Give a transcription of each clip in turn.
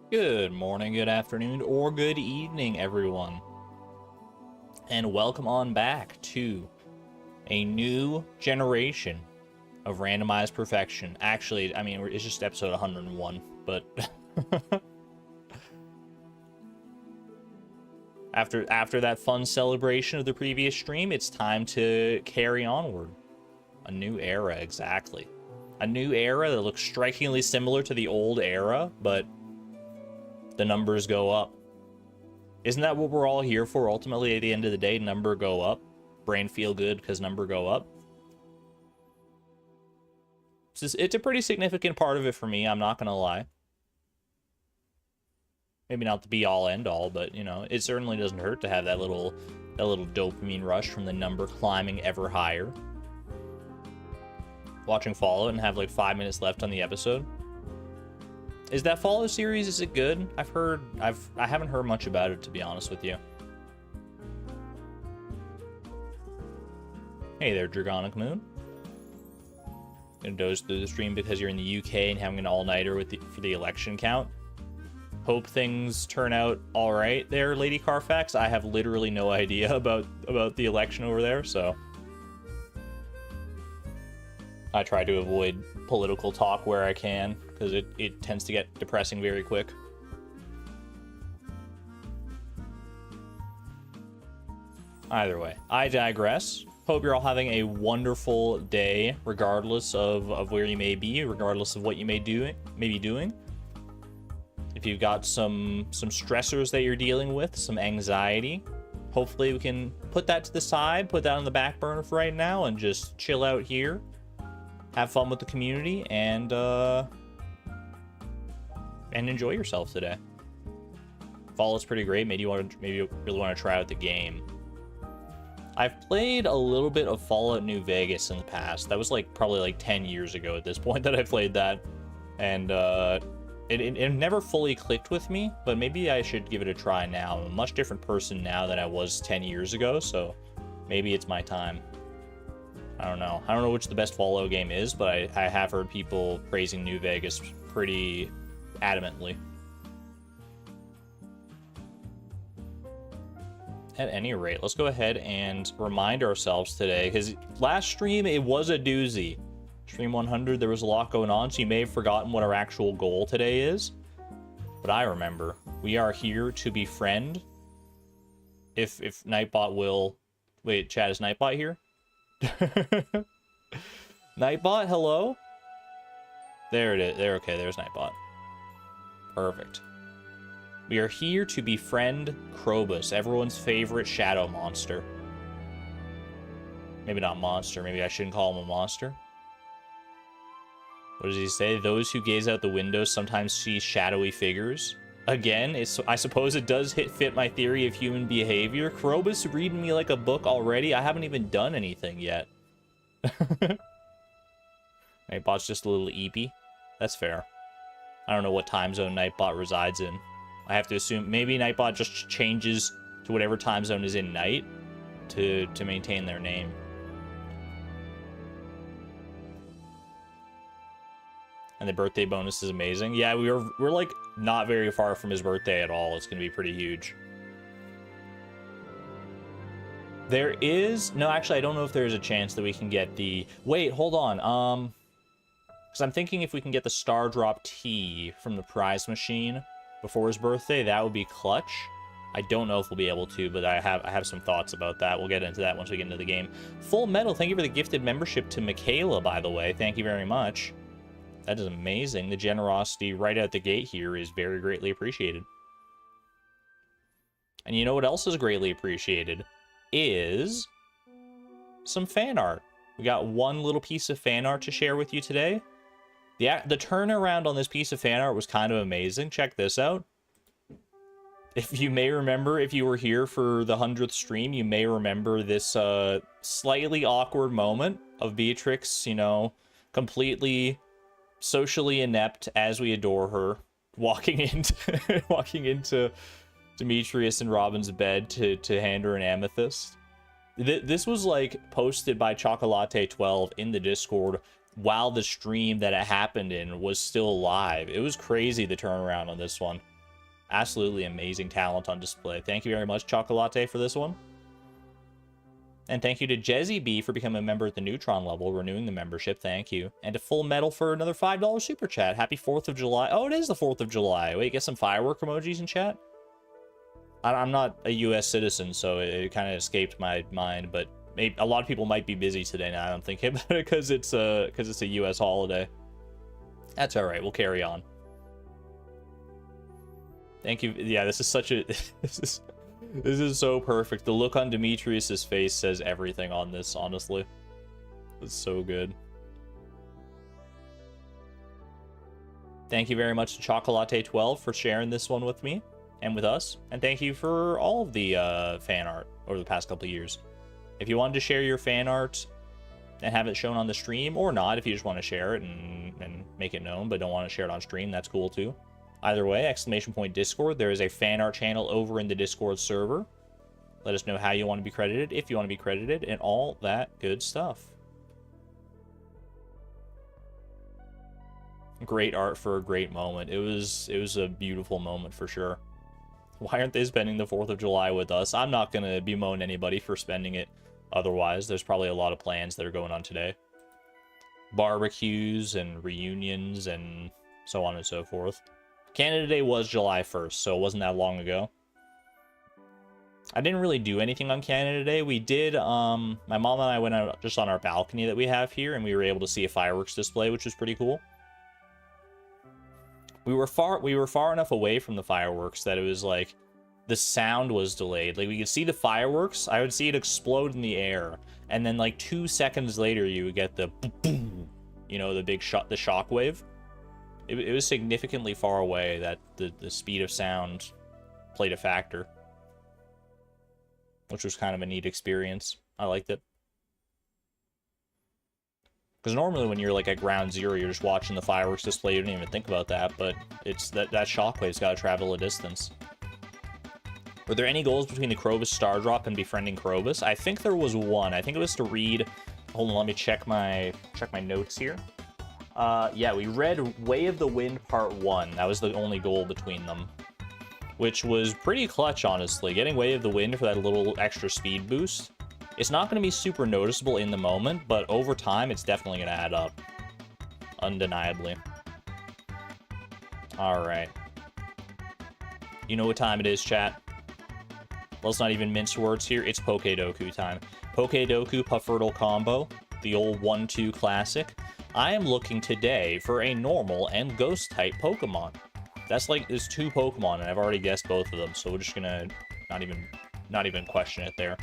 Good morning, good afternoon, or good evening, everyone. And welcome on back to a new generation of randomized perfection. Actually, I mean, it's just episode 101, but after that fun celebration of the previous stream, it's time to carry onward. A new era, exactly. A new era that looks strikingly similar to the old era, but the numbers go up. Isn't that what we're all here for? Ultimately, at the end of the day, number go up. Brain feel good because number go up. It's a pretty significant part of it for me, I'm not gonna lie. Maybe not the be-all, end-all, but, you know, it certainly doesn't hurt to have that little dopamine rush from the number climbing ever higher. Watching Fallout and have like 5 minutes left on the episode. Is that Fallout series, is it good? I haven't heard much about it, to be honest with you. Hey there, Dragonic Moon. Gonna doze through the stream because you're in the UK and having an all-nighter for the election count. Hope things turn out all right there, Lady Carfax. I have literally no idea about the election over there, so I try to avoid political talk where I can, because it tends to get depressing very quick. Either way, I digress. Hope you're all having a wonderful day, regardless of where you may be, regardless of what you may be doing. If you've got some stressors that you're dealing with, some anxiety, hopefully we can put that to the side, put that on the back burner for right now, and just chill out here. Have fun with the community, and enjoy yourself today. Fallout's pretty great. Maybe you really want to try out the game. I've played a little bit of Fallout New Vegas in the past. That was probably like 10 years ago at this point that I played that, and it never fully clicked with me. But maybe I should give it a try now. I'm a much different person now than I was 10 years ago, so maybe it's my time. I don't know which the best Fallout game is, but I have heard people praising New Vegas pretty adamantly. At any rate, let's go ahead and remind ourselves today, because last stream, it was a doozy. Stream 100, there was a lot going on, so you may have forgotten what our actual goal today is. But I remember. We are here to befriend. If Nightbot will... Wait, chat, is Nightbot here? Nightbot, hello? There it is. Okay, there's Nightbot. Perfect. We are here to befriend Krobus, everyone's favorite shadow monster. Maybe not monster. Maybe I shouldn't call him a monster. What does he say? Those who gaze out the window sometimes see shadowy figures. Again, I suppose it does fit my theory of human behavior. Krobus reading me like a book already? I haven't even done anything yet. Nightbot's just a little eepy. That's fair. I don't know what time zone Nightbot resides in. I have to assume maybe Nightbot just changes to whatever time zone is in night to maintain their name. And the birthday bonus is amazing. Yeah, we're like not very far from his birthday at all. It's gonna be pretty huge. There is no, actually I don't know if there's a chance that we can get the wait, hold on. Because I'm thinking if we can get the Star Drop Tea from the prize machine before his birthday, that would be clutch. I don't know if we'll be able to, but I have some thoughts about that. We'll get into that once we get into the game. Full Metal, thank you for the gifted membership to Michaela, by the way. Thank you very much. That is amazing. The generosity right out the gate here is very greatly appreciated. And you know what else is greatly appreciated? Is some fan art. We got one little piece of fan art to share with you today. The turnaround on this piece of fan art was kind of amazing. Check this out. If you may remember, if you were here for the 100th stream, you may remember this slightly awkward moment of Beatrix, you know, completely socially inept as we adore her, walking into Demetrius and Robin's bed to hand her an amethyst. This was like posted by Chocolate12 in the Discord while the stream that it happened in was still live. It was crazy, the turnaround on this one. Absolutely amazing talent on display. Thank you very much, Chocolate, for this one. And thank you to Jezzy B for becoming a member at the Neutron level, renewing the membership. Thank you. And to Full Metal for another $5 super chat. Happy 4th of July. Oh, it is the 4th of July. Wait, get some firework emojis in chat? I'm not a U.S. citizen, so it kind of escaped my mind, but maybe a lot of people might be busy today now. I'm thinking about it because it's a U.S. holiday. That's all right. We'll carry on. Thank you. Yeah, this is such a... This is so perfect. The look on Demetrius's face says everything on this, honestly. It's so good. Thank you very much to Chocolate12 for sharing this one with me and with us. And thank you for all of the fan art over the past couple of years. If you wanted to share your fan art and have it shown on the stream, or not, if you just want to share it and make it known, but don't want to share it on stream, that's cool too. Either way, !Discord. There is a fan art channel over in the Discord server. Let us know how you want to be credited, if you want to be credited, and all that good stuff. Great art for a great moment. It was a beautiful moment for sure. Why aren't they spending the 4th of July with us? I'm not going to bemoan anybody for spending it otherwise. There's probably a lot of plans that are going on today. Barbecues and reunions and so on and so forth. Canada Day was July 1st, so it wasn't that long ago. I didn't really do anything on Canada Day. We did, my mom and I went out just on our balcony that we have here, and we were able to see a fireworks display, which was pretty cool. We were far enough away from the fireworks that it was like, the sound was delayed. Like, we could see the fireworks, I would see it explode in the air, and then like 2 seconds later, you would get the boom, you know, the big shot, the shockwave. It was significantly far away that the speed of sound played a factor, which was kind of a neat experience. I liked it. Because normally when you're like at ground zero, you're just watching the fireworks display, you don't even think about that, but it's that shockwave's got to travel a distance. Were there any goals between the Krobus Star Drop and Befriending Krobus? I think there was one. I think it was to read... Hold on, let me check my notes here. Yeah, we read Way of the Wind Part 1. That was the only goal between them. Which was pretty clutch, honestly. Getting Way of the Wind for that little extra speed boost. It's not going to be super noticeable in the moment, but over time, it's definitely going to add up. Undeniably. Alright. You know what time it is, chat? Let's not even mince words here. It's PokeDoku time. PokeDoku Puffurtle combo. The old 1-2 classic. I am looking today for a normal and ghost-type Pokemon. That's like, there's 2 Pokemon, and I've already guessed both of them, so we're just gonna not even question it there.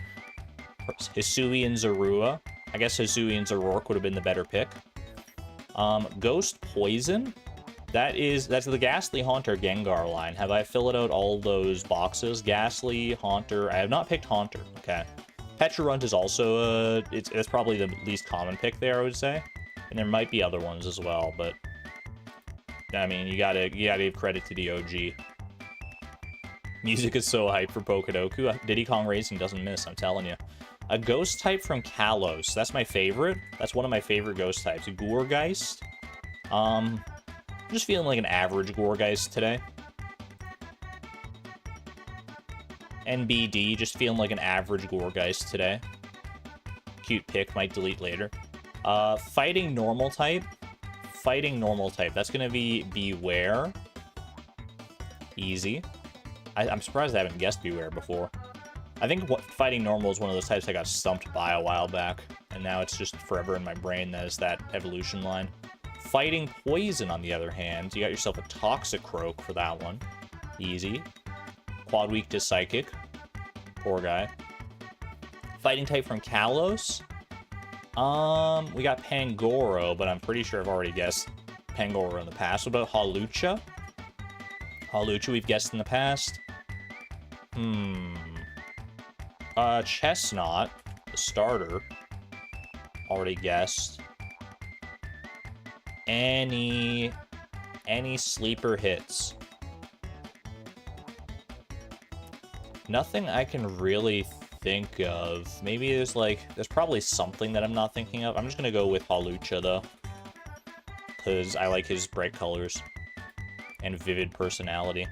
Hisui and Zorua. I guess Hisui and Zoroark would have been the better pick. Ghost Poison. That's the Ghastly, Haunter, Gengar line. Have I filled out all those boxes? Ghastly, Haunter. I have not picked Haunter. Okay. Petrarunt is also it's probably the least common pick there, I would say. And there might be other ones as well, but I mean, you gotta give credit to the OG. Music is so hyped for PokeDoku. Diddy Kong Racing doesn't miss, I'm telling you. A ghost type from Kalos. That's my favorite. That's one of my favorite ghost types. Gourgeist. I'm just feeling like an average Gourgeist today. NBD, just feeling like an average Gourgeist today. Cute pick, might delete later. Fighting normal type. Fighting normal type. That's gonna be Beware. Easy. I'm surprised I haven't guessed Beware before. I think Fighting normal is one of those types I got stumped by a while back, and now it's just forever in my brain that is that evolution line. Fighting Poison, on the other hand, you got yourself a Toxicroak for that one. Easy. Quad weak to Psychic. Poor guy. Fighting type from Kalos. We got Pangoro, but I'm pretty sure I've already guessed Pangoro in the past. What about Hawlucha? Hawlucha we've guessed in the past. Chestnut, the starter. Already guessed. Any sleeper hits? Nothing I can really think of. Maybe there's probably something that I'm not thinking of. I'm just gonna go with Hawlucha though, because I like his bright colors and vivid personality.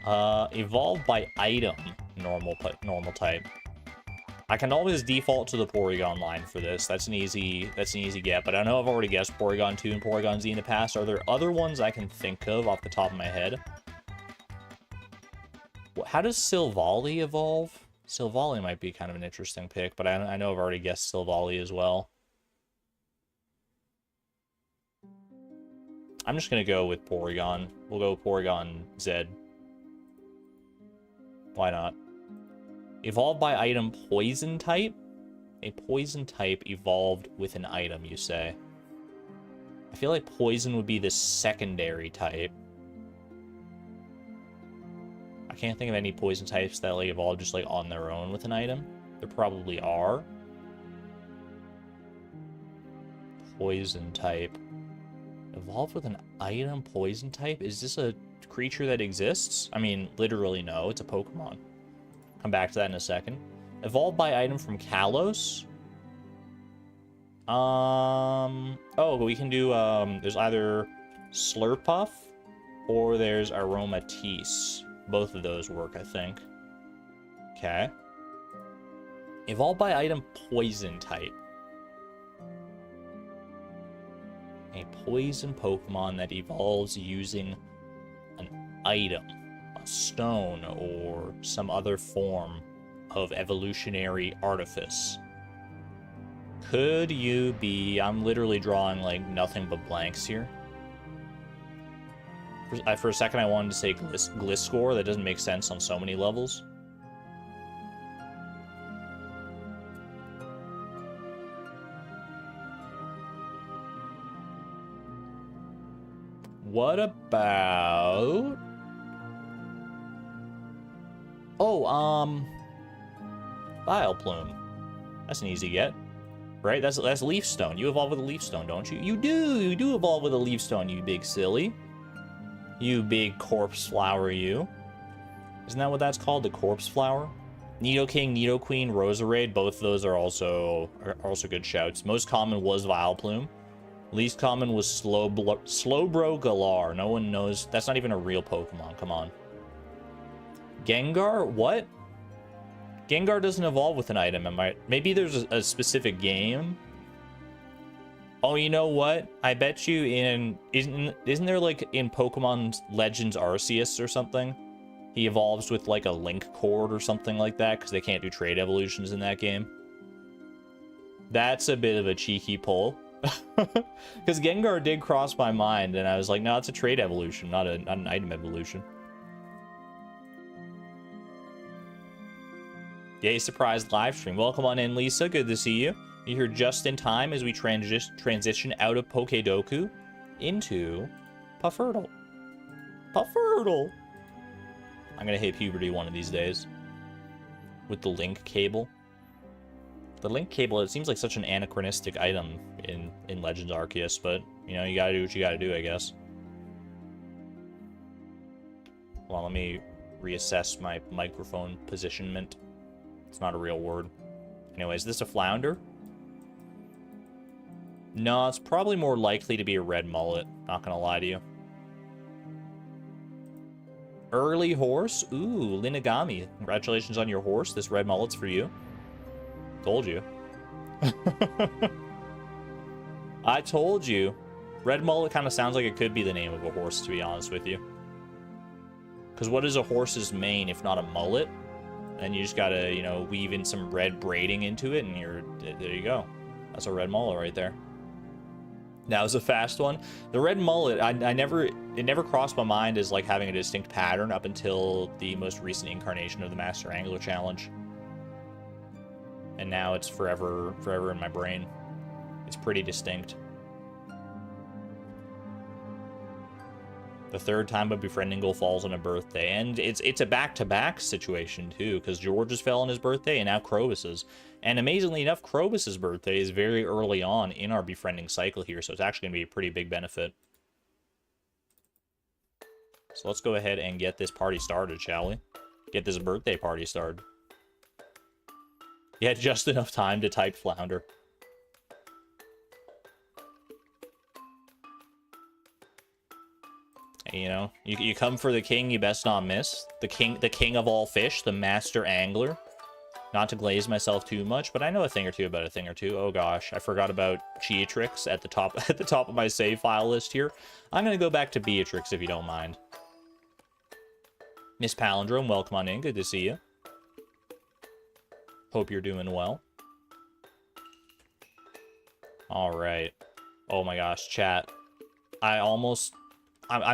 Evolve by item, normal type. I can always default to the Porygon line for this. That's an easy get, but I know I've already guessed Porygon 2 and Porygon Z in the past. Are there other ones I can think of off the top of my head? How does Silvally evolve? Silvally might be kind of an interesting pick, but I know I've already guessed Silvally as well. I'm just going to go with Porygon. We'll go Porygon Z. Why not? Evolved by item poison type? A poison type evolved with an item, you say? I feel like poison would be the secondary type. I can't think of any poison types that like evolve just like on their own with an item. There probably are. Poison type. Evolved with an item poison type? Is this a creature that exists? I mean, literally no, it's a Pokemon. Come back to that in a second. Evolved by item from Kalos. Oh, we can do, there's either Slurpuff or there's Aromatisse. Both of those work, I think. Okay. Evolved by item poison type. A poison Pokemon that evolves using an item, a stone, or some other form of evolutionary artifice. Could you be... I'm literally drawing, like, nothing but blanks here. For a second, I wanted to say Gliscor. That doesn't make sense on so many levels. What about... Oh, Vileplume. That's an easy get. Right? That's Leaf Stone. You evolve with a Leaf Stone, don't you? You do evolve with a Leaf Stone, you big silly. You big corpse flower, you. Isn't that what that's called? The corpse flower? Nidoking, Nidoqueen, Roserade, both of those are also good shouts. Most common was Vileplume. Least common was Slowbro Galar. No one knows. That's not even a real Pokemon. Come on. Gengar? What? Gengar doesn't evolve with an item. Maybe there's a specific game. Oh, you know what? I bet you isn't there like in Pokemon Legends Arceus or something? He evolves with like a link cord or something like that because they can't do trade evolutions in that game. That's a bit of a cheeky pull. Because Gengar did cross my mind and I was like, no, it's a trade evolution, not an item evolution. Yay, surprise live stream. Welcome on in, Lisa. Good to see you. You're here just in time as we transition out of PokeDoku into Puffurtle. Puffurtle! I'm gonna hit puberty one of these days. With the link cable. The link cable, it seems like such an anachronistic item in Legends Arceus, but, you know, you gotta do what you gotta do, I guess. Well, let me reassess my microphone positionment. It's not a real word. Anyways, is this a flounder? No, it's probably more likely to be a red mullet. Not gonna lie to you. Early horse? Ooh, Linagami. Congratulations on your horse. This red mullet's for you. Told you. I told you. Red mullet kind of sounds like it could be the name of a horse, to be honest with you. Because what is a horse's mane if not a mullet? And you just gotta, you know, weave in some red braiding into it, and there you go. That's a red mullet right there. That was a fast one. The red mullet, it never crossed my mind as like having a distinct pattern up until the most recent incarnation of the Master Angler Challenge. And now it's forever in my brain. It's pretty distinct. The third time a befriending goal falls on a birthday. And it's a back-to-back situation, too, because George's fell on his birthday, and now Krobus's. And amazingly enough, Krobus's birthday is very early on in our befriending cycle here, so it's actually going to be a pretty big benefit. So let's go ahead and get this party started, shall we? Get this birthday party started. You had just enough time to type flounder. You know, you come for the king, you best not miss. The king of all fish, the master angler. Not to glaze myself too much, but I know a thing or two about a thing or two. Oh gosh, I forgot about Cheatrix at the top of my save file list here. I'm gonna go back to Beatrix if you don't mind. Miss Palindrome, welcome on in. Good to see you. Hope you're doing well. All right. Oh my gosh, chat. I'm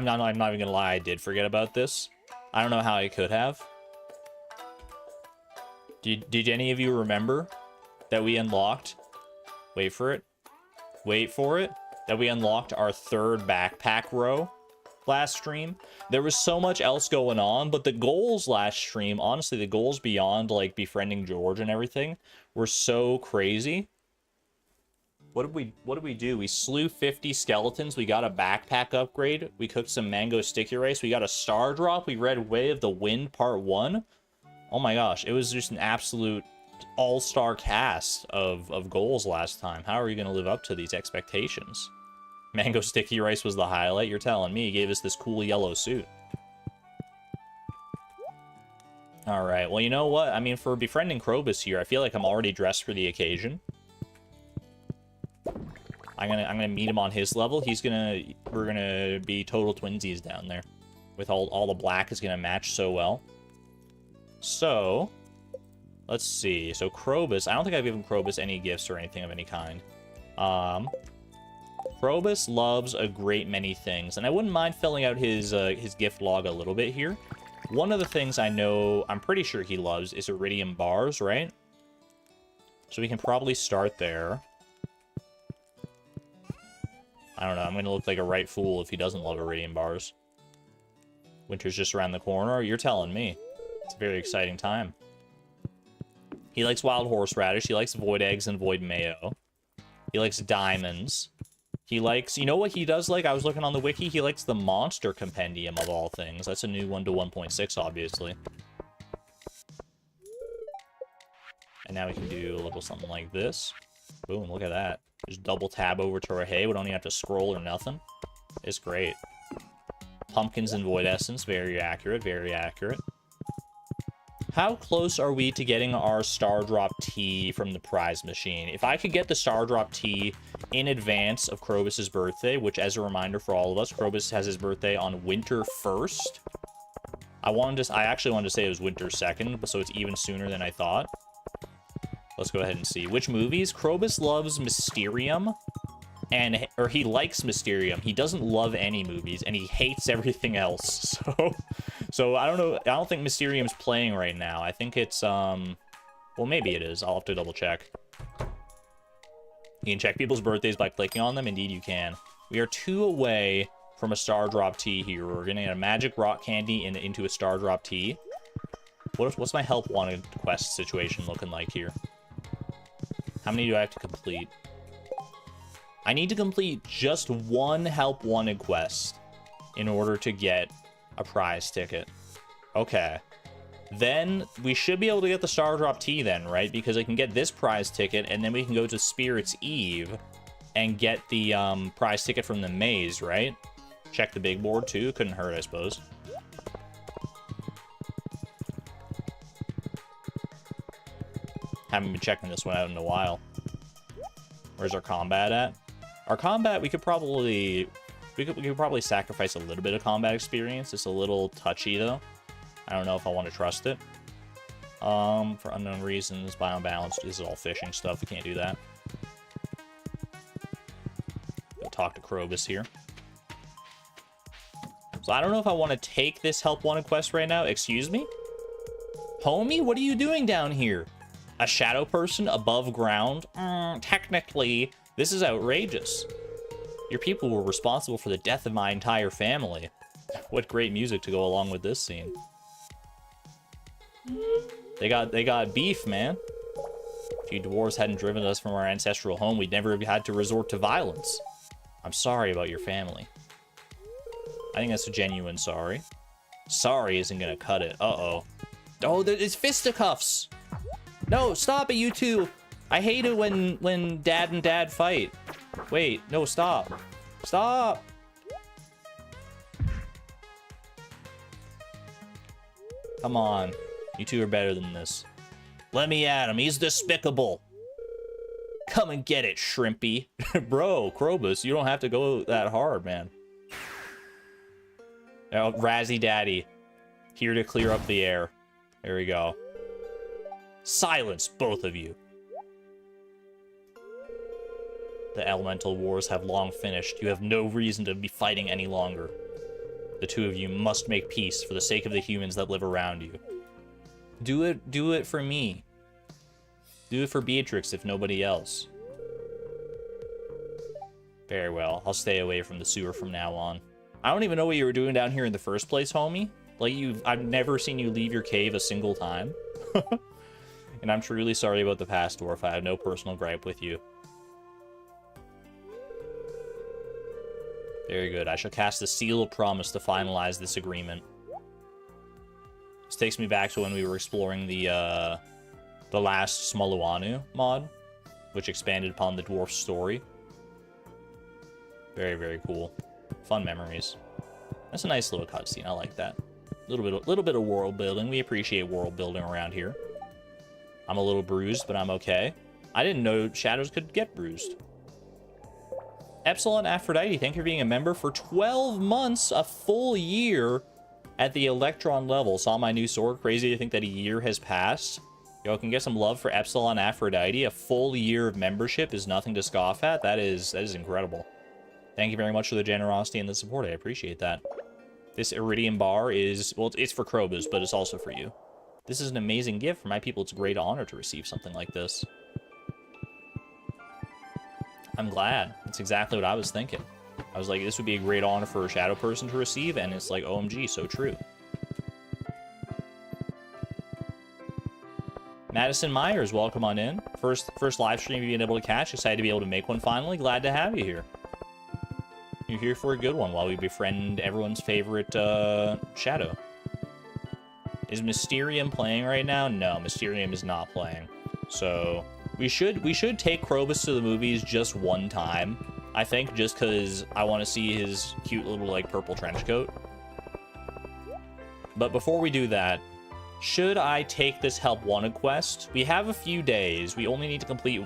not even gonna lie. I did forget about this. I don't know how I could have. Did any of you remember that we unlocked? Wait for it. Wait for it. That we unlocked our 3rd backpack row last stream. There was so much else going on, but the goals last stream, honestly, the goals beyond like befriending George and everything were so crazy. What did we do? We slew 50 skeletons. We got a backpack upgrade. We cooked some mango sticky rice. We got a star drop. We read Way of the Wind Part 1. Oh my gosh, it was just an absolute all-star cast of goals last time. How are you going to live up to these expectations? Mango sticky rice was the highlight. You're telling me. He gave us this cool yellow suit. All right. Well, you know what? I mean, for Befriending Krobus here, I feel like I'm already dressed for the occasion. I'm gonna meet him on his level. We're gonna be total twinsies down there. With all the black is gonna match so well. So, let's see. So Krobus, I don't think I've given Krobus any gifts or anything of any kind. Krobus loves a great many things, and I wouldn't mind filling out his gift log a little bit here. One of the things I'm pretty sure he loves is iridium bars, right? So we can probably start there. I don't know, I'm gonna look like a right fool if he doesn't love iridium bars. Winter's just around the corner, you're telling me. It's a very exciting time. He likes wild horseradish. He likes void eggs and void mayo. He likes diamonds. He likes... You know what he does like? I was looking on the wiki. He likes the monster compendium of all things. That's a new 1 to 1.6, obviously. And now we can do a little something like this. Boom, look at that. Just double tab over to our hay. We don't even have to scroll or nothing. It's great. Pumpkins and void essence. Very accurate, very accurate. How close are we to getting our Star Drop tea from the prize machine? If I could get the Star Drop tea in advance of Krobus' birthday, which, as a reminder for all of us, Krobus has his birthday on winter 1st. I actually wanted to say it was winter 2nd, so it's even sooner than I thought. Let's go ahead and see. Which movies? Krobus loves Mysterium, or he likes Mysterium. He doesn't love any movies, and he hates everything else. So I don't know. I don't think Mysterium's playing right now. I think it's, well, maybe it is. I'll have to double check. You can check people's birthdays by clicking on them. Indeed, you can. We are 2 away from a Star Drop tea here. We're gonna get a magic rock candy into a Star Drop tea. What's my help wanted quest situation looking like here? How many do I have to complete? I need to complete just 1 help wanted quest in order to get a prize ticket. Okay. Then we should be able to get the Star Drop tea then, right? Because I can get this prize ticket, and then we can go to Spirit's Eve and get the prize ticket from the maze, right? Check the big board too. Couldn't hurt, I suppose. Haven't been checking this one out in a while. Where's our combat at? Our combat, we could probably sacrifice a little bit of combat experience. It's a little touchy though. I don't know if I want to trust it. For unknown reasons, biobalance. This is all fishing stuff. We can't do that. Go talk to Krobus here. So I don't know if I want to take this help wanted quest right now. Excuse me? Homie, what are you doing down here? A shadow person above ground? Technically, this is outrageous. Your people were responsible for the death of my entire family. What great music to go along with this scene. They got beef, man. If you dwarves hadn't driven us from our ancestral home, we'd never have had to resort to violence. I'm sorry about your family. I think that's a genuine sorry. Sorry isn't gonna cut it. Uh-oh. Oh, it's fisticuffs! No, stop it, you two! I hate it when dad and dad fight. Wait, no, stop. Stop! Come on. You two are better than this. Let me at him. He's despicable. Come and get it, Shrimpy. Bro, Krobus, you don't have to go that hard, man. Oh, Razzie Daddy. Here to clear up the air. There we go. Silence, both of you. The elemental wars have long finished. You have no reason to be fighting any longer. The two of you must make peace for the sake of the humans that live around you. Do it for me. Do it for Beatrix, if nobody else. Very well. I'll stay away from the sewer from now on. I don't even know what you were doing down here in the first place, homie. Like, I've never seen you leave your cave a single time. And I'm truly sorry about the past, Dwarf. I have no personal gripe with you. Very good. I shall cast the Seal of Promise to finalize this agreement. This takes me back to when we were exploring the last Smoluanu mod, which expanded upon the dwarf's story. Very, very cool. Fun memories. That's a nice little cutscene. I like that. Little bit of world building. We appreciate world building around here. I'm a little bruised, but I'm okay. I didn't know shadows could get bruised. Epsilon Aphrodite, thank you for being a member for 12 months, a full year at the Electron level. Saw my new sword. Crazy to think that a year has passed. Y'all can get some love for Epsilon Aphrodite. A full year of membership is nothing to scoff at. That is incredible. Thank you very much for the generosity and the support. I appreciate that. This Iridium bar is, well, it's for Krobus, but it's also for you. This is an amazing gift for my people. It's a great honor to receive something like this. I'm glad. That's exactly what I was thinking. I was like, this would be a great honor for a shadow person to receive, and it's like, OMG, so true. Madison Myers, welcome on in. First live stream you've been able to catch. Excited to be able to make one finally. Glad to have you here. You're here for a good one while we befriend everyone's favorite shadow. Is Mysterium playing right now? No, Mysterium is not playing. So we should take Krobus to the movies just one time. I think just because I want to see his cute little like purple trench coat. But before we do that, should I take this Help Wanted quest? We have a few days. We only need to complete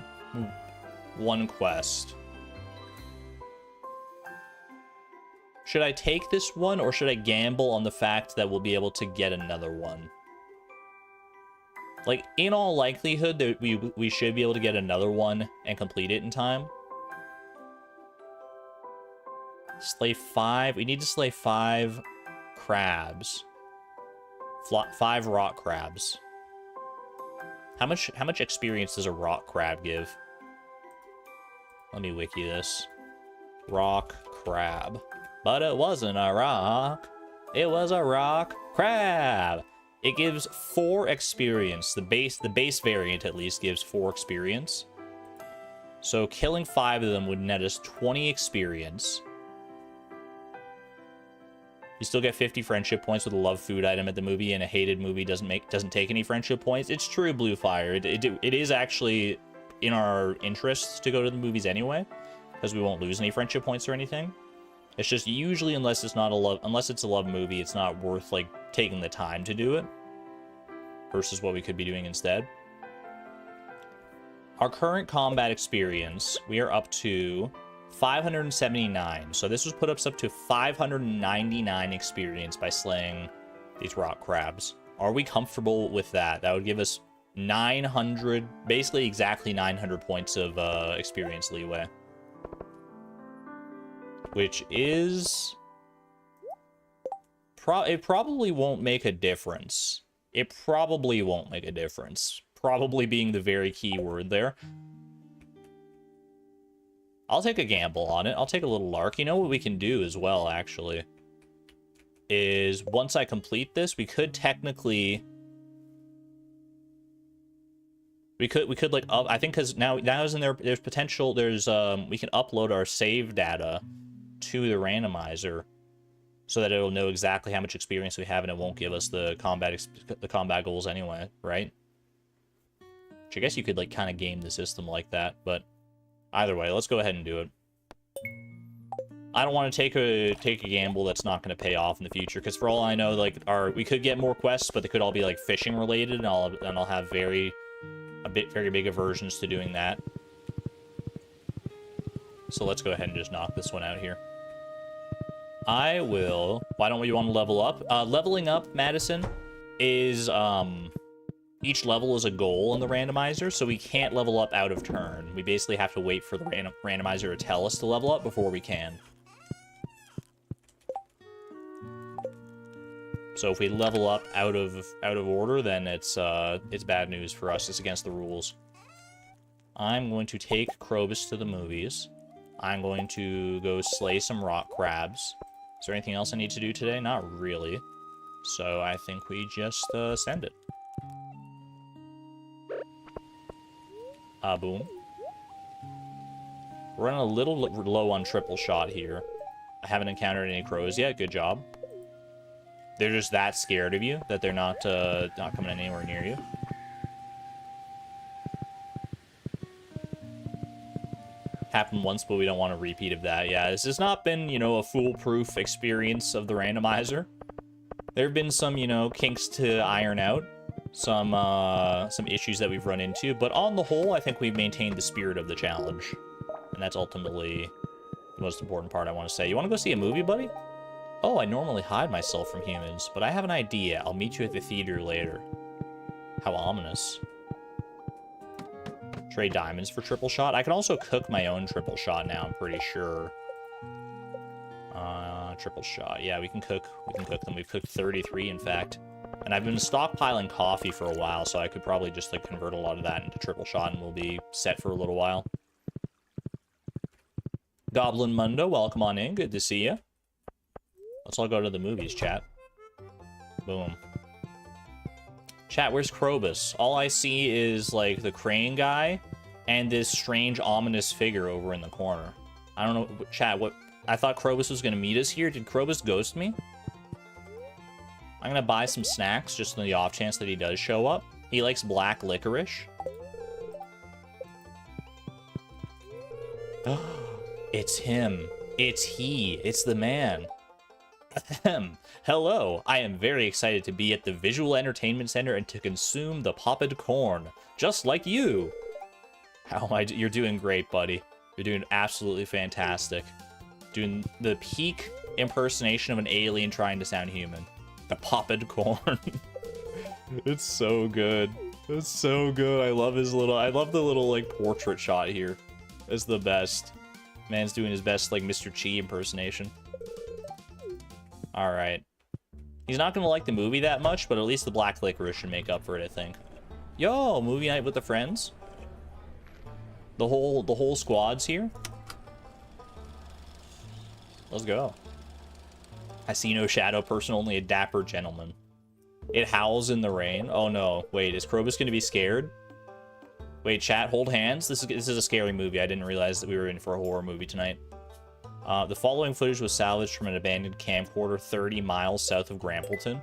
one quest. Should I take this one, or should I gamble on the fact that we'll be able to get another one? Like, in all likelihood, that we should be able to get another one and complete it in time. Slay 5. We need to slay 5 crabs. 5 rock crabs. How much experience does a rock crab give? Let me wiki this. Rock crab. But it wasn't a rock. It was a rock crab. It gives 4 experience. The base variant at least gives 4 experience. So killing 5 of them would net us 20 experience. You still get 50 friendship points with a love food item at the movie, and a hated movie doesn't take any friendship points. It's true, Bluefire. It is actually in our interests to go to the movies anyway, because we won't lose any friendship points or anything. It's just usually unless it's a love movie, it's not worth like taking the time to do it versus what we could be doing instead. Our current combat experience, we are up to 579. So this was put us up to 599 experience by slaying these rock crabs. Are we comfortable with that? That would give us 900, basically exactly 900 points of experience leeway. Which is... it probably won't make a difference. It probably won't make a difference. Probably being the very key word there. I'll take a gamble on it. I'll take a little lark. You know what we can do as well, actually, is once I complete this, we could technically... We could like up... I think because now is in there. There's potential. There's we can upload our save data to the randomizer, so that it'll know exactly how much experience we have, and it won't give us the combat goals anyway, right? Which I guess you could like kind of game the system like that, but either way, let's go ahead and do it. I don't want to take a gamble that's not going to pay off in the future, because for all I know, like, we could get more quests, but they could all be like fishing related, and I'll have very big aversions to doing that. So let's go ahead and just knock this one out here. I will. Why don't we want to level up? Leveling up, Madison, is each level is a goal in the randomizer, so we can't level up out of turn. We basically have to wait for the randomizer to tell us to level up before we can. So if we level up out of order, then it's bad news for us. It's against the rules. I'm going to take Krobus to the movies. I'm going to go slay some rock crabs. Is there anything else I need to do today? Not really. So I think we just send it. Boom. We're running a little low on triple shot here. I haven't encountered any crows yet. Good job. They're just that scared of you that they're not coming anywhere near you. Happened once, but we don't want a repeat of that. Yeah, this has not been, you know, a foolproof experience of the randomizer. There have been some, you know, kinks to iron out, some issues that we've run into, but on the whole, I think we've maintained the spirit of the challenge, and that's ultimately the most important part I want to say. You want to go see a movie, buddy? Oh, I normally hide myself from humans, but I have an idea. I'll meet you at the theater later. How ominous. Trade diamonds for triple shot. I can also cook my own triple shot now, I'm pretty sure. Triple shot. Yeah, we can cook them. We've cooked 33, in fact. And I've been stockpiling coffee for a while, so I could probably just, like, convert a lot of that into triple shot, and we'll be set for a little while. Goblin Mundo, welcome on in. Good to see you. Let's all go to the movies, chat. Boom. Chat, where's Krobus? All I see is, like, the crane guy and this strange, ominous figure over in the corner. I don't know, chat, what... I thought Krobus was gonna meet us here. Did Krobus ghost me? I'm gonna buy some snacks, just on the off chance that he does show up. He likes black licorice. It's him. It's he. It's the man. Hello, I am very excited to be at the Visual Entertainment Center and to consume the popped corn, just like you. How am I? You're doing great, buddy. You're doing absolutely fantastic. Doing the peak impersonation of an alien trying to sound human. The popped corn. It's so good. It's so good. I love his little. I love the little like portrait shot here. It's the best. Man's doing his best like Mr. Chi impersonation. Alright. He's not gonna like the movie that much, but at least the black licorice should make up for it, I think. Yo, movie night with the friends. The whole squad's here. Let's go. I see no shadow person, only a dapper gentleman. It howls in the rain. Oh no, wait, is Krobus gonna be scared? Wait, chat, hold hands. This is a scary movie. I didn't realize that we were in for a horror movie tonight. The following footage was salvaged from an abandoned camcorder 30 miles south of Grampleton.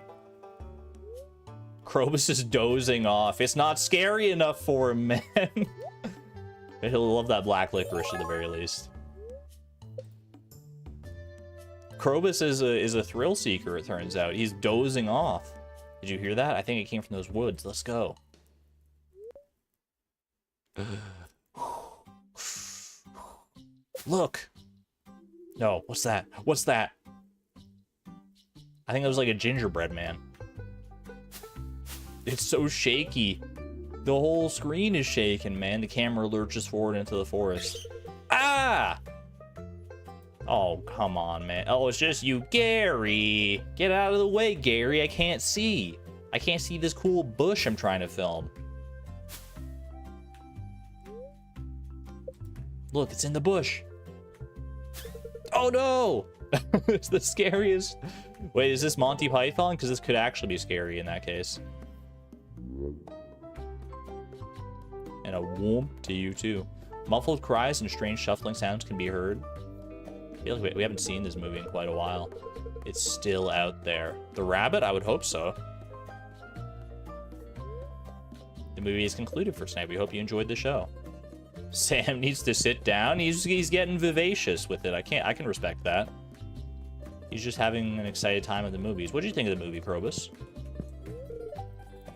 Krobus is dozing off. It's not scary enough for him, man. He'll love that black licorice at the very least. Krobus is a thrill seeker, it turns out. He's dozing off. Did you hear that? I think it came from those woods. Let's go. Look. No, what's that? What's that? I think it was like a gingerbread man. It's so shaky. The whole screen is shaking, man. The camera lurches forward into the forest. Ah! Oh, come on, man. Oh, it's just you, Gary. Get out of the way, Gary. I can't see. I can't see this cool bush I'm trying to film. Look, it's in the bush. Oh, no! It's the scariest. Wait, is this Monty Python? Because this could actually be scary in that case. And a whoomp to you, too. Muffled cries and strange shuffling sounds can be heard. I feel like we haven't seen this movie in quite a while. It's still out there. The rabbit? I would hope so. The movie is concluded for tonight. We hope you enjoyed the show. Sam needs to sit down. He's getting vivacious with it. I can respect that. He's just having an excited time at the movies. What did you think of the movie, Krobus?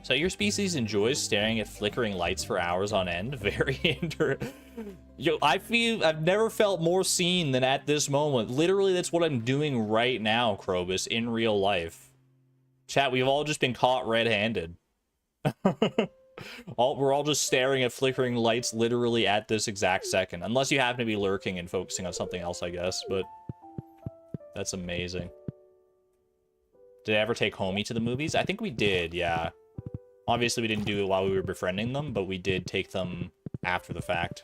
So your species enjoys staring at flickering lights for hours on end. Very Yo, I've never felt more seen than at this moment. Literally, that's what I'm doing right now, Krobus, in real life. Chat, we've all just been caught red-handed. We're all just staring at flickering lights literally at this exact second. Unless you happen to be lurking and focusing on something else, I guess, but that's amazing. Did I ever take Homie to the movies? I think we did, yeah. Obviously, we didn't do it while we were befriending them, but we did take them after the fact.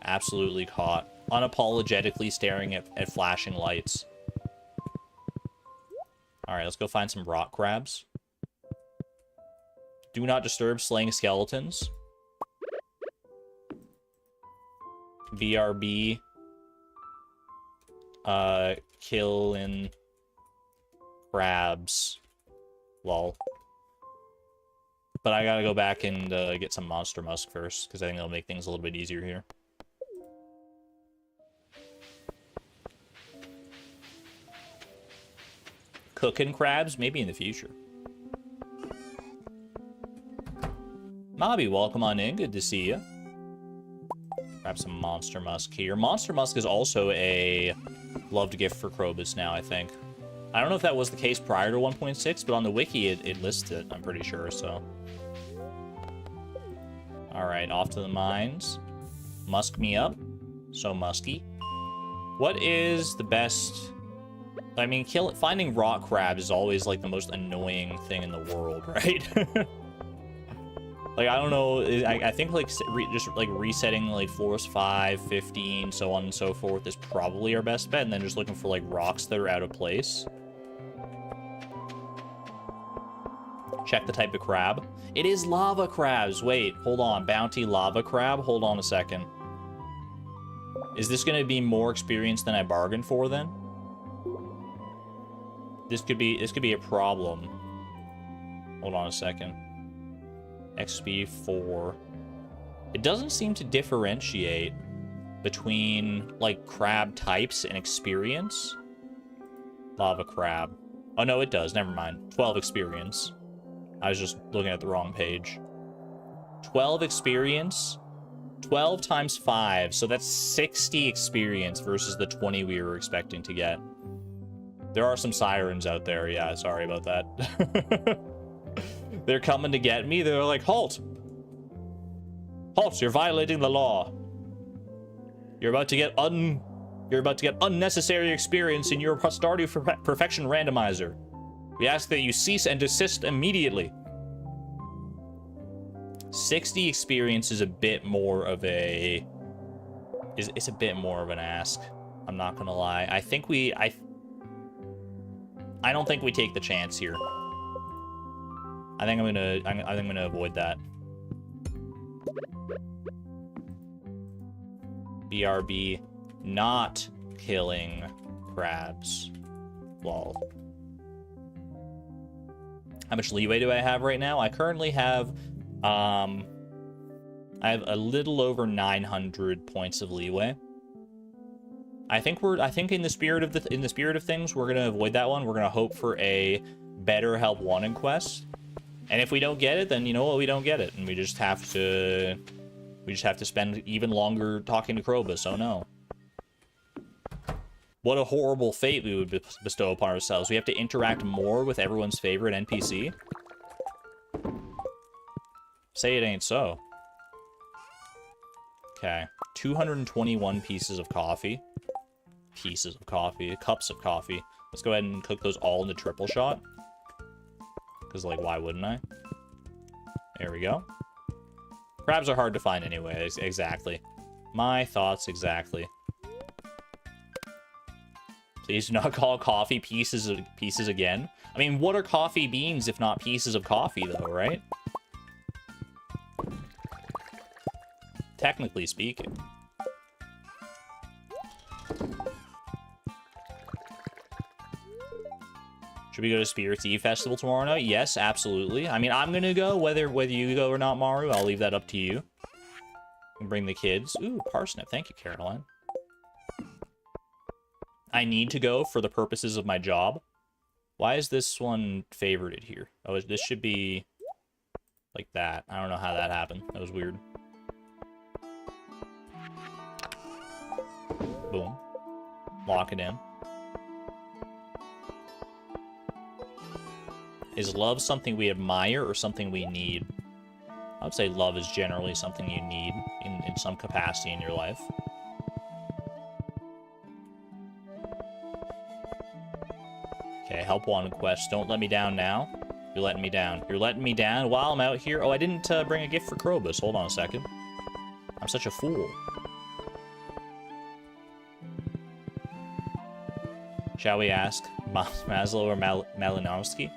Absolutely caught. Unapologetically staring at flashing lights. Alright, let's go find some rock crabs. Do not disturb slaying skeletons. BRB. Killing crabs. Lol. But I gotta go back and get some monster musk first, because I think it'll make things a little bit easier here. Cooking crabs? Maybe in the future. Mobby, welcome on in. Good to see you. Grab some monster musk here. Monster musk is also a loved gift for Krobus now, I think. I don't know if that was the case prior to 1.6, but on the wiki it lists it, I'm pretty sure, so. Alright, off to the mines. Musk me up. So musky. What is the best... I mean, finding rock crabs is always, like, the most annoying thing in the world, right? Like, I don't know, I think, like, just, like, resetting, like, floors 5, 15, so on and so forth is probably our best bet, and then just looking for, like, rocks that are out of place. Check the type of crab. It is lava crabs! Wait, hold on. Bounty lava crab? Hold on a second. Is this gonna be more experience than I bargained for, then? This could be a problem. Hold on a second. XP 4. It doesn't seem to differentiate between, like, crab types and experience. Lava crab. Oh, no, it does. Never mind. 12 experience. I was just looking at the wrong page. 12 experience. 12 times 5. So that's 60 experience versus the 20 we were expecting to get. There are some sirens out there. Yeah, sorry about that. They're coming to get me. They're like, halt! Halt, you're violating the law. You're about to get unnecessary experience in your Stardew Perfection Randomizer. We ask that you cease and desist immediately. 60 experience is a bit more of a... It's a bit more of an ask. I'm not gonna lie. I don't think we take the chance here. I think I'm gonna avoid that. BRB, not killing crabs. Lol. How much leeway do I have right now? I currently have, I have a little over 900 points of leeway. I think in the spirit of things, we're gonna avoid that one. We're gonna hope for a better help wanted quest. And if we don't get it, then you know what, we don't get it. And we just have to spend even longer talking to Krobus. Oh no. What a horrible fate we would bestow upon ourselves. We have to interact more with everyone's favorite NPC. Say it ain't so. Okay. 221 pieces of coffee. Pieces of coffee. Cups of coffee. Let's go ahead and cook those all into triple shot. Because, like, why wouldn't I? There we go. Crabs are hard to find anyway. Exactly. My thoughts exactly. Please do not call coffee pieces again. I mean, what are coffee beans if not pieces of coffee, though, right? Technically speaking. Should we go to Spirits Eve Festival tomorrow night? Yes, absolutely. I mean, I'm gonna go, whether you go or not, Maru. I'll leave that up to you. And bring the kids. Ooh, parsnip. Thank you, Caroline. I need to go for the purposes of my job. Why is this one favorited here? Oh, this should be like that. I don't know how that happened. That was weird. Boom. Lock it in. Is love something we admire or something we need? I would say love is generally something you need in some capacity in your life. Okay, help wanted quest. Don't let me down now. You're letting me down. You're letting me down while I'm out here. Oh, I didn't bring a gift for Krobus. Hold on a second. I'm such a fool. Shall we ask Maslow or Malinowski?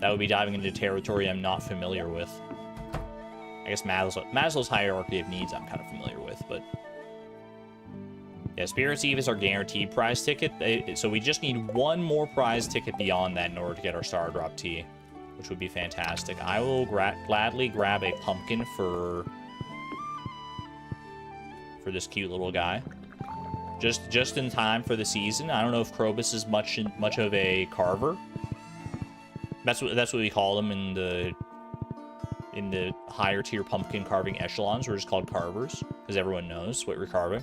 That would be diving into territory I'm not familiar with. I guess Maslow's hierarchy of needs I'm kind of familiar with, but... Yeah, Spirits Eve is our guaranteed prize ticket, so we just need one more prize ticket beyond that in order to get our Star Drop Tea, which would be fantastic. I will gladly grab a pumpkin for this cute little guy. Just in time for the season. I don't know if Krobus is much of a carver. That's what we call them in the higher tier pumpkin carving echelons. We're just called carvers because everyone knows what we're carving.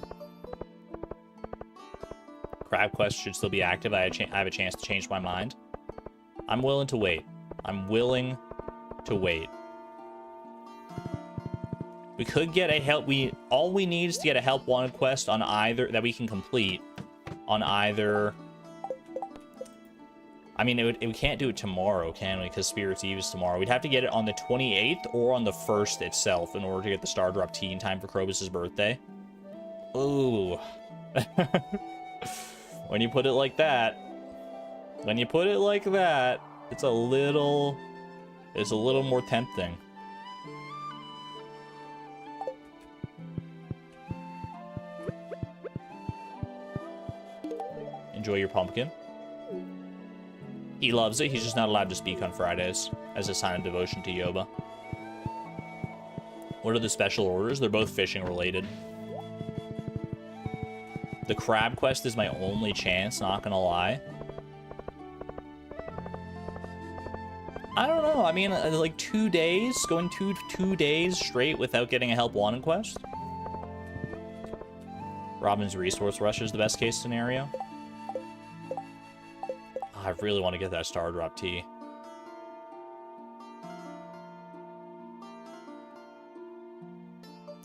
Crab quest should still be active. I have a chance to change my mind. I'm willing to wait. I'm willing to wait. We could get a help. All we need is to get a help wanted quest on either that we can complete on either. I mean, we can't do it tomorrow, can we? Because Spirits Eve is tomorrow. We'd have to get it on the 28th or on the 1st itself in order to get the Star Drop Tea in time for Krobus' birthday. Ooh. When you put it like that, it's a little more tempting. Enjoy your pumpkin. He loves it. He's just not allowed to speak on Fridays as a sign of devotion to Yoba. What are the special orders? They're both fishing related. The crab quest is my only chance, not gonna lie. I don't know. I mean, like 2 days, going two days straight without getting a help wanted quest. Robin's resource rush is the best case scenario. I really want to get that Star Drop Tea.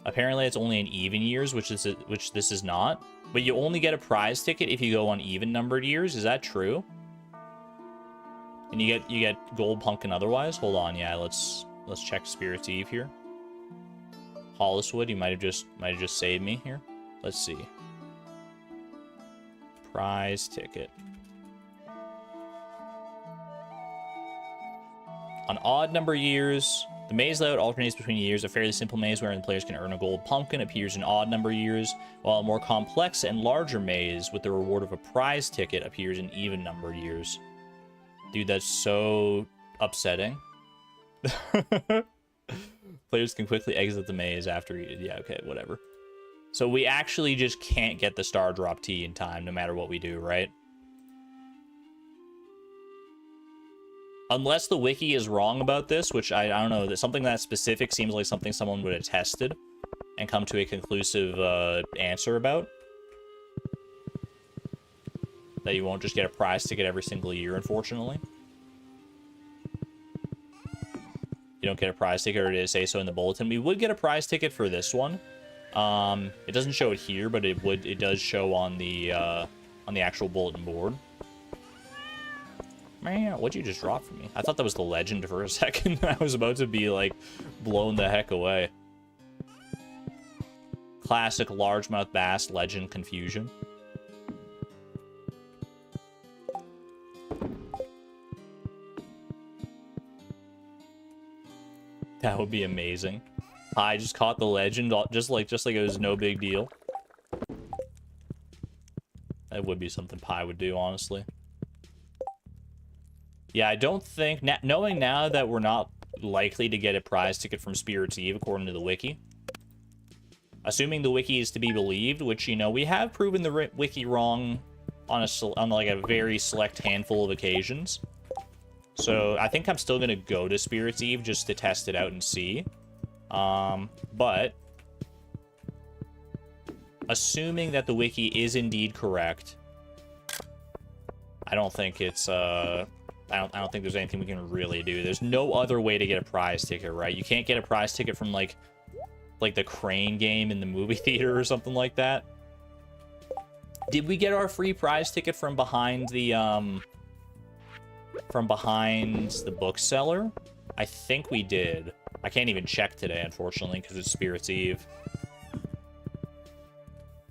Apparently, it's only in even years, which this is not. But you only get a prize ticket if you go on even numbered years. Is that true? And you get gold pumpkin otherwise. Hold on, yeah. Let's check Spirits Eve here. Holliswood, you might have just saved me here. Let's see. Prize ticket. On odd number years, the maze layout alternates between years. A fairly simple maze wherein players can earn a gold pumpkin appears in odd number years, while a more complex and larger maze with the reward of a prize ticket appears in even number years. Dude, that's so upsetting. Players can quickly exit the maze after... Yeah, okay, whatever. So we actually just can't get the Star Drop Tea in time, no matter what we do, right? Unless the wiki is wrong about this, which I don't know, that something that specific seems like something someone would have tested and come to a conclusive answer about. That you won't just get a prize ticket every single year, unfortunately. You don't get a prize ticket, or did it say so in the bulletin? We would get a prize ticket for this one. It doesn't show it here, but it does show on the actual bulletin board. Man, what'd you just drop from me? I thought that was the legend for a second. I was about to be, like, blown the heck away. Classic largemouth bass legend confusion. That would be amazing. I just caught the legend, just like it was no big deal. That would be something Pi would do, honestly. Yeah, I don't think... knowing now that we're not likely to get a prize ticket from Spirit's Eve, according to the wiki. Assuming the wiki is to be believed, which, you know, we have proven the wiki wrong on like a very select handful of occasions. So I think I'm still going to go to Spirit's Eve just to test it out and see. But assuming that the wiki is indeed correct, I don't think it's I don't think there's anything we can really do. There's no other way to get a prize ticket, right? You can't get a prize ticket from like the crane game in the movie theater or something like that. Did we get our free prize ticket from behind the bookseller? I think we did. I can't even check today, unfortunately, because it's Spirit's Eve.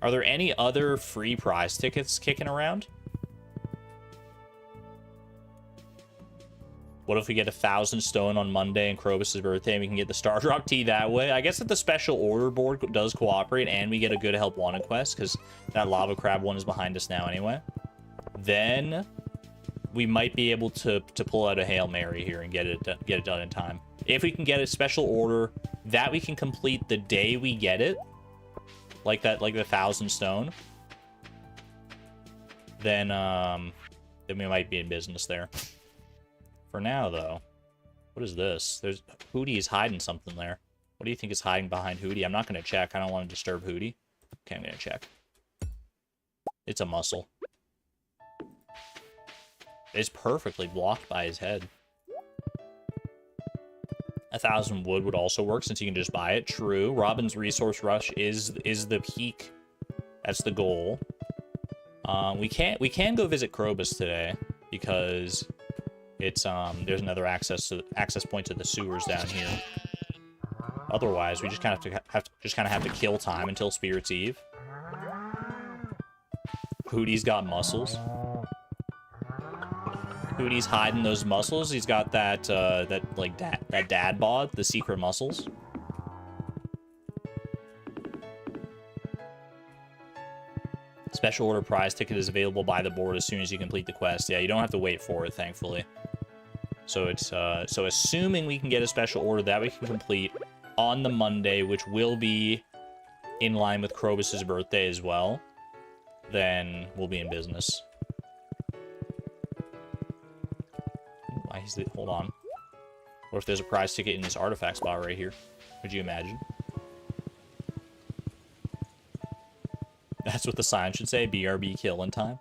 Are there any other free prize tickets kicking around? What if we get 1,000 stone on Monday and Krobus' birthday and we can get the Star Drop Tea that way? I guess that the special order board does cooperate and we get a good help wanted quest because that lava crab one is behind us now anyway. Then we might be able to pull out a Hail Mary here and get it done in time. If we can get a special order that we can complete the day we get it, like the 1,000 stone, then we might be in business there. For now, though, what is this? There's Hootie's hiding something there. What do you think is hiding behind Hootie? I'm not going to check. I don't want to disturb Hootie. Okay, I'm going to check. It's a mussel. It's perfectly blocked by his head. 1,000 wood would also work since you can just buy it. True. Robin's Resource Rush is the peak. That's the goal. We can go visit Krobus today because it's there's another access point to the sewers down here. Otherwise, we just kind of have to kill time until Spirit's Eve. Hootie's got muscles. Hootie's hiding those muscles. He's got that dad bod, the secret muscles. Special order prize ticket is available by the board as soon as you complete the quest. Yeah, you don't have to wait for it, thankfully. So it's so assuming we can get a special order that we can complete on the Monday, which will be in line with Krobus' birthday as well, then we'll be in business. Why is it? Hold on. What if there's a prize ticket in this artifact spot right here? Could you imagine? That's what the sign should say. BRB kill in time.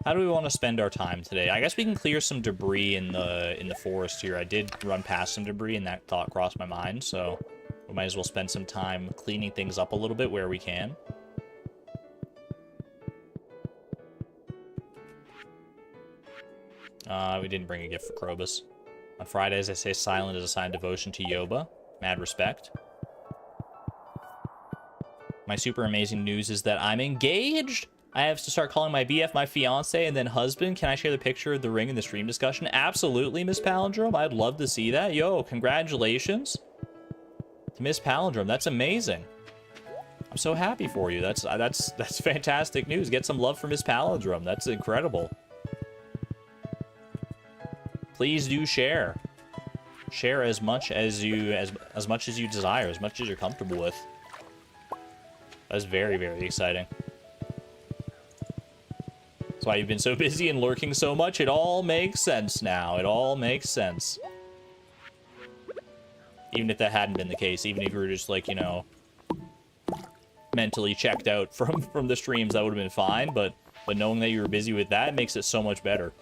How do we want to spend our time today? I guess we can clear some debris in the forest here. I did run past some debris and that thought crossed my mind, so we might as well spend some time cleaning things up a little bit where we can. We didn't bring a gift for Krobus. On Fridays, I say silent is a sign of devotion to Yoba. Mad respect. My super amazing news is that I'm engaged! I have to start calling my BF my fiance and then husband. Can I share the picture of the ring in the stream discussion? Absolutely, Miss Palindrome. I'd love to see that. Yo, congratulations to Miss Palindrome. That's amazing. I'm so happy for you. That's fantastic news. Get some love for Miss Palindrome. That's incredible. Please do share. Share as much as you much as you desire, as much as you're comfortable with. That's very, very exciting. That's why you've been so busy and lurking so much. It all makes sense now. It all makes sense. Even if that hadn't been the case, even if you were just like, you know, mentally checked out from the streams, that would have been fine. But knowing that you were busy with that makes it so much better.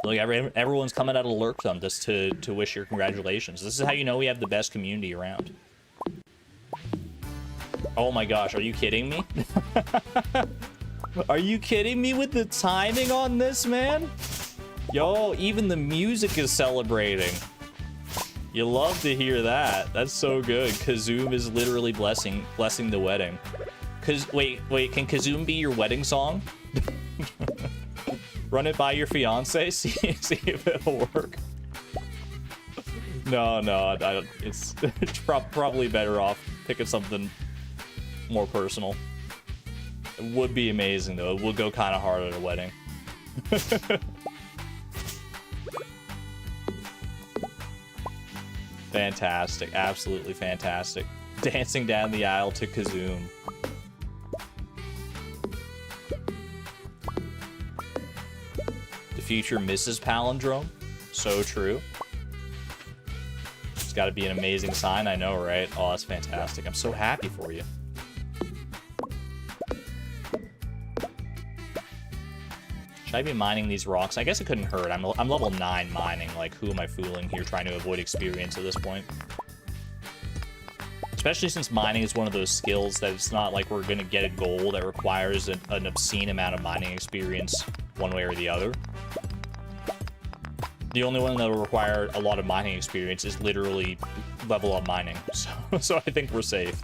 Look, everyone's coming out of lurkdom just to wish your congratulations. This is how you know we have the best community around. Oh my gosh, are you kidding me? Are you kidding me with the timing on this, man? Yo, even the music is celebrating. You love to hear that. That's so good. Kazoom is literally blessing the wedding. Wait, can Kazoom be your wedding song? Run it by your fiance, see if it'll work. No, it's probably better off picking something more personal. It would be amazing, though. It would go kind of hard at a wedding. Fantastic. Absolutely fantastic. Dancing down the aisle to Kazoom. The future Mrs. Palindrome. So true. It's got to be an amazing sign, I know, right? Oh, that's fantastic. I'm so happy for you. Should I be mining these rocks? I guess it couldn't hurt. I'm level 9 mining. Like, who am I fooling here trying to avoid experience at this point? Especially since mining is one of those skills that it's not like we're going to get a goal that requires an obscene amount of mining experience one way or the other. The only one that will require a lot of mining experience is literally level up mining. So I think we're safe.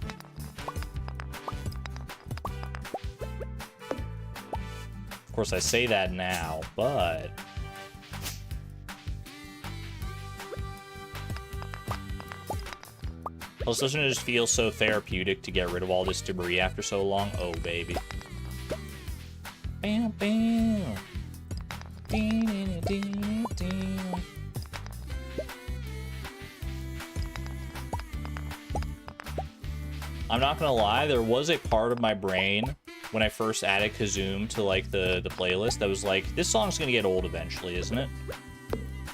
Of course, I say that now, but... Also, doesn't it just feel so therapeutic to get rid of all this debris after so long? Oh, baby. Bam, bam. I'm not gonna lie, there was a part of my brain when I first added Kazoom to, like, the playlist that was like, this song's gonna get old eventually, isn't it?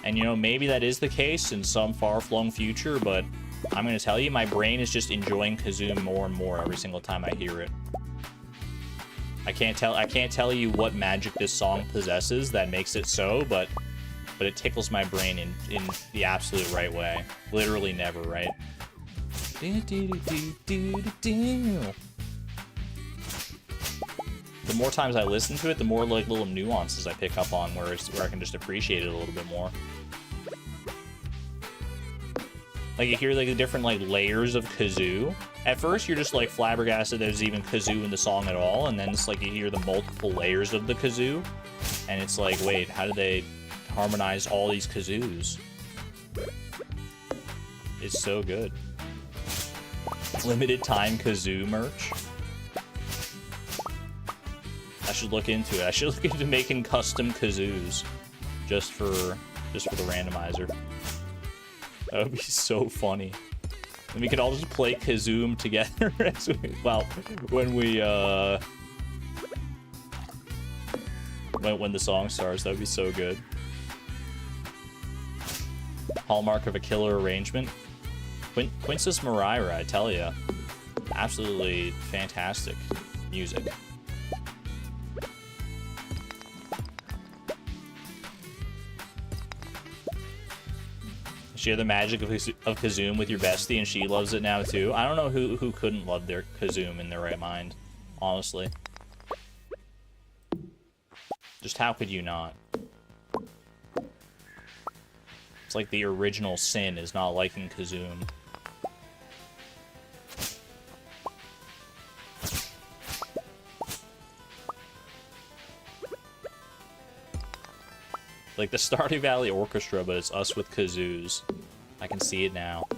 And, you know, maybe that is the case in some far-flung future, but I'm gonna tell you, my brain is just enjoying Kazoom more and more every single time I hear it. I can't tell you what magic this song possesses that makes it so, but it tickles my brain in the absolute right way. Literally never, right? The more times I listen to it, the more like little nuances I pick up on where I can just appreciate it a little bit more. Like, you hear like the different like layers of kazoo. At first, you're just like flabbergasted there's even kazoo in the song at all, and then it's like you hear the multiple layers of the kazoo, and it's like, wait, how did they harmonize all these kazoos? It's so good. Limited time kazoo merch. I should look into it. I should look into making custom kazoos just for the randomizer. That would be so funny. And we could all just play Kazoom together as when the song starts. That would be so good. Hallmark of a killer arrangement. Quintus Moraira, I tell ya. Absolutely fantastic music. Share the magic of Kazoom with your bestie, and she loves it now too. I don't know who couldn't love their Kazoom in their right mind, honestly. Just how could you not? It's like the original sin is not liking Kazoom. Like the Stardew Valley Orchestra, but it's us with kazoos. I can see it now.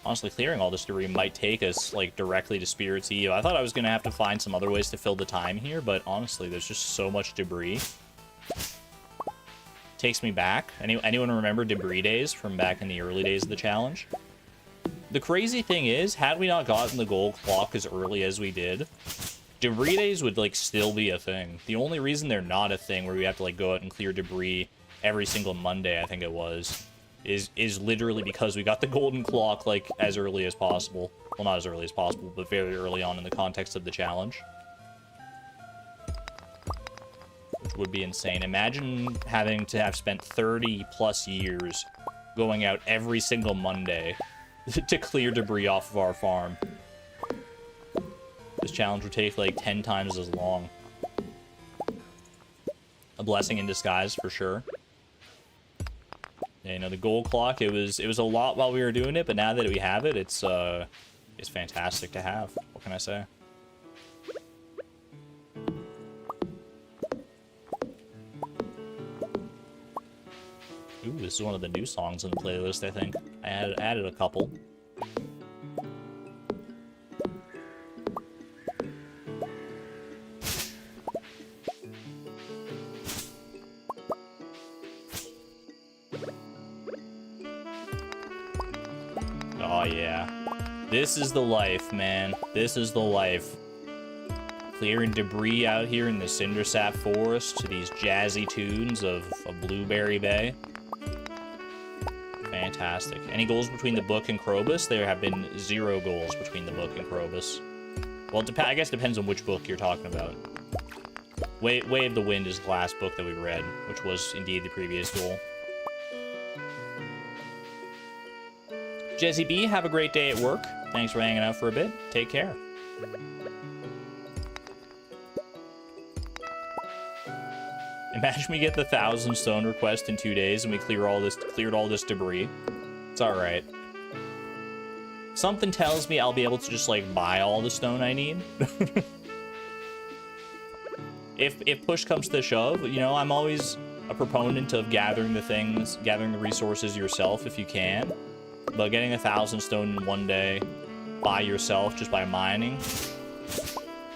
Honestly, clearing all this debris might take us, like, directly to Spirit's Eve. I thought I was going to have to find some other ways to fill the time here, but honestly, there's just so much debris. Takes me back. Anyone remember debris days from back in the early days of the challenge? The crazy thing is, had we not gotten the gold clock as early as we did, debris days would, like, still be a thing. The only reason they're not a thing where we have to, like, go out and clear debris every single Monday, I think it was, is literally because we got the golden clock, like, as early as possible. Well, not as early as possible, but very early on in the context of the challenge. Which would be insane. Imagine having to have spent 30-plus years going out every single Monday to clear debris off of our farm. This challenge would take like 10 times as long. A blessing in disguise for sure. Yeah, you know, the gold clock, it was a lot while we were doing it, but now that we have it, it's fantastic to have. What can I say? Ooh, this is one of the new songs on the playlist, I think. I added a couple. Oh, yeah. This is the life, man. This is the life. Clearing debris out here in the Cindersap Forest to these jazzy tunes of Blueberry Bay. Fantastic. Any goals between the book and Krobus? There have been 0 goals between the book and Krobus. Well, I guess it depends on which book you're talking about. Way of the Wind is the last book that we read, which was indeed the previous goal. Jesse B, have a great day at work. Thanks for hanging out for a bit. Take care. Imagine we get the 1,000 stone request in 2 days and we cleared all this debris. It's alright. Something tells me I'll be able to just, like, buy all the stone I need. If push comes to shove, you know, I'm always a proponent of gathering the resources yourself if you can. But getting 1,000 stone in 1 day by yourself, just by mining,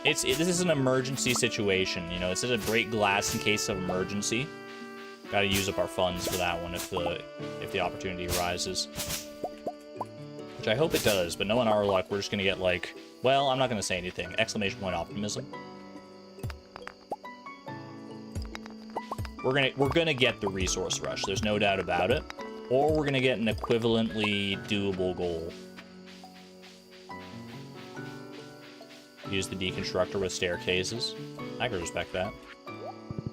this is an emergency situation, you know. This is a break glass in case of emergency. Gotta use up our funds for that one if the opportunity arises. Which I hope it does, but knowing our luck, we're just gonna get, like, well, I'm not gonna say anything. Exclamation point optimism. We're gonna get the resource rush, there's no doubt about it. Or we're gonna get an equivalently doable goal. Use the deconstructor with staircases. I can respect that.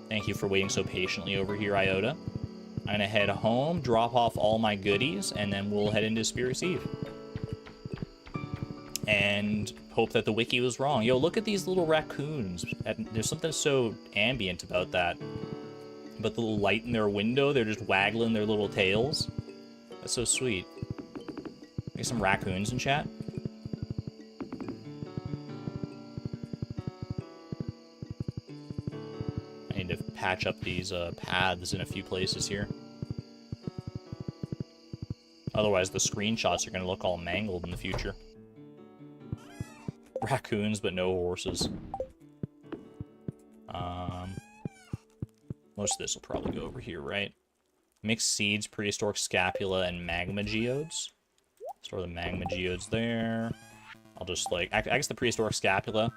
Thank you for waiting so patiently over here, Iota. I'm gonna head home, drop off all my goodies, and then we'll head into Spirit's Eve. And hope that the wiki was wrong. Yo, look at these little raccoons. There's something so ambient about that. But the little light in their window, they're just waggling their little tails. That's so sweet. Get some raccoons in chat. I need to patch up these paths in a few places here. Otherwise, the screenshots are going to look all mangled in the future. Raccoons, but no horses. Most of this will probably go over here, right? Mixed seeds, prehistoric scapula, and magma geodes. Store the magma geodes there. I'll just, like, I guess the prehistoric scapula.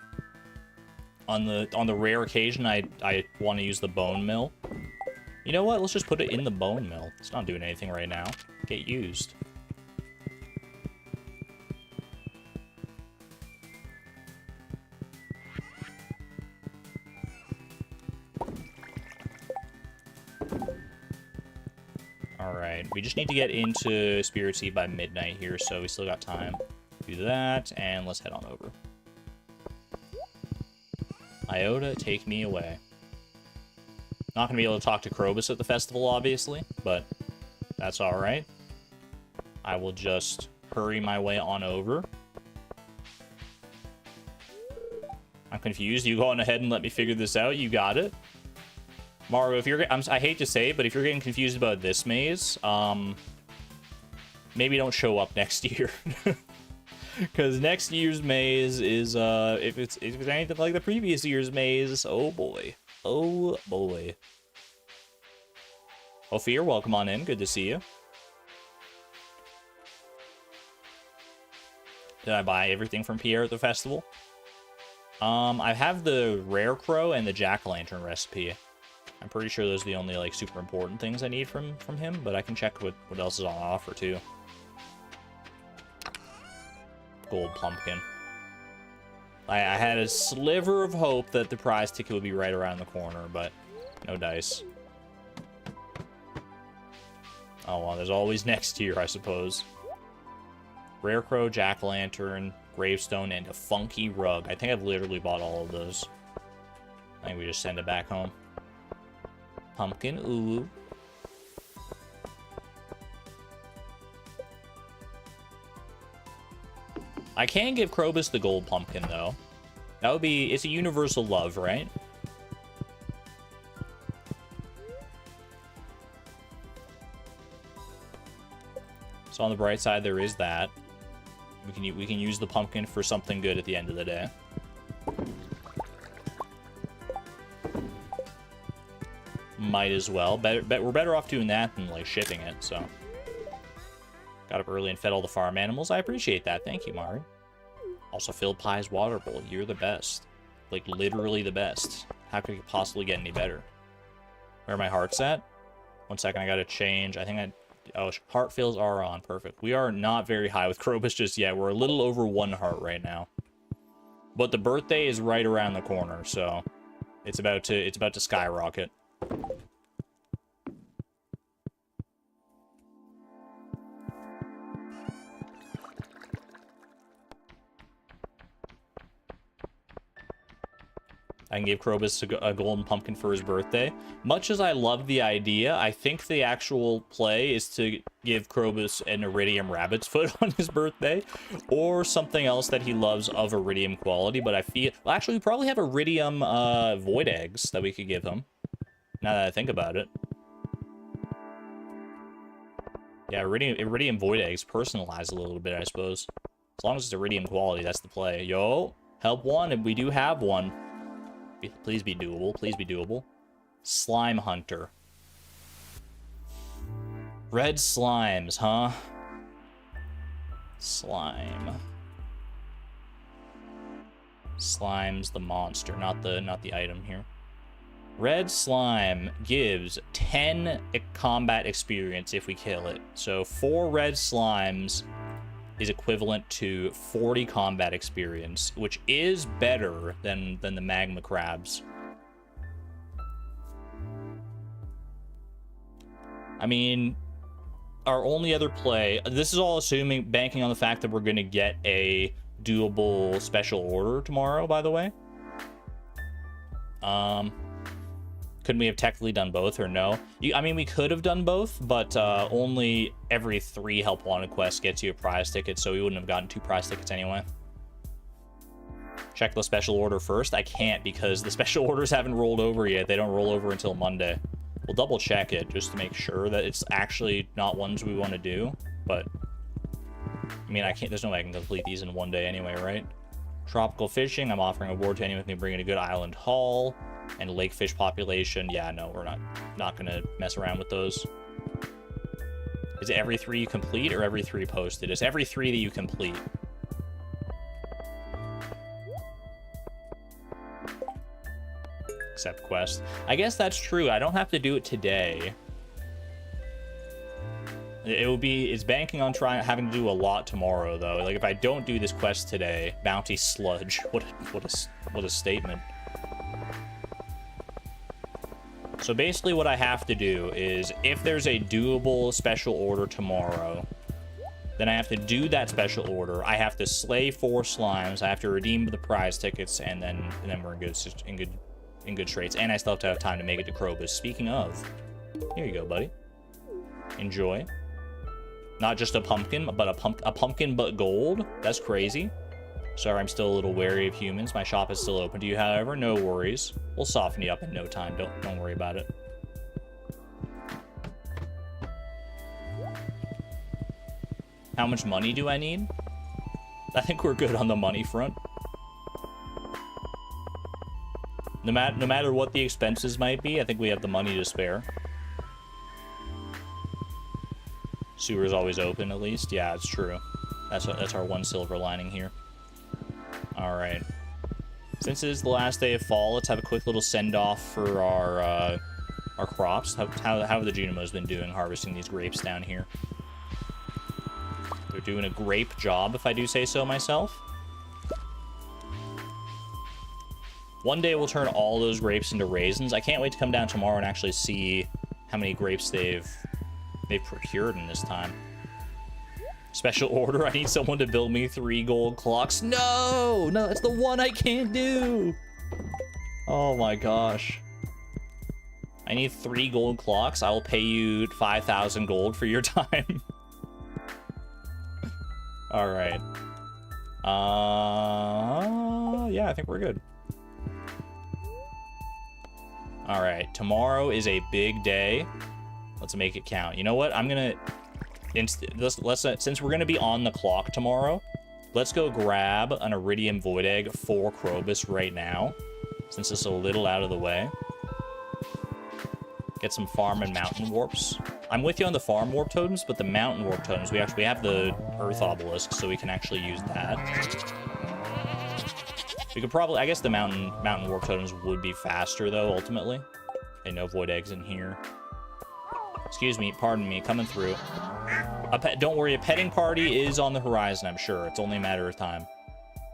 On the rare occasion I want to use the bone mill. You know what? Let's just put it in the bone mill. It's not doing anything right now. Get used. Alright, we just need to get into Spirit's Eve by midnight here, so we still got time. Do that, and let's head on over. Iota, take me away. Not gonna be able to talk to Krobus at the festival, obviously, but that's alright. I will just hurry my way on over. I'm confused. You go on ahead and let me figure this out. You got it. Mario, if you're... I hate to say it, but if you're getting confused about this maze, maybe don't show up next year. Because next year's maze is, if it's anything like the previous year's maze, oh boy. Oh boy. Ophir, welcome on in. Good to see you. Did I buy everything from Pierre at the festival? I have the Rare Crow and the Jack-o'-lantern recipe. I'm pretty sure those are the only, like, super important things I need from him, but I can check what else is on offer, too. Gold pumpkin. I had a sliver of hope that the prize ticket would be right around the corner, but no dice. Oh, well, there's always next year, I suppose. Rare Crow, Jack-o'-lantern, Gravestone, and a funky rug. I think I've literally bought all of those. I think we just send it back home. Pumpkin, ooh. I can give Krobus the gold pumpkin, though. That would be... It's a universal love, right? So on the bright side, there is that. We can use the pumpkin for something good at the end of the day. Might as well. We're better off doing that than, like, shipping it, so... Got up early and fed all the farm animals. I appreciate that. Thank you, Mari. Also filled Pie's water bowl. You're the best. Like, literally the best. How could it possibly get any better? Where are my hearts at? 1 second, I gotta change. I think I... Oh, heart fills are on. Perfect. We are not very high with Krobus just yet. We're a little over 1 heart right now. But the birthday is right around the corner, so... It's about to skyrocket. I can give Krobus a golden pumpkin for his birthday. Much as I love the idea, I think the actual play is to give Krobus an iridium rabbit's foot on his birthday, or something else that he loves of iridium quality. But I feel... Well, actually, we probably have iridium void eggs that we could give him, now that I think about it. Yeah, iridium void eggs, personalized a little bit, I suppose. As long as it's iridium quality, that's the play. Yo, help one, and we do have one. Please be doable. Please be doable. Slime hunter. Red slimes, huh? Slime. Slime's the monster, not the item here. Red slime gives 10 combat experience if we kill it. So 4 red slimes is equivalent to 40 combat experience, which is better than the magma crabs. I mean, our only other play, this is all assuming, banking on the fact that we're going to get a doable special order tomorrow, by the way. Couldn't we have technically done both, or no? I mean, we could have done both, but only every 3 help wanted quests gets you a prize ticket, so we wouldn't have gotten 2 prize tickets anyway. Check the special order first. I can't, because the special orders haven't rolled over yet. They don't roll over until Monday. We'll double check it just to make sure that it's actually not ones we want to do, but I mean, I can't, there's no way I can complete these in 1 day anyway, right? Tropical fishing, I'm offering a reward to anyone who can bring in a good island haul. And lake fish population, yeah, no, we're not gonna mess around with those. Is it every 3 you complete, or every 3 posted? It's every 3 that you complete. Accept quest. I guess that's true. I don't have to do it today. It's banking on having to do a lot tomorrow, though. Like, if I don't do this quest today, bounty sludge. What a statement. So basically what I have to do is, if there's a doable special order tomorrow, then I have to do that special order. I have to slay 4 slimes. I have to redeem the prize tickets, and then we're in good straits. And I still have to have time to make it to Krobus. Speaking of, here you go, buddy. Enjoy. Not just a pumpkin, but a pumpkin but gold. That's crazy. Sorry, I'm still a little wary of humans. My shop is still open to you, however. No worries. We'll soften you up in no time. Don't worry about it. How much money do I need? I think we're good on the money front. No matter what the expenses might be, I think we have the money to spare. Sewer's always open, at least. Yeah, it's true. That's our one silver lining here. All right. Since it is the last day of fall, let's have a quick little send-off for our crops. How have the Junimos been doing harvesting these grapes down here? They're doing a grape job, if I do say so myself. One day we'll turn all those grapes into raisins. I can't wait to come down tomorrow and actually see how many grapes they've procured in this time. Special order, I need someone to build me 3 gold clocks. No, that's the one I can't do. Oh my gosh. I need 3 gold clocks. I will pay you 5,000 gold for your time. All right. Yeah, I think we're good. All right, tomorrow is a big day. Let's make it count. You know what? I'm gonna... since we're going to be on the clock tomorrow, let's go grab an iridium void egg for Krobus right now, since it's a little out of the way. Get some farm and mountain warps. I'm with you on the farm warp totems, but the mountain warp totems, we have the earth obelisk, so we can actually use that. We could probably, I guess the mountain warp totems would be faster though, ultimately. Okay, no void eggs in here. Excuse me, pardon me, coming through. Don't worry, a petting party is on the horizon, I'm sure. It's only a matter of time.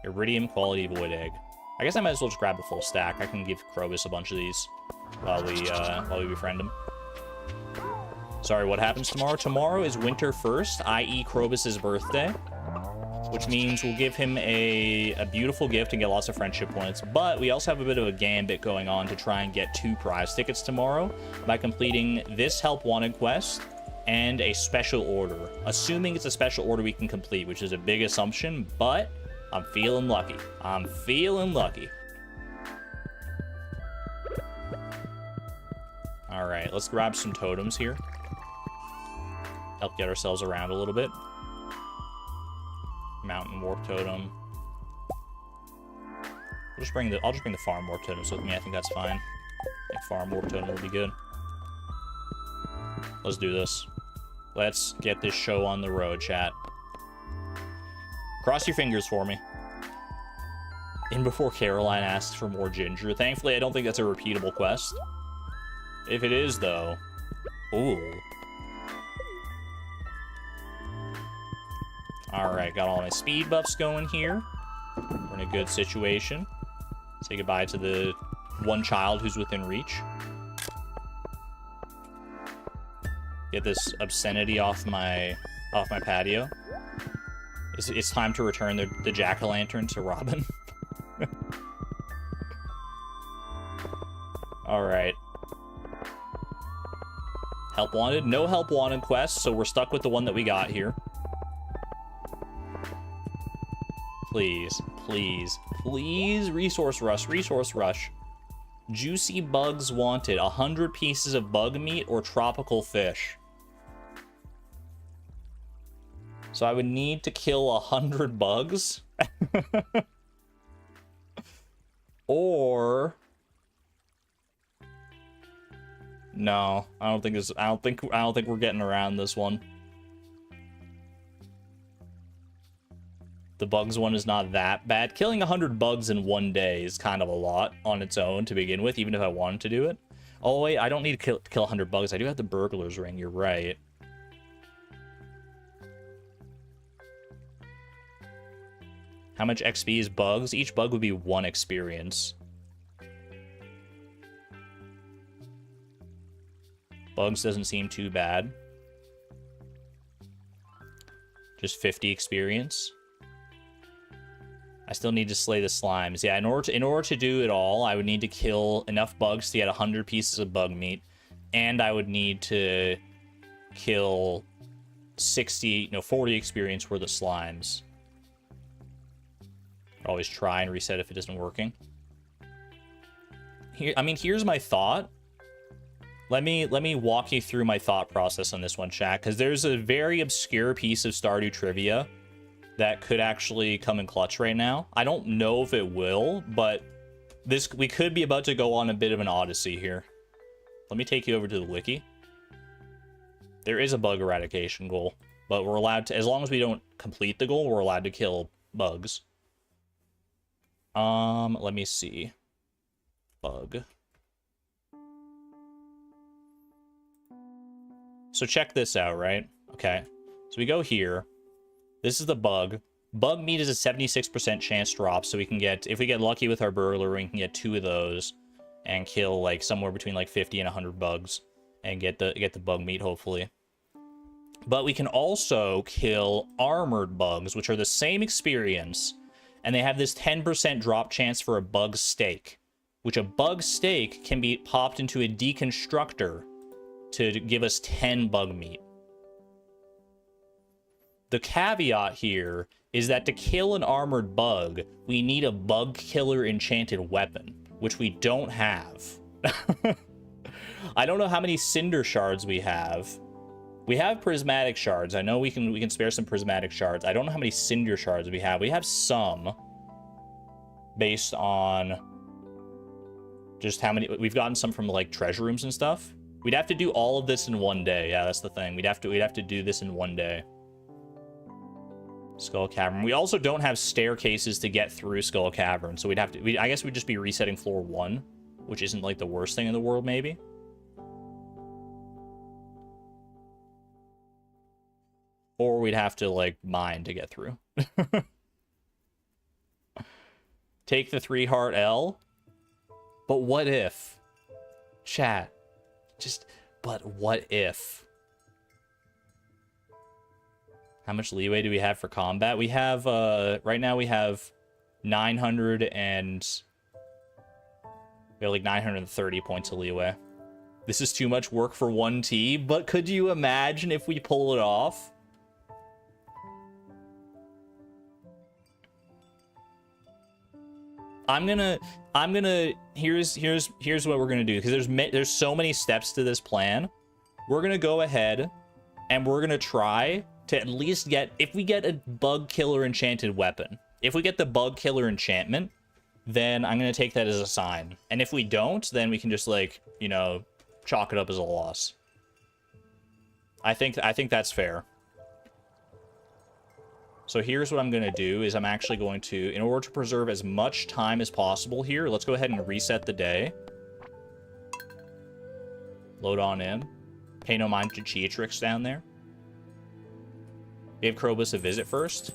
Iridium quality void egg. I guess I might as well just grab the full stack. I can give Krobus a bunch of these while we befriend him. Sorry, what happens tomorrow? Tomorrow is winter 1st, i.e. Krobus's birthday, which means we'll give him a beautiful gift and get lots of friendship points. But we also have a bit of a gambit going on to try and get 2 prize tickets tomorrow by completing this Help Wanted quest and a special order. Assuming it's a special order we can complete, which is a big assumption, but I'm feeling lucky. I'm feeling lucky. All right, let's grab some totems here. Help get ourselves around a little bit. Mountain warp totem. I'll just bring the farm warp totems with me. I think that's fine. I think farm warp totem will be good. Let's do this. Let's get this show on the road, chat. Cross your fingers for me. In before Caroline asks for more ginger. Thankfully, I don't think that's a repeatable quest. If it is, though... Ooh. Alright, got all my speed buffs going here. We're in a good situation. Say goodbye to the one child who's within reach. Get this obscenity off my patio. It's time to return the jack-o'-lantern to Robin. Alright. Help wanted? No help wanted quest, so we're stuck with the one that we got here. Please, please, please, resource rush. Juicy bugs wanted. 100 pieces of bug meat or tropical fish. So I would need to kill 100 bugs. Or... No, I don't think we're getting around this one. The bugs one is not that bad. Killing 100 bugs in one day is kind of a lot on its own to begin with, even if I wanted to do it. Oh wait, I don't need to kill 100 bugs. I do have the burglar's ring, you're right. How much XP is bugs? Each bug would be 1 experience. Bugs doesn't seem too bad. Just 50 experience. I still need to slay the slimes. Yeah, in order to do it all, I would need to kill enough bugs to get 100 pieces of bug meat. And I would need to kill 40 experience worth of slimes. Always try and reset if it isn't working. Here's my thought. Let me walk you through my thought process on this one, chat, because there's a very obscure piece of Stardew trivia that could actually come in clutch right now. I don't know if it will, but we could be about to go on a bit of an odyssey here. Let me take you over to the wiki. There is a bug eradication goal, but we're allowed to, as long as we don't complete the goal, we're allowed to kill bugs. Let me see. Bug. So check this out, right? Okay. So we go here. This is the bug. Bug meat is a 76% chance drop, so we can get, if we get lucky with our burglar, we can get 2 of those and kill like somewhere between like 50 and 100 bugs and get the bug meat, hopefully. But we can also kill armored bugs, which are the same experience, and they have this 10% drop chance for a bug steak, which a bug steak can be popped into a deconstructor to give us 10 bug meat. The caveat here is that to kill an armored bug, we need a bug killer enchanted weapon, which we don't have. I don't know how many cinder shards we have. We have prismatic shards. I know we can spare some prismatic shards. I don't know how many cinder shards we have. We have some based on just how many we've gotten some from like treasure rooms and stuff. We'd have to do all of this in one day. Yeah, that's the thing. We'd have to do this in one day. Skull Cavern. We also don't have staircases to get through Skull Cavern, so I guess we'd just be resetting floor 1, which isn't like the worst thing in the world, maybe. Or we'd have to like mine to get through. Take the 3-heart L. But what if? Chat. But what if? How much leeway do we have for combat? We have, right now we have 900 and... We have like 930 points of leeway. This is too much work for 1T, but could you imagine if we pull it off? here's what we're gonna do, because there's so many steps to this plan. We're gonna go ahead and we're gonna try to at least get, if we get a bug killer enchanted weapon, if we get the bug killer enchantment, then I'm gonna take that as a sign. And if we don't, then we can just like, you know, chalk it up as a loss. I think that's fair. So here's what I'm going to do is I'm actually going to, in order to preserve as much time as possible here, let's go ahead and reset the day. Load on in. Pay no mind to Cheatrix down there. Give Krobus a visit first.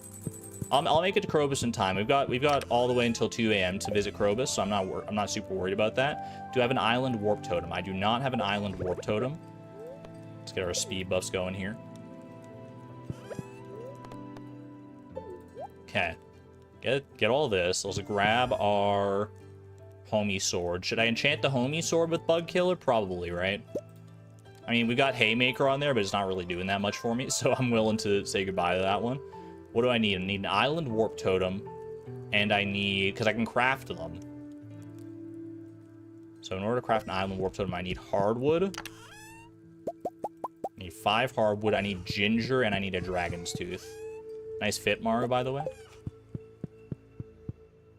I'll make it to Krobus in time. We've got all the way until 2 a.m. to visit Krobus, so I'm not super worried about that. Do I have an island warp totem? I do not have an island warp totem. Let's get our speed buffs going here. Okay. Get all this. Let's grab our homie sword. Should I enchant the homie sword with bug killer? Probably, right? I mean, we got Haymaker on there, but it's not really doing that much for me, so I'm willing to say goodbye to that one. What do I need? I need an island warp totem, and I need, because I can craft them. So in order to craft an island warp totem, I need hardwood. I need 5 hardwood, I need ginger, and I need a dragon's tooth. Nice fit, Mario, by the way.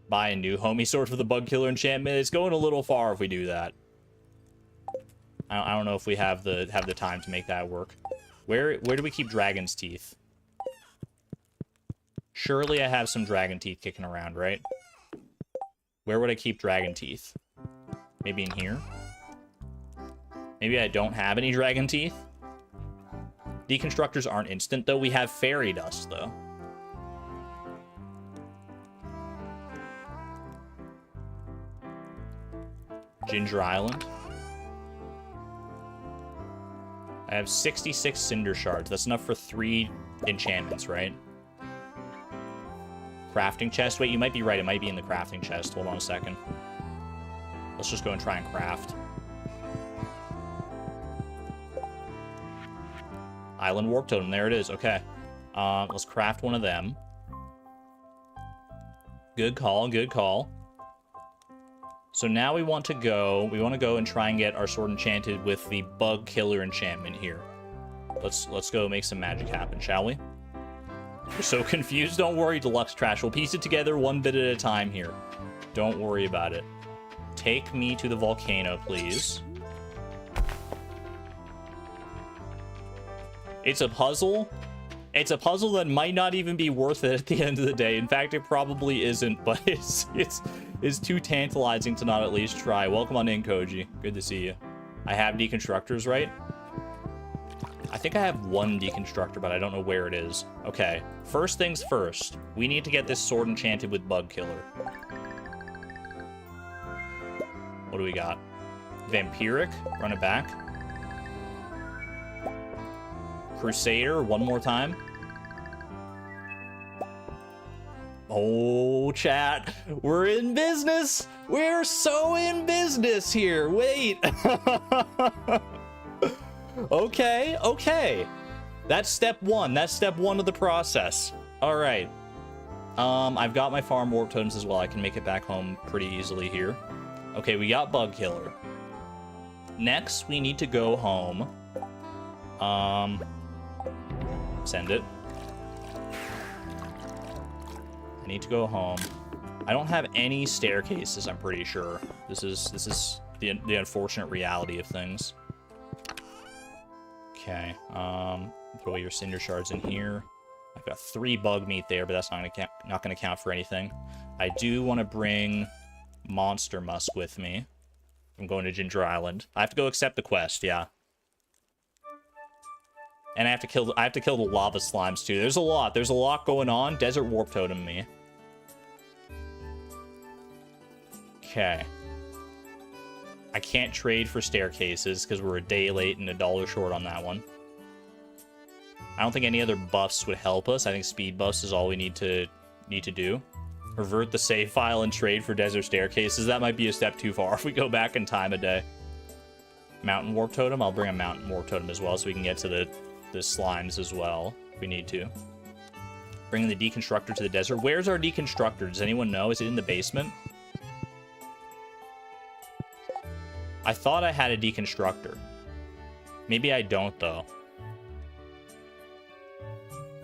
Buy a new homie sword for the bug killer enchantment. It's going a little far if we do that. I don't know if we have the time to make that work. Where do we keep dragon's teeth? Surely I have some dragon teeth kicking around, right? Where would I keep dragon teeth? Maybe in here? Maybe I don't have any dragon teeth? Deconstructors aren't instant, though. We have fairy dust, though. Ginger Island. I have 66 cinder shards. That's enough for 3 enchantments, right? Crafting chest. Wait, you might be right. It might be in the crafting chest. Hold on a second. Let's just go and try and craft. Island warp totem. There it is. Okay. Let's craft one of them. Good call. Good call. So now we want to go and try and get our sword enchanted with the bug killer enchantment here. Let's go make some magic happen, shall we? You're so confused. Don't worry, Deluxe Trash. We'll piece it together one bit at a time here. Don't worry about it. Take me to the volcano, please. It's a puzzle. It's a puzzle that might not even be worth it at the end of the day. In fact, it probably isn't, but it's too tantalizing to not at least try. Welcome on in, Koji. Good to see you. I have deconstructors, right? I think I have 1 deconstructor, but I don't know where it is. Okay, first things first. We need to get this sword enchanted with bug killer. What do we got? Vampiric, run it back. Crusader, one more time. Oh, chat, we're in business. We're so in business here. Wait. Okay. That's step 1. That's step 1 of the process. All right. I've got my farm warp totems as well. I can make it back home pretty easily here. Okay, we got bug killer. Next, we need to go home. Send it. I need to go home. I don't have any staircases, I'm pretty sure. This is the unfortunate reality of things. Okay, throw your cinder shards in here. I've got 3 bug meat there, but that's not gonna count for anything. I do want to bring Monster Musk with me. I'm going to Ginger Island. I have to go accept the quest, yeah. And I have to kill the lava slimes too. There's a lot going on. Desert Warp Totem me. Okay. I can't trade for staircases because we're a day late and $1 short on that one. I don't think any other buffs would help us. I think speed buffs is all we need to do. Revert the save file and trade for desert staircases. That might be a step too far if we go back in time a day. Mountain Warp Totem. I'll bring a Mountain Warp Totem as well so we can get to the slimes as well if we need to. Bringing the deconstructor to the desert. Where's our deconstructor? Does anyone know? Is it in the basement? I thought I had a deconstructor. Maybe I don't, though.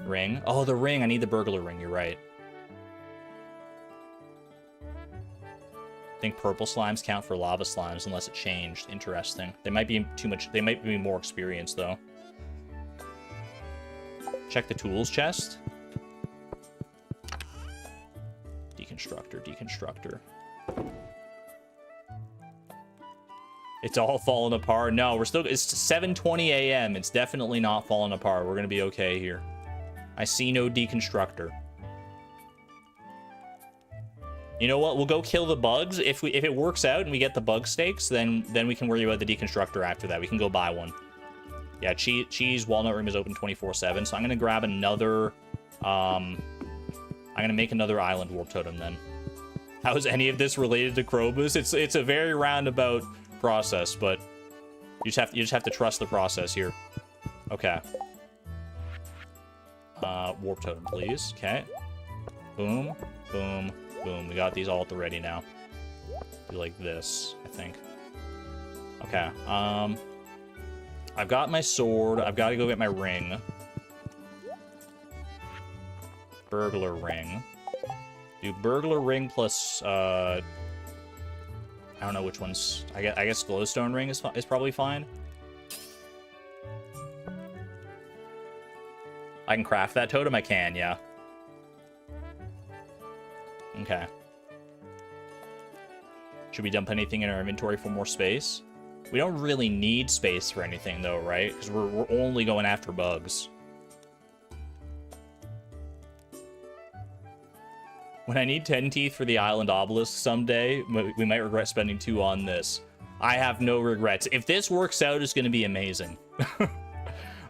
Ring? Oh, the ring. I need the burglar ring. You're right. I think purple slimes count for lava slimes unless it changed. Interesting. They might be too much. They might be more experienced, though. Check the tools chest. Deconstructor. It's all falling apart. No, it's 7:20 a.m. It's definitely not falling apart. We're gonna be okay here. I see no deconstructor. You know what? We'll go kill the bugs. If it works out and we get the bug steaks, then we can worry about the deconstructor after that. We can go buy one. Yeah, cheese walnut room is open 24/7. So I'm gonna grab another. I'm gonna make another island warp totem then. How is any of this related to Krobus? It's a very roundabout process, but you just have to trust the process here. Okay. Warp totem, please. Okay. Boom, boom, boom. We got these all at the ready now. Do like this, I think. Okay. I've got my sword. I've got to go get my ring. Burglar ring. Do burglar ring plus, I don't know which one's... I guess glowstone ring is probably fine. I can craft that totem? I can, yeah. Okay. Should we dump anything in our inventory for more space? We don't really need space for anything, though, right? Because we're only going after bugs. When I need 10 teeth for the island obelisk someday, we might regret spending 2 on this. I have no regrets. If this works out, it's going to be amazing.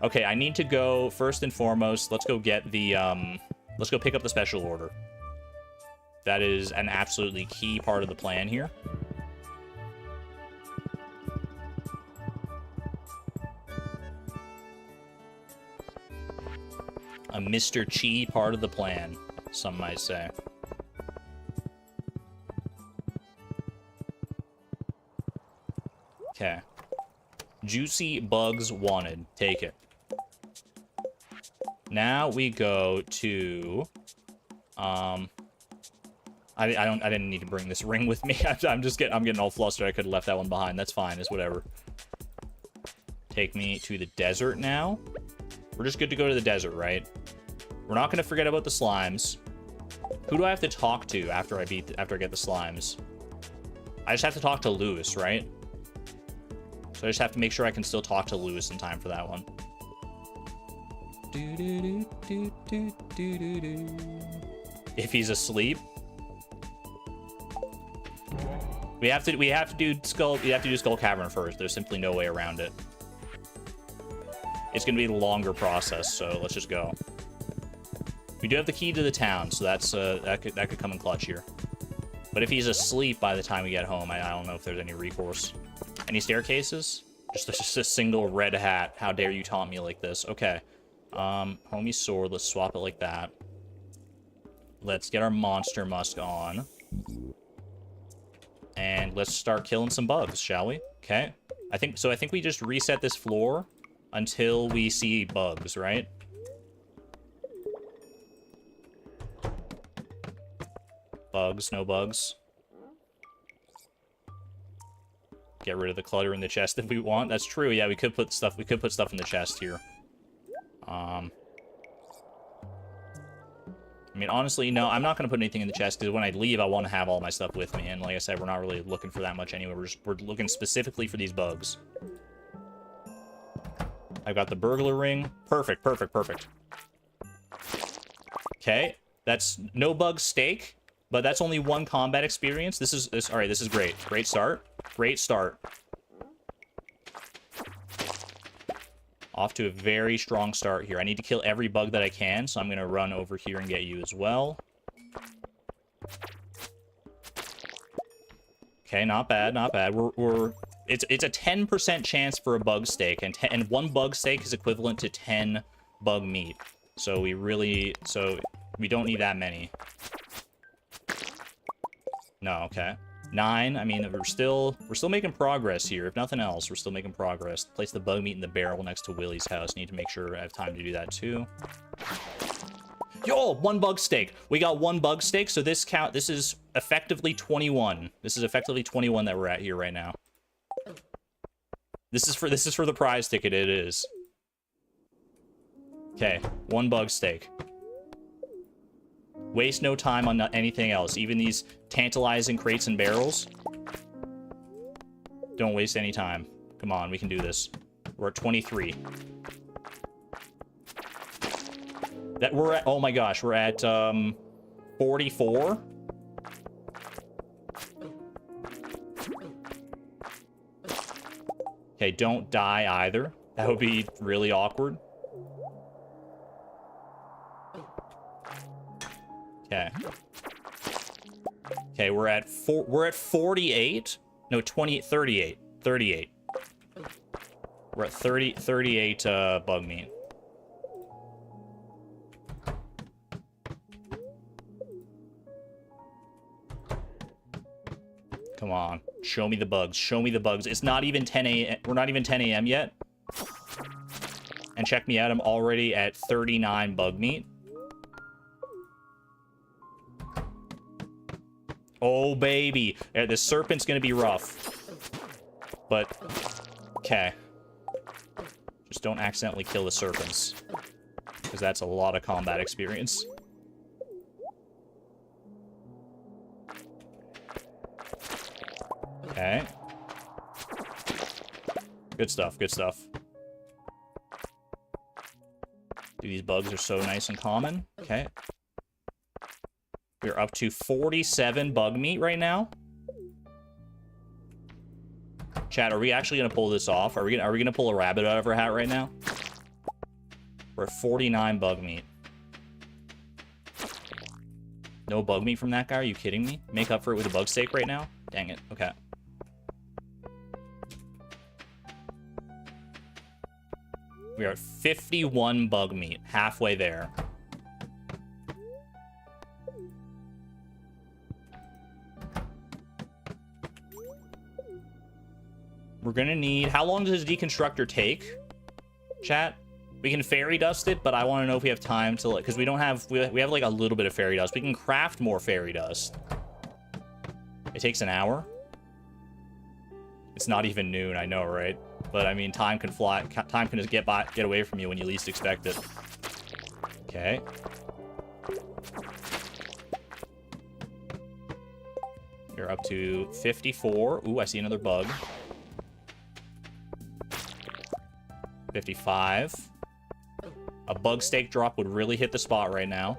Okay, I need to go, first and foremost, let's go get the, let's go pick up the special order. That is an absolutely key part of the plan here. A Mr. Chi part of the plan, some might say. Okay. Juicy bugs wanted. Take it. Now we go to... I didn't need to bring this ring with me. I'm getting all flustered. I could have left that one behind. That's fine. It's whatever. Take me to the desert now. We're just good to go to the desert, right? We're not going to forget about the slimes. Who do I have to talk to after I get the slimes? I just have to talk to Lewis, right? So I just have to make sure I can still talk to Lewis in time for that one. If he's asleep. We have to do Skull Cavern first. There's simply no way around it. It's gonna be a longer process, so let's just go. We do have the key to the town, so that's that could come in clutch here. But if he's asleep by the time we get home, I don't know if there's any recourse. Any staircases? Just a single red hat. How dare you taunt me like this? Okay. Homie sword. Let's swap it like that. Let's get our monster musk on. And let's start killing some bugs, shall we? Okay. I think we just reset this floor until we see bugs, right? Bugs, no bugs. get rid of the clutter in the chest if we want. That's true. Yeah, we could put stuff in the chest here. I mean, honestly, no, I'm not going to put anything in the chest, because when I leave, I want to have all my stuff with me. And like I said, we're not really looking for that much anyway. We're looking specifically for these bugs. I've got the burglar ring. Perfect, perfect, perfect. Okay, that's no bug steak, but that's only one combat experience. All right, this is great. Great start. Great start. Off to a very strong start here. I need to kill every bug that I can, so I'm going to run over here and get you as well. Okay, not bad, not bad. It's a 10% chance for a bug steak, and one bug steak is equivalent to 10 bug meat. So we don't need that many. No, okay. 9, I mean, we're still making progress here. If nothing else, we're still making progress. Place the bug meat in the barrel next to Willie's house. Need to make sure I have time to do that too. Yo, 1 bug steak. We got 1 bug steak, so this is effectively 21. This is effectively 21 that we're at here right now. This is for the prize ticket, it is. Okay, 1 bug steak. Waste no time on anything else. Even these tantalizing crates and barrels. Don't waste any time. Come on, we can do this. We're at 23. Oh my gosh, we're at 44. Okay, don't die either. That would be really awkward. Okay. Okay, we're at 48. No, 38. We're at 38 bug meat. Come on. Show me the bugs. Show me the bugs. It's not even 10 a.m. We're not even 10 a.m. yet. And check me out. I'm already at 39 bug meat. Oh, baby. The serpent's going to be rough. But, okay. Just don't accidentally kill the serpents. Because that's a lot of combat experience. Okay. Good stuff, good stuff. Dude, these bugs are so nice and common. Okay. We're up to 47 bug meat right now. Chat, are we actually gonna pull this off? Are we gonna pull a rabbit out of our hat right now? We're at 49 bug meat. No bug meat from that guy? Are you kidding me? Make up for it with a bug steak right now? Dang it. Okay. We are at 51 bug meat. Halfway there. We're gonna need... How long does a deconstructor take? Chat? We can fairy dust it, but I want to know if we have time to... Because we don't have... We have like a little bit of fairy dust. We can craft more fairy dust. It takes an hour. It's not even noon, I know, right? But I mean, time can fly. Time can just get away from you when you least expect it. Okay. We're up to 54. Ooh, I see another bug. 55. A bug steak drop would really hit the spot right now.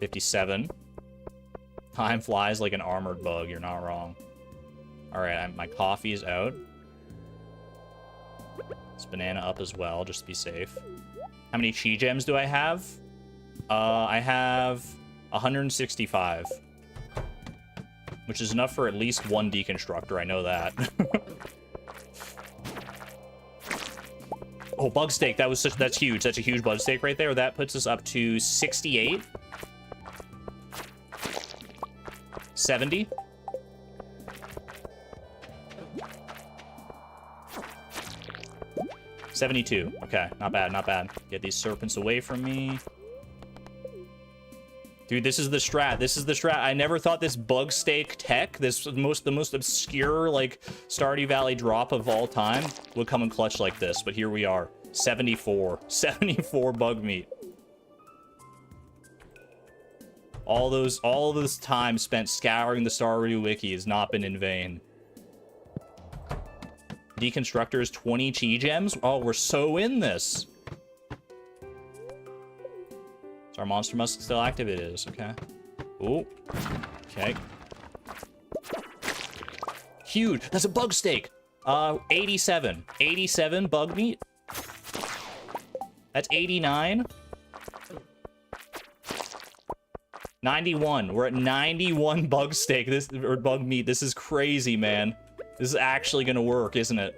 57. Time flies like an armored bug. You're not wrong. All right, my coffee is out. This banana up as well, just to be safe. How many chi gems do I have? I have 165. Which is enough for at least one deconstructor, I know that. Oh, bug steak, that's huge. That's a huge bug steak right there. That puts us up to 68. 70. $72. Okay, not bad, not bad. Get these serpents away from me. Dude, this is the strat. This is the strat. I never thought this bug stake tech, the most obscure, like, Stardew Valley drop of all time, would come in clutch like this. But here we are. 74. 74 bug meat. All this time spent scouring the Stardew Wiki has not been in vain. Deconstructors, 20 chi gems. Oh, we're so in this. Our monster musk still active? It is. Okay. Ooh. Okay. Huge. That's a bug steak. 87. 87 bug meat. That's 89. 91. We're at 91 bug steak. Or bug meat. This is crazy, man. This is actually gonna work, isn't it?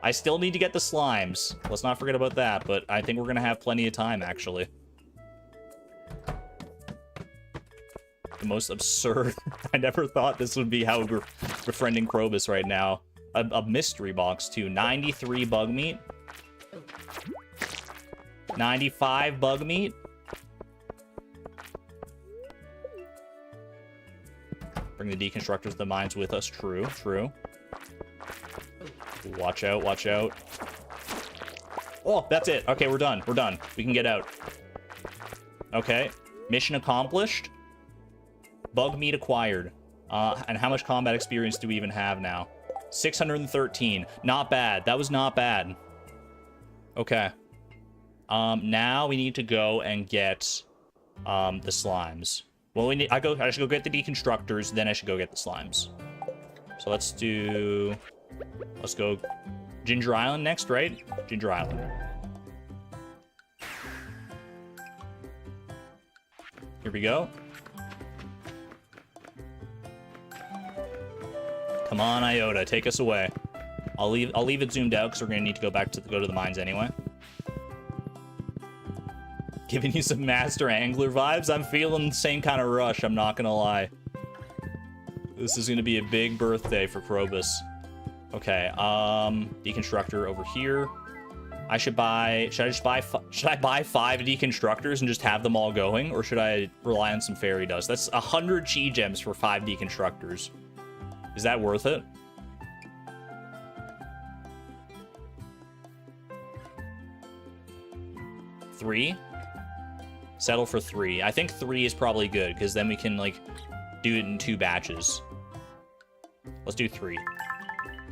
I still need to get the slimes. Let's not forget about that, but I think we're gonna have plenty of time, actually. The most absurd. I never thought this would be how we're befriending Krobus right now. A mystery box, too. 93 bug meat. 95 bug meat. Bring the deconstructors to the mines with us. True, true. Watch out, watch out. Oh, that's it. Okay, we're done. We're done. We can get out. Okay. Mission accomplished. Bug meat acquired. And how much combat experience do we even have now? 613. Not bad. That was not bad. Okay. Now we need to go and get the slimes. Well, I should go get the deconstructors, then I should go get the slimes. So let's go Ginger Island next, right? Ginger Island. Here we go. Come on, Iota, take us away. I'll leave it zoomed out because we're gonna need to go to the mines anyway. Giving you some Master Angler vibes. I'm feeling the same kind of rush, I'm not gonna lie. This is gonna be a big birthday for Krobus. Okay, deconstructor over here. Should I buy 5 deconstructors and just have them all going, or should I rely on some fairy dust? That's 100 chi gems for 5 deconstructors. Is that worth it? Three? Settle for 3. I think 3 is probably good, because then we can, like, do it in 2 batches. Let's do 3.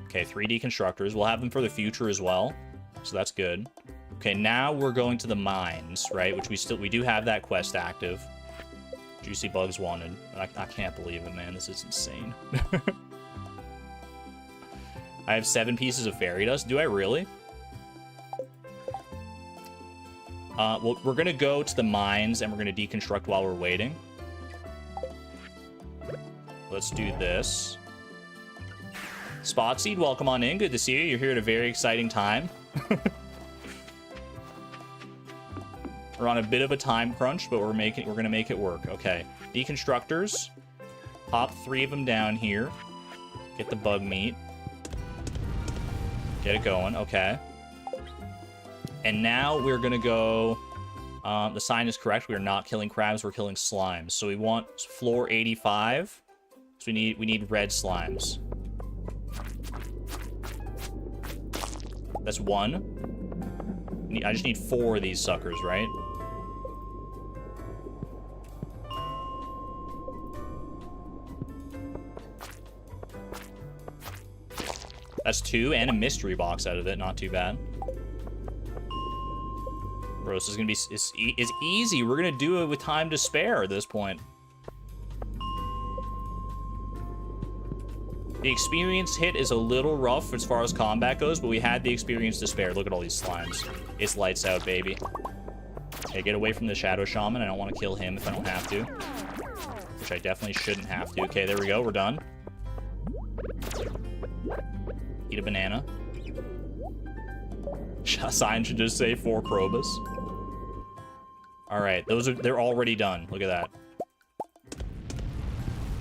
Okay, 3 deconstructors. We'll have them for the future as well, so that's good. Okay, now we're going to the mines, right? Which we do have that quest active. Juicy bugs wanted. I can't believe it, man. This is insane. I have 7 pieces of fairy dust. Do I really? Well, we're gonna go to the mines and we're gonna deconstruct while we're waiting. Let's do this. Spotseed, welcome on in. Good to see you. You're here at a very exciting time. We're on a bit of a time crunch, but we're gonna make it work. Okay, deconstructors. Pop 3 of them down here. Get the bug meat. Get it going. Okay. And now we're gonna go. The sign is correct. We are not killing crabs. We're killing slimes. So we want floor 85. So we need red slimes. That's 1. I just need 4 of these suckers, right? That's 2 and a mystery box out of it. Not too bad. Bro, this is gonna be it's easy. We're gonna do it with time to spare at this point. The experience hit is a little rough as far as combat goes, but we had the experience to spare. Look at all these slimes. It's lights out, baby. Okay, get away from the Shadow Shaman. I don't want to kill him if I don't have to. Which I definitely shouldn't have to. Okay, there we go. We're done. Eat a banana. Sign should just say for Krobus. Alright, they're already done. Look at that.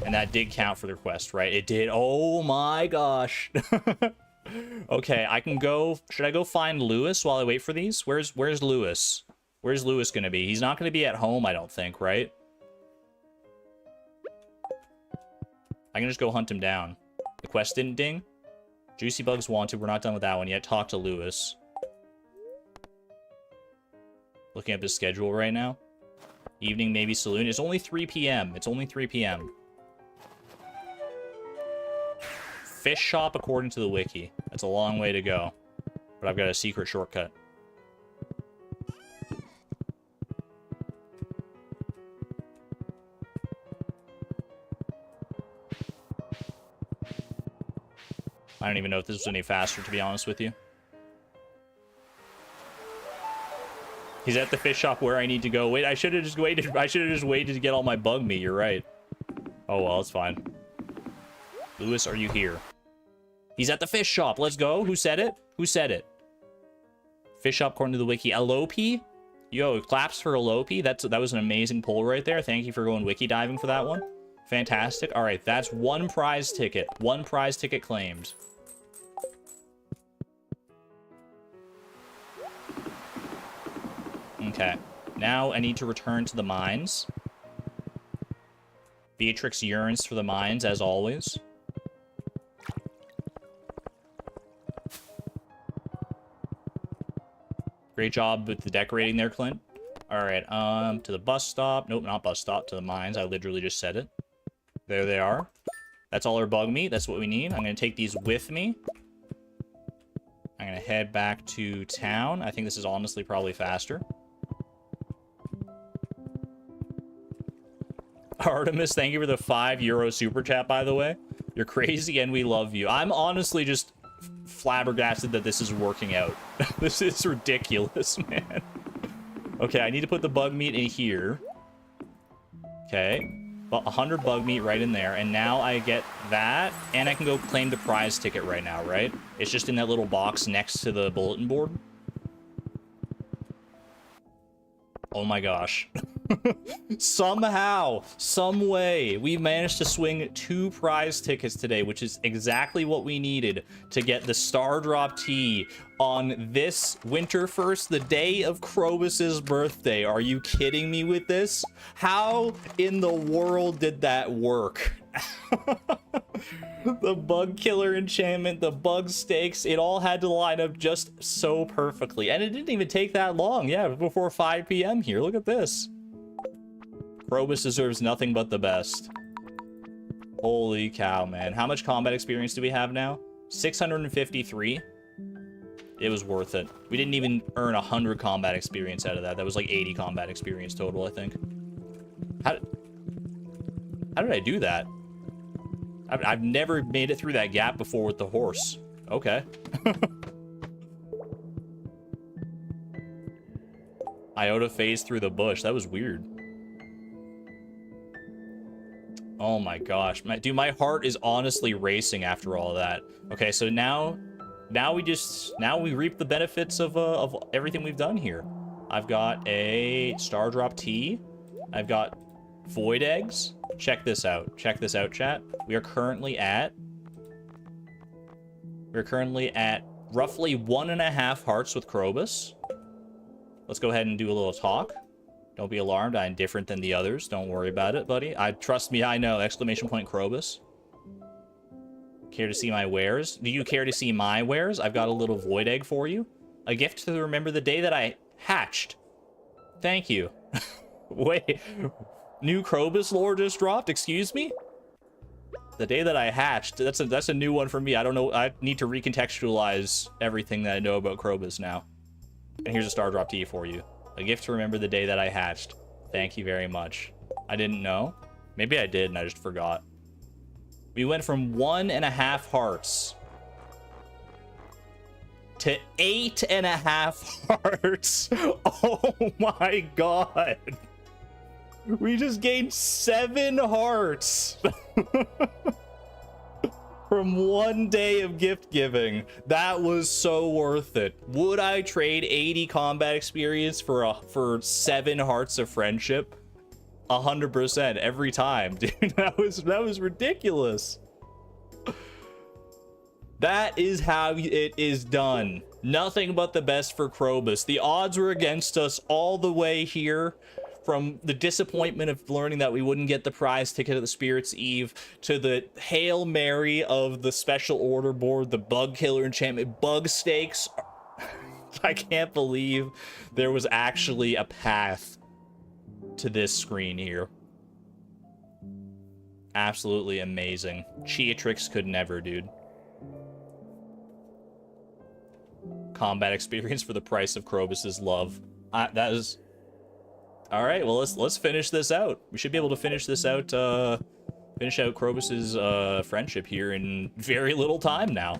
And that did count for the quest, right? It did. Oh my gosh. Okay, I can go. Should I go find Lewis while I wait for these? Where's Lewis? Where's Lewis gonna be? He's not gonna be at home, I don't think, right? I can just go hunt him down. The quest didn't ding. Juicy Bugs wanted. We're not done with that one yet. Talk to Lewis. Looking up his schedule right now. Evening, maybe saloon. It's only 3 p.m. It's only 3 p.m. Fish shop according to the wiki. That's a long way to go. But I've got a secret shortcut. I don't even know if this was any faster, to be honest with you. He's at the fish shop where I need to go. Wait, I should have just waited. I should have just waited to get all my bug meat. You're right. Oh, well, it's fine. Lewis, are you here? He's at the fish shop. Let's go. Who said it? Who said it? Fish shop according to the wiki. Alope? Yo, claps for Alope. That was an amazing poll right there. Thank you for going wiki diving for that one. Fantastic. All right, that's one prize ticket. One prize ticket claimed. Okay, now I need to return to the mines. Beatrix yearns for the mines, as always. Great job with the decorating there, Clint. All right, to the bus stop. Nope, not bus stop, to the mines. I literally just said it. There they are. That's all our bug meat. That's what we need. I'm going to take these with me. I'm going to head back to town. I think this is honestly probably faster. Artemis, thank you for the €5 super chat, by the way. You're crazy and we love you. I'm honestly just flabbergasted that this is working out. This is ridiculous, man. Okay, I need to put the bug meat in here. Okay. Well, 100 bug meat right in there. And now I get that. And I can go claim the prize ticket right now, right? It's just in that little box next to the bulletin board. Oh my gosh. Somehow, some way, we managed to swing 2 prize tickets today, which is exactly what we needed to get the Star Drop Tea on this winter 1st, the day of Krobus's birthday. Are you kidding me with this? How in the world did that work? The bug killer enchantment, the bug stakes, it all had to line up just so perfectly. And it didn't even take that long. Yeah, before 5 p.m. here. Look at this. Krobus deserves nothing but the best. Holy cow, man. How much combat experience do we have now? 653. It was worth it. We didn't even earn 100 combat experience out of that. That was like 80 combat experience total, I think. How did I do that? I've never made it through that gap before with the horse. Okay. Iota phased through the bush. That was weird. Oh my gosh. Dude, my heart is honestly racing after all that. Okay, so now we reap the benefits of everything we've done here. I've got a Star Drop Tea. I've got void eggs. Check this out. Check this out, chat. We are currently at roughly 1.5 hearts with Krobus. Let's go ahead and do a little talk. Don't be alarmed. I'm different than the others. Don't worry about it, buddy. Trust me, I know. Exclamation point Krobus. Care to see my wares? Do you care to see my wares? I've got a little void egg for you. A gift to remember the day that I hatched. Thank you. Wait. New Krobus lore just dropped? Excuse me? The day that I hatched. That's a new one for me. I don't know. I need to recontextualize everything that I know about Krobus now. And here's a Star Drop Tea for you. A gift to remember the day that I hatched. Thank you very much. I didn't know. Maybe I did and I just forgot. We went from 1.5 hearts to 8.5 hearts. Oh my god. We just gained 7 hearts from 1 day of gift giving. That was so worth it. Would I trade 80 combat experience for 7 hearts of friendship? 100% every time, dude. That was ridiculous. That is how it is done. Nothing but the best for Krobus. The odds were against us all the way here, from the disappointment of learning that we wouldn't get the prize ticket at the Spirit's Eve, to the Hail Mary of the special order board, the bug killer enchantment, bug stakes. I can't believe there was actually a path to this screen here. Absolutely amazing. Cheatrix could never, dude. Combat experience for the price of Krobus's love. That is... Alright, well, let's finish this out. We should be able to finish this out, finish out Krobus's, friendship here in very little time now.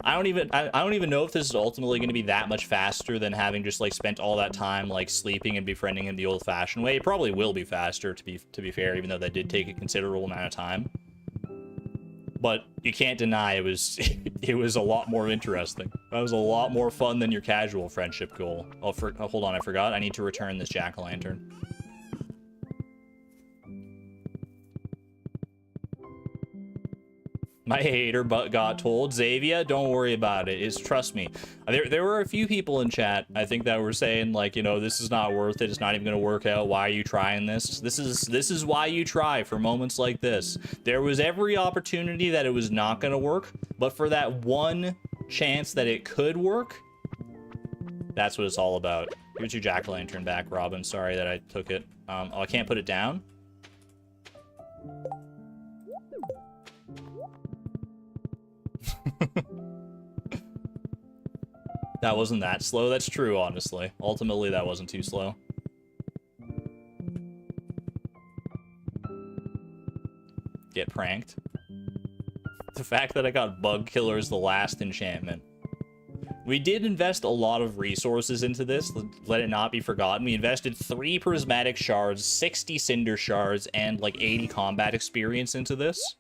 I don't even know if this is ultimately going to be that much faster than having just, like, spent all that time, like, sleeping and befriending in the old-fashioned way. It probably will be faster, to be fair, even though that did take a considerable amount of time. But you can't deny it was it was a lot more interesting. That was a lot more fun than your casual friendship goal. Oh, hold on, I forgot. I need to return this jack-o'-lantern. My hater butt got told. Xavier, don't worry about it. Trust me. There were a few people in chat, I think, that were saying, like, you know, this is not worth it. It's not even going to work out. Why are you trying this? This is why you try, for moments like this. There was every opportunity that it was not going to work, but for that one chance that it could work, that's what it's all about. Here's your jack-o'-lantern back, Robin. Sorry that I took it. Oh, I can't put it down? That wasn't that slow. That's true, honestly. Ultimately, that wasn't too slow. Get pranked. The fact that I got Bug Killer as the last enchantment. We did invest a lot of resources into this, let it not be forgotten. We invested 3 prismatic shards, 60 cinder shards, and like 80 combat experience into this.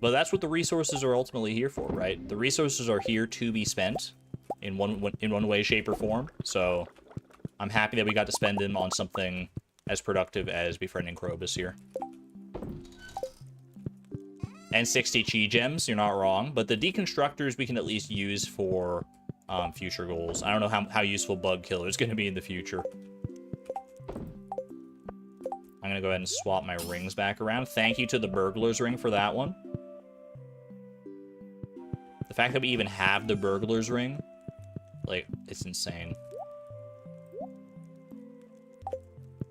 But that's what the resources are ultimately here for, right? The resources are here to be spent in one way, shape, or form. So I'm happy that we got to spend them on something as productive as Befriending Krobus here. And 60 chi gems, you're not wrong. But the deconstructors we can at least use for future goals. I don't know how useful Bug Killer is going to be in the future. I'm going to go ahead and swap my rings back around. Thank you to the Burglar's Ring for that one. The fact that we even have the Burglar's Ring, like, it's insane.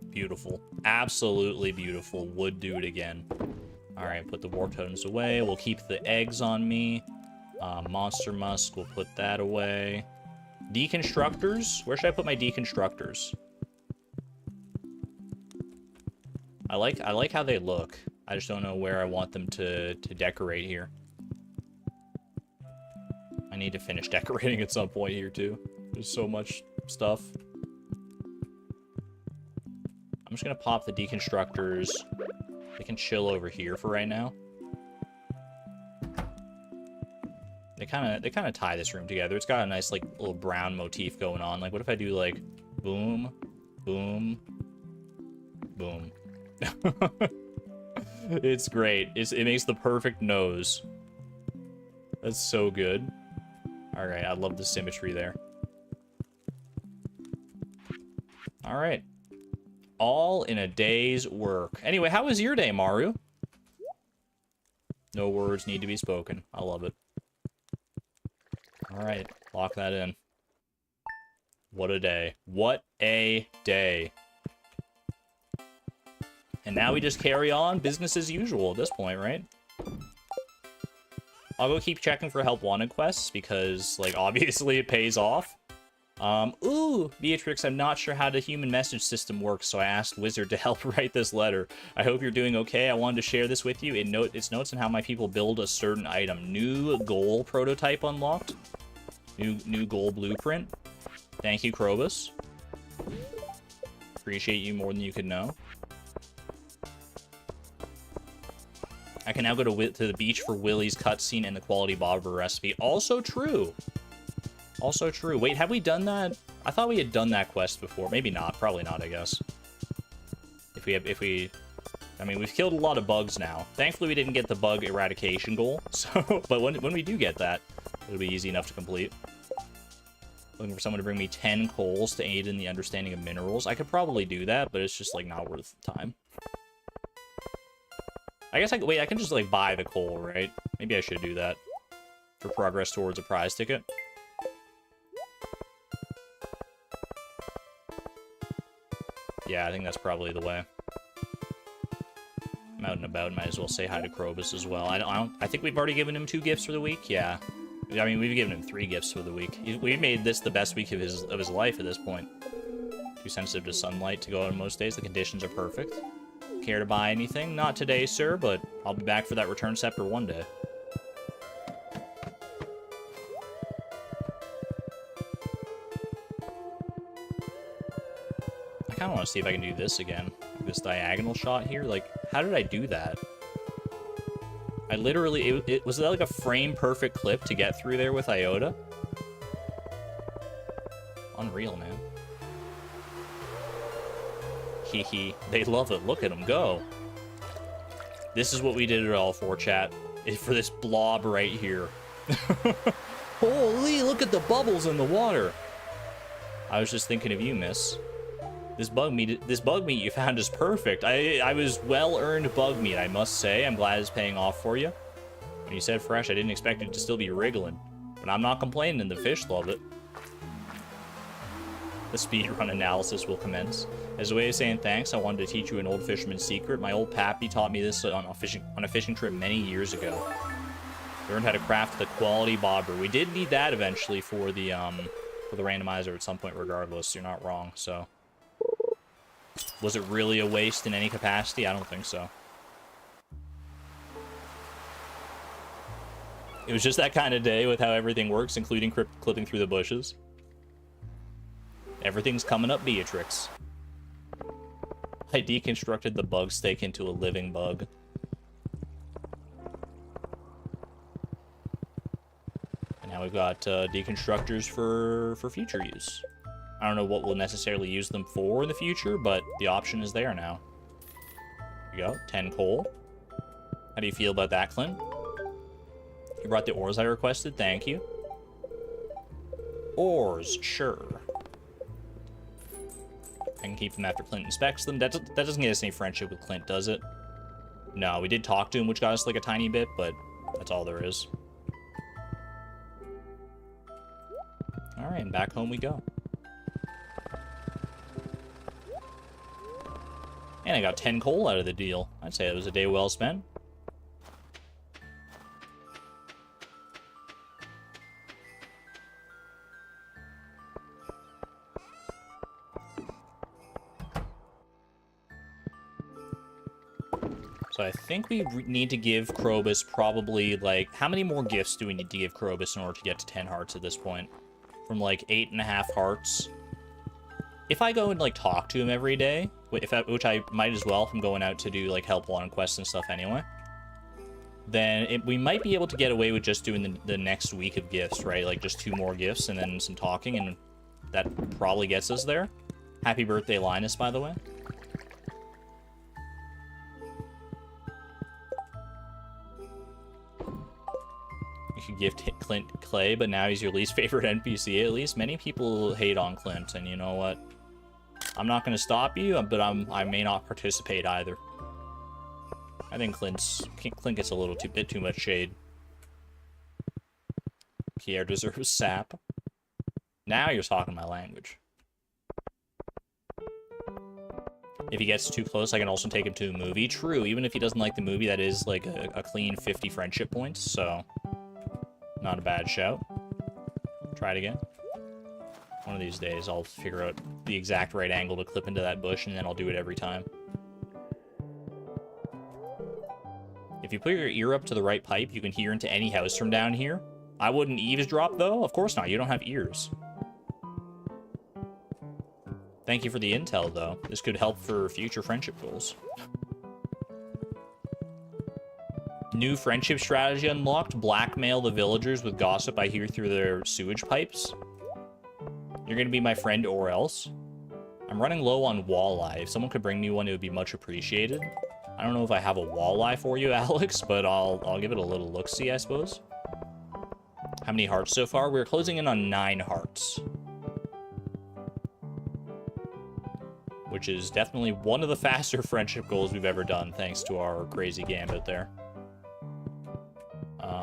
Beautiful. Absolutely beautiful. Would do it again. Alright, put the warp totems away. We'll keep the eggs on me. Monster Musk, we'll put that away. Deconstructors? Where should I put my deconstructors? I like how they look. I just don't know where I want them to decorate here. I need to finish decorating at some point here, too. There's so much stuff. I'm just gonna pop the deconstructors. They can chill over here for right now. They kind of tie this room together. It's got a nice, like, little brown motif going on. Like, what if I do, like, boom, boom, boom? It's great. It makes the perfect nose. That's so good. Alright, I love the symmetry there. Alright. All in a day's work. Anyway, how was your day, Maru? No words need to be spoken. I love it. Alright, lock that in. What a day. What a day. And now we just carry on business as usual at this point, right? I'll go keep checking for help wanted quests because, like, obviously it pays off. Ooh, Beatrix, I'm not sure how the human message system works, so I asked Wizard to help write this letter. I hope you're doing okay. I wanted to share this with you. It's notes on how my people build a certain item. New goal prototype unlocked. New goal blueprint. Thank you, Krobus. Appreciate you more than you could know. I can now go to the beach for Willie's cutscene and the quality bobber recipe. Also true. Also true. Wait, have we done that? I thought we had done that quest before. Maybe not. Probably not, I guess. If we I mean, we've killed a lot of bugs now. Thankfully, we didn't get the bug eradication goal. So, but when we do get that, it'll be easy enough to complete. Looking for someone to bring me 10 coals to aid in the understanding of minerals. I could probably do that, but it's just, like, not worth the time. I guess I can just, like, buy the coal, right? Maybe I should do that for progress towards a prize ticket. Yeah, I think that's probably the way. I'm out and about, might as well say hi to Krobus as well. I think we've already given him 2 gifts for the week. Yeah, I mean, we've given him 3 gifts for the week. We made this the best week of his life at this point. Too sensitive to sunlight to go out on most days. The conditions are perfect. Care to buy anything? Not today, sir, but I'll be back for that return scepter one day. I kind of want to see if I can do this again. This diagonal shot here. Like, how did I do that? I literally... was that like a frame-perfect clip to get through there with Iota? Unreal, man. Hee. They love it. Look at them go. This is what we did it all for, chat. For this blob right here. Holy, look at the bubbles in the water. I was just thinking of you, miss. This bug meat you found is perfect. I was well-earned bug meat, I must say. I'm glad it's paying off for you. When you said fresh, I didn't expect it to still be wriggling. But I'm not complaining, the fish love it. The speedrun analysis will commence. As a way of saying thanks, I wanted to teach you an old fisherman's secret. My old pappy taught me this on a fishing trip many years ago. Learned how to craft the quality bobber. We did need that eventually for the randomizer at some point regardless. You're not wrong, so... Was it really a waste in any capacity? I don't think so. It was just that kind of day with how everything works, including clipping through the bushes. Everything's coming up, Beatrix. I deconstructed the bug steak into a living bug. And now we've got deconstructors for future use. I don't know what we'll necessarily use them for in the future, but the option is there now. Here we go, 10 coal. How do you feel about that, Clint? You brought the ores I requested, thank you. Ores, sure. I can keep them after Clint inspects them. That doesn't get us any friendship with Clint, does it? No, we did talk to him, which got us like a tiny bit, but that's all there is. Alright, and back home we go. And I got 10 coal out of the deal. I'd say it was a day well spent. So I think we need to give Krobus probably, like... How many more gifts do we need to give Krobus in order to get to 10 hearts at this point? From, like, 8.5 hearts. If I go and, like, talk to him every day... which I might as well if I'm going out to do, like, help wanted quests and stuff anyway. Then we might be able to get away with just doing the next week of gifts, right? Like, just 2 more gifts and then some talking, and that probably gets us there. Happy birthday, Linus, by the way. You could gift Clint Clay, but now he's your least favorite NPC, at least. Many people hate on Clint, and you know what? I'm not going to stop you, but I may not participate either. I think Clint gets a little bit too much shade. Pierre deserves sap. Now you're talking my language. If he gets too close, I can also take him to a movie. True, even if he doesn't like the movie, that is like a clean 50 friendship points, so... Not a bad shout. Try it again. One of these days, I'll figure out the exact right angle to clip into that bush, and then I'll do it every time. If you put your ear up to the right pipe, you can hear into any house from down here. I wouldn't eavesdrop, though. Of course not. You don't have ears. Thank you for the intel, though. This could help for future friendship goals. New friendship strategy unlocked. Blackmail the villagers with gossip I hear through their sewage pipes. You're gonna be my friend or else. I'm running low on walleye. If someone could bring me one, it would be much appreciated. I don't know if I have a walleye for you, Alex, but I'll give it a little look-see, I suppose. How many hearts so far? We're closing in on 9 hearts. Which is definitely one of the faster friendship goals we've ever done, thanks to our crazy Gambit there.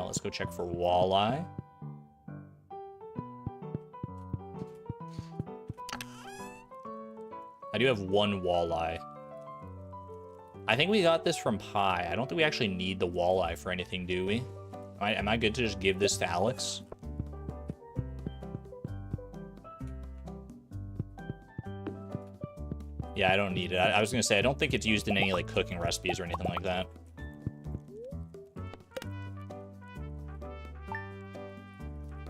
Let's go check for walleye. I do have 1 walleye. I think we got this from Pi. I don't think we actually need the walleye for anything, do we? Am I good to just give this to Alex? Yeah, I don't need it. I was gonna say, I don't think it's used in any, like, cooking recipes or anything like that.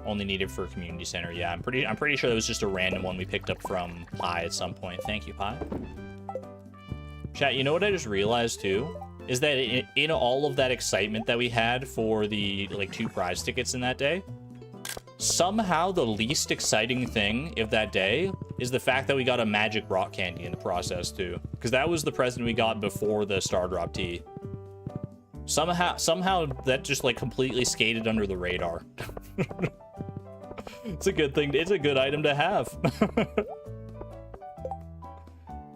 Only needed for community center. Yeah, I'm pretty sure that was just a random one we picked up from Pi at some point. Thank you, Pi. Chat, you know what I just realized too? Is that in all of that excitement that we had for the, like, 2 prize tickets in that day, somehow the least exciting thing of that day is the fact that we got a magic rock candy in the process too. Because that was the present we got before the Star Drop Tea. Somehow that just, like, completely skated under the radar. It's a good thing. It's a good item to have.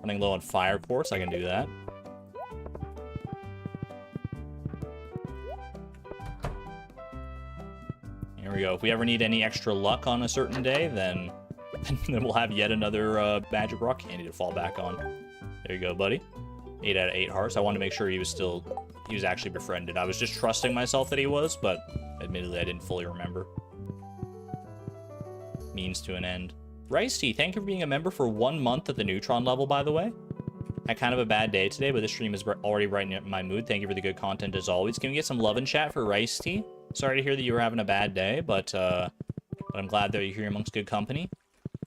Running low on fire quartz, I can do that. Here we go. If we ever need any extra luck on a certain day, then we'll have yet another magic rock candy to fall back on. There you go, buddy. 8 out of 8 hearts. I wanted to make sure he was actually befriended. I was just trusting myself that he was, but admittedly I didn't fully remember. Means to an end. Rice Tea, thank you for being a member for 1 month at the Neutron level, by the way. Had kind of a bad day today, but this stream is already brightening up my mood. Thank you for the good content as always. Can we get some love in chat for Rice Tea? Sorry to hear that you were having a bad day, but I'm glad that you're here amongst good company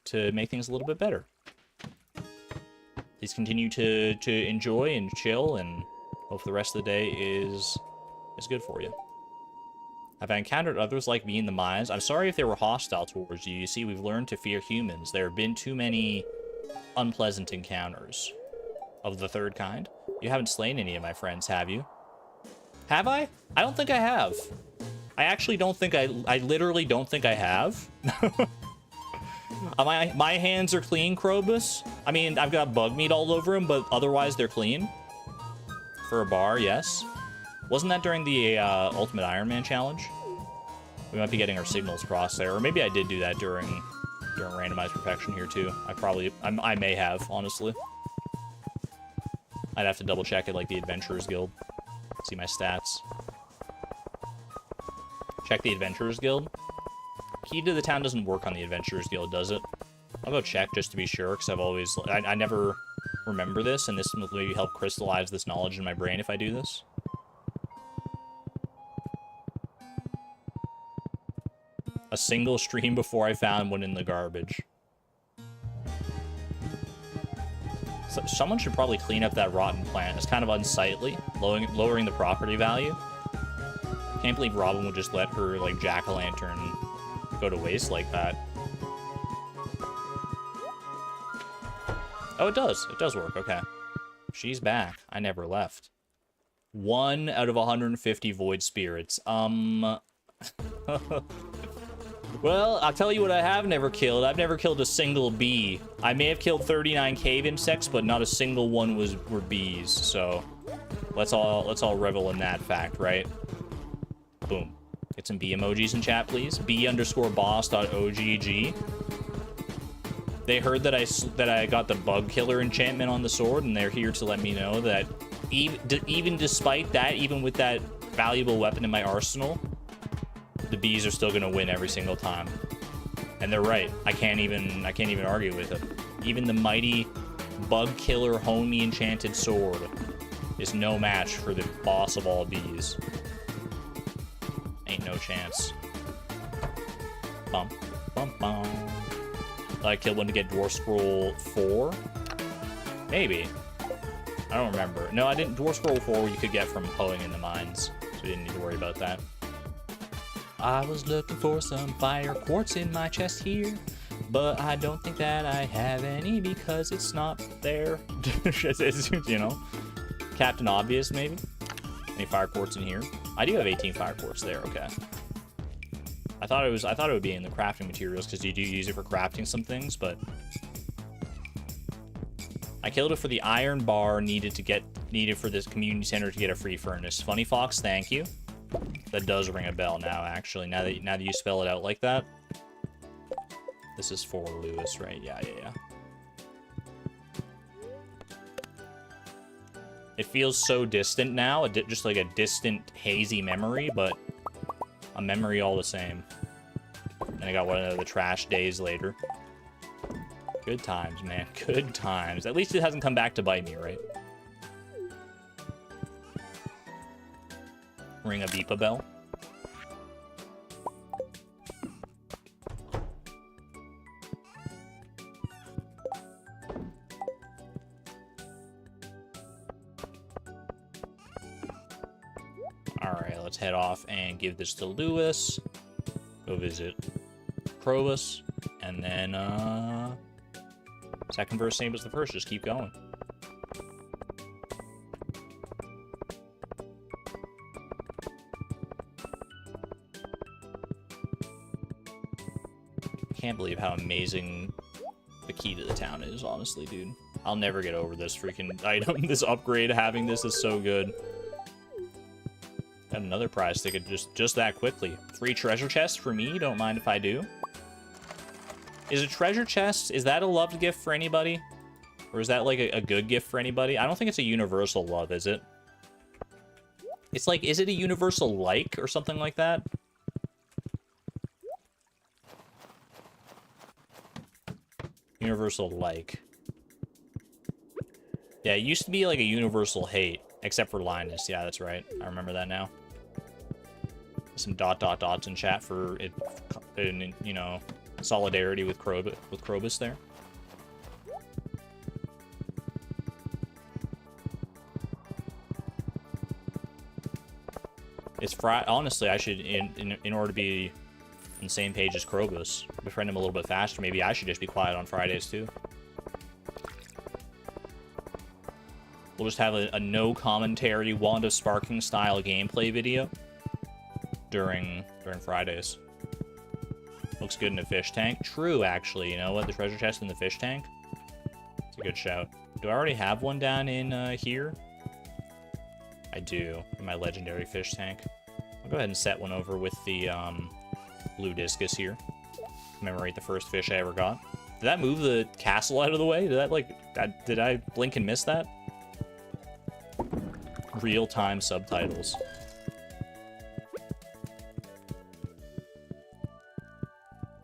to make things a little bit better. Please continue to enjoy and chill, and hope the rest of the day is good for you. Have I encountered others like me in the mines? I'm sorry if they were hostile towards you. You see, we've learned to fear humans. There have been too many unpleasant encounters of the 3rd kind. You haven't slain any of my friends, have you? Have I? I don't think I have. I actually don't think I literally don't think I have. My hands are clean, Krobus. I mean, I've got bug meat all over them, but otherwise they're clean. For a bar, yes. Wasn't that during the Ultimate Iron Man challenge? We might be getting our signals crossed there. Or maybe I did do that during Randomized Perfection here too. I may have, honestly. I'd have to double check it, like the Adventurers Guild. See my stats. Check the Adventurers Guild. Key to the Town doesn't work on the Adventurers Guild, does it? I'll go check just to be sure, because I never remember this, and this will maybe help crystallize this knowledge in my brain if I do this. A single stream before I found one in the garbage. So someone should probably clean up that rotten plant. It's kind of unsightly, lowering the property value. Can't believe Robin would just let her, like, jack-o'-lantern go to waste like that. Oh, it does. It does work. Okay. She's back. I never left. 1 out of 150 void spirits. Well, I'll tell you what I have never killed. I've never killed a single bee. I may have killed 39 cave insects, but not a single one were bees. So let's all revel in that fact, right? Boom. Get some bee emojis in chat, please. b_boss.ogg. They heard that I got the bug killer enchantment on the sword, and they're here to let me know that even despite that, even with that valuable weapon in my arsenal, the bees are still gonna win every single time. And they're right. I can't even argue with it. Even the mighty bug killer homie enchanted sword is no match for the boss of all bees. Ain't no chance. Bum bum bum. I killed one to get Dwarf Scroll 4? Maybe. I don't remember. No, I didn't. Dwarf Scroll 4 you could get from hoeing in the mines, so we didn't need to worry about that. I was looking for some fire quartz in my chest here, but I don't think that I have any because it's not there. You know? Captain Obvious, maybe? Any fire quartz in here? I do have 18 fire quartz there, okay. I thought it would be in the crafting materials, because you do use it for crafting some things, but... I killed it for the iron bar needed for this community center to get a free furnace. Funny Fox, thank you. That does ring a bell now, actually. Now that you spell it out like that. This is for Lewis, right? Yeah. It feels so distant now, just like a distant, hazy memory, but a memory all the same. And I got one of the trash days later. Good times, man. Good times. At least it hasn't come back to bite me, right? Ring a beepa bell. Alright, let's head off and give this to Lewis. Go visit Krobus. And then, second verse, same as the first. Just keep going. Can't believe how amazing the key to the town is, honestly, dude. I'll never get over this freaking item. This upgrade, having this is so good. Got another prize ticket just that quickly. 3 treasure chests for me. Don't mind if I do. Is a treasure chest, is that a loved gift for anybody? Or is that like a good gift for anybody? I don't think it's a universal love, is it? It's like, is it a universal like or something like that? Universal like. Yeah, it used to be like a universal hate, except for Linus. Yeah, that's right. I remember that now. Some dots in chat for it, you know, solidarity with Krobus there. It's Friday. Honestly, I should, in order to be on the same page as Krobus, befriend him a little bit faster. Maybe I should just be quiet on Fridays too. We'll just have a no commentary Wand of Sparking style gameplay video during Fridays. Looks good in a fish tank. True, actually. You know what? The treasure chest in the fish tank? It's a good shout. Do I already have one down in here? I do, in my legendary fish tank. I'll go ahead and set one over with the blue discus here. Commemorate the first fish I ever got. Did that move the castle out of the way? Did I blink and miss that? Real-time subtitles.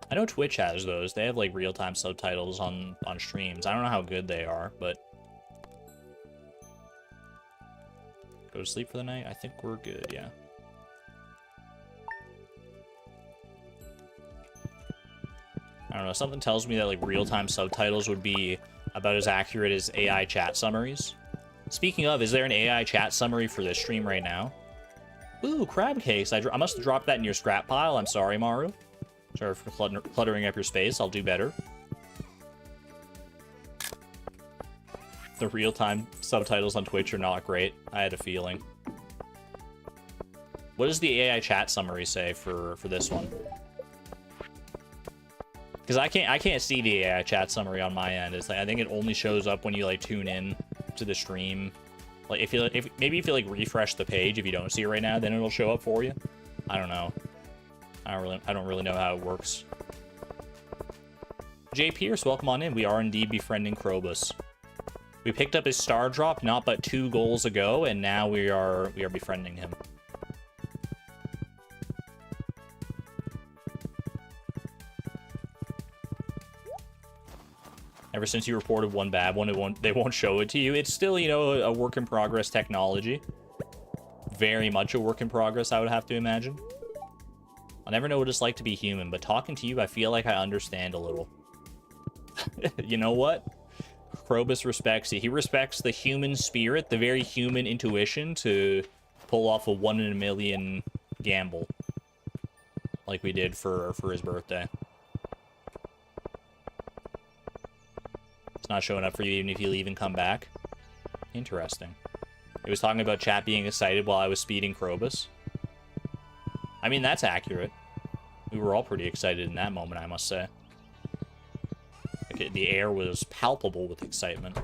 I know Twitch has those. They have like real-time subtitles on streams. I don't know how good they are, but go to sleep for the night. I think we're good, yeah. I don't know, something tells me that like real-time subtitles would be about as accurate as AI chat summaries. Speaking of, is there an AI chat summary for this stream right now? Ooh, crab cakes. I must have dropped that in your scrap pile. I'm sorry, Maru. Sorry for cluttering up your space. I'll do better. The real-time subtitles on Twitch are not great. I had a feeling. What does the AI chat summary say for this one? Because I can't see the AI chat summary on my end. It's like I think it only shows up when you like tune in to the stream. Like maybe if you like refresh the page, if you don't see it right now, then it'll show up for you. I don't know. I don't really know how it works. Jay Pierce, welcome on in. We are indeed befriending Krobus. We picked up his star drop not but 2 goals ago, and now we are befriending him. Ever since you reported one bad one, they won't show it to you. It's still, you know, a work in progress technology. Very much a work in progress, I would have to imagine. I'll never know what it's like to be human, but talking to you, I feel like I understand a little. You know what? Krobus respects you. He respects the human spirit, the very human intuition to pull off a 1 in a million gamble. Like we did for his birthday. It's not showing up for you even if you leave and come back. Interesting. It was talking about chat being excited while I was speeding Krobus. I mean, that's accurate. We were all pretty excited in that moment, I must say. Like, the air was palpable with excitement.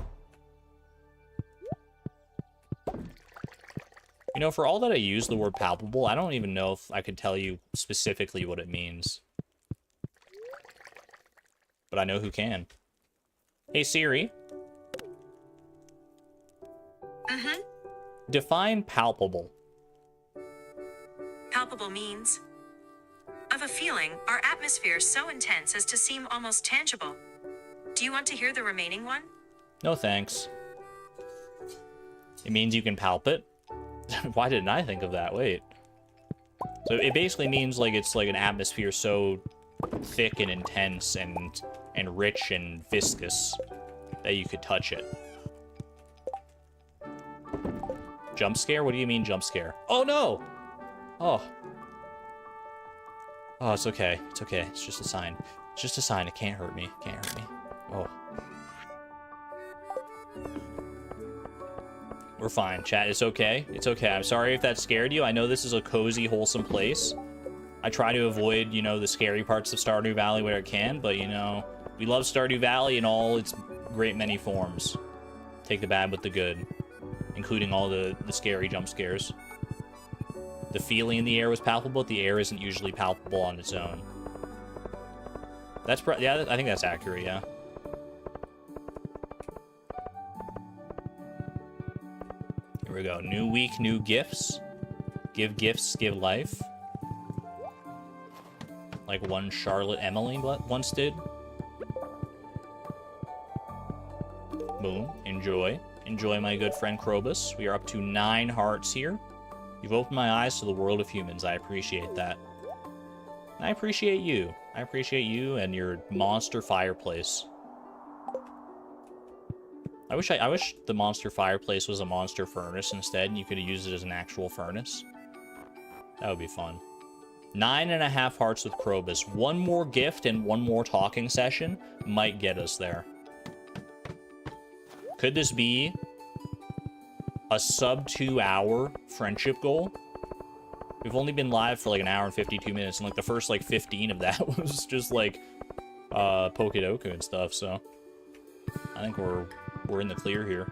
You know, for all that I use the word palpable, I don't even know if I could tell you specifically what it means. But I know who can. Hey, Siri. Mm-hmm. Define palpable. Palpable means of a feeling or atmosphere so intense as to seem almost tangible. Do you want to hear the remaining one? No thanks. It means you can palp it. Why didn't I think of that? Wait. So it basically means like it's like an atmosphere so thick and intense and rich and viscous that you could touch it. Jump scare? What do you mean jump scare? Oh no! Oh. Oh, it's okay. It's okay. It's just a sign. It's just a sign. It can't hurt me. It can't hurt me. Oh. We're fine, chat. It's okay. It's okay. I'm sorry if that scared you. I know this is a cozy, wholesome place. I try to avoid, you know, the scary parts of Stardew Valley where it can, but, you know, we love Stardew Valley in all its great many forms. Take the bad with the good, including all the scary jump scares. The feeling in the air was palpable, but the air isn't usually palpable on its own. That's yeah, I think that's accurate, yeah. Here we go. New week, new gifts. Give gifts, give life. Like one Charlotte Emily once did. Boom. Enjoy. Enjoy, my good friend Krobus. We are up to 9 hearts here. You've opened my eyes to the world of humans. I appreciate that. And I appreciate you. I appreciate you and your monster fireplace. I wish the monster fireplace was a monster furnace instead, and you could have used it as an actual furnace. That would be fun. 9.5 hearts with Krobus. One more gift and one more talking session might get us there. Could this be a sub 2 hour friendship goal? We've only been live for like an hour and 52 minutes, and like the first like 15 of that was just like PokeDoku and stuff, so I think we're in the clear here.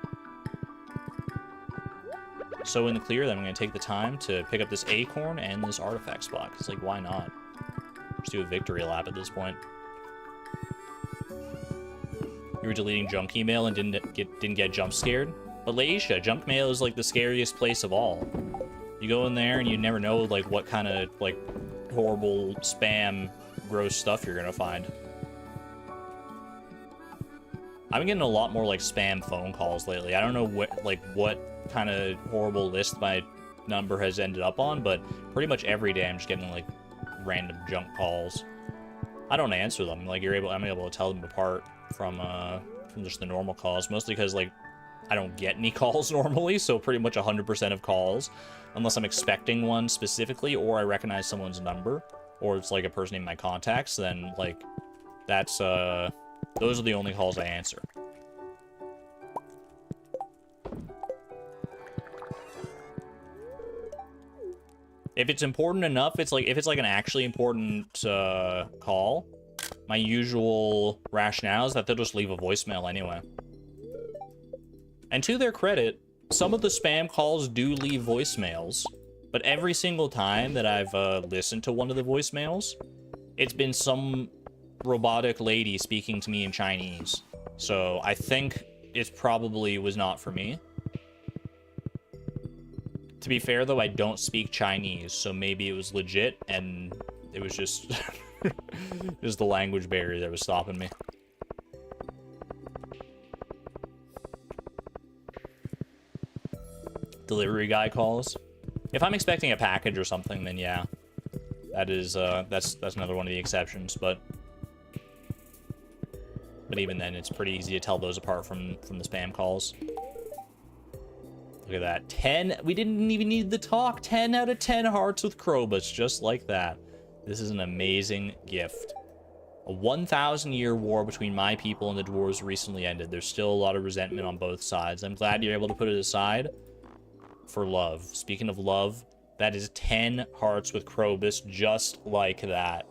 So in the clear, then I'm going to take the time to pick up this acorn and this artifact spot, because, like, why not? Just do a victory lap at this point. You were deleting junk email and didn't get jump scared? But Laisha, junk mail is, like, the scariest place of all. You go in there and you never know, like, what kind of, like, horrible spam, gross stuff you're going to find. I've been getting a lot more, like, spam phone calls lately. I don't know what kind of horrible list my number has ended up on, but pretty much every day I'm just getting, like, random junk calls. I don't answer them. Like, I'm able to tell them apart from just the normal calls, mostly because, like, I don't get any calls normally, so pretty much 100% of calls, unless I'm expecting one specifically, or I recognize someone's number, or it's, like, a person in my contacts, then, like, that's, those are the only calls I answer. If it's important enough, if it's like an actually important call, my usual rationale is that they'll just leave a voicemail anyway. And to their credit, some of the spam calls do leave voicemails, but every single time that I've listened to one of the voicemails, it's been some robotic lady speaking to me in Chinese. So I think it probably was not for me. To be fair, though, I don't speak Chinese, so maybe it was legit, and it was just just the language barrier that was stopping me. Delivery guy calls. If I'm expecting a package or something, then yeah, that is that's another one of the exceptions. But even then, it's pretty easy to tell those apart from the spam calls. Look at that. 10. We didn't even need the talk. 10 out of 10 hearts with Krobus, just like that. This is an amazing gift. A 1,000-year war between my people and the dwarves recently ended. There's still a lot of resentment on both sides. I'm glad you're able to put it aside. for love. Speaking of love, that is 10 hearts with Krobus, just like that.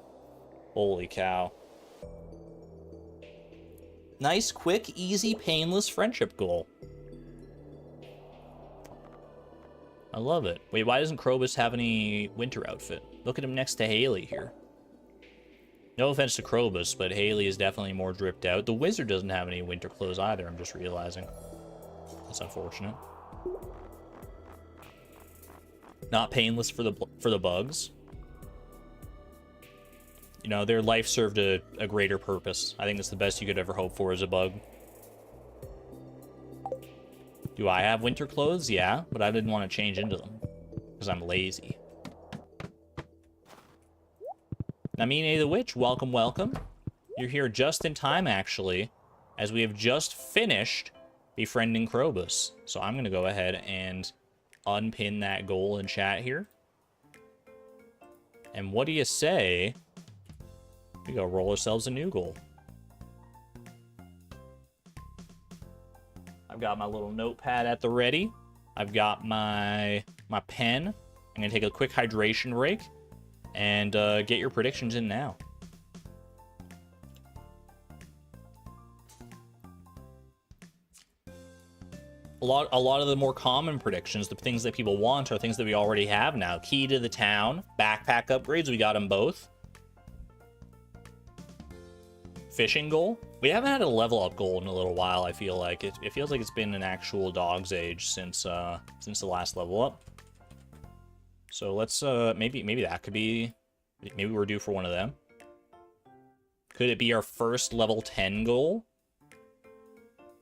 Holy cow. Nice, quick, easy, painless friendship goal. I love it. Wait, why doesn't Krobus have any winter outfit? Look at him next to Haley here. No offense to Krobus, but Haley is definitely more dripped out. The wizard doesn't have any winter clothes either, I'm just realizing. That's unfortunate. Not painless for the bugs. You know, their life served a greater purpose. I think that's the best you could ever hope for as a bug. Do I have winter clothes? Yeah, but I didn't want to change into them because I'm lazy. Namine the Witch, welcome, welcome. You're here just in time, actually, as we have just finished Befriending Krobus. So I'm going to go ahead and unpin that goal in chat here. And what do you say? We go roll ourselves a new goal. I've got my little notepad at the ready. I've got my pen. I'm going to take a quick hydration break and get your predictions in now. A lot of the more common predictions, the things that people want, are things that we already have now. Key to the town, backpack upgrades, we got them both. Fishing goal. We haven't had a level up goal in a little while, I feel like. It feels like it's been an actual dog's age since the last level up. So let's, maybe that could be, maybe we're due for one of them. Could it be our first level 10 goal?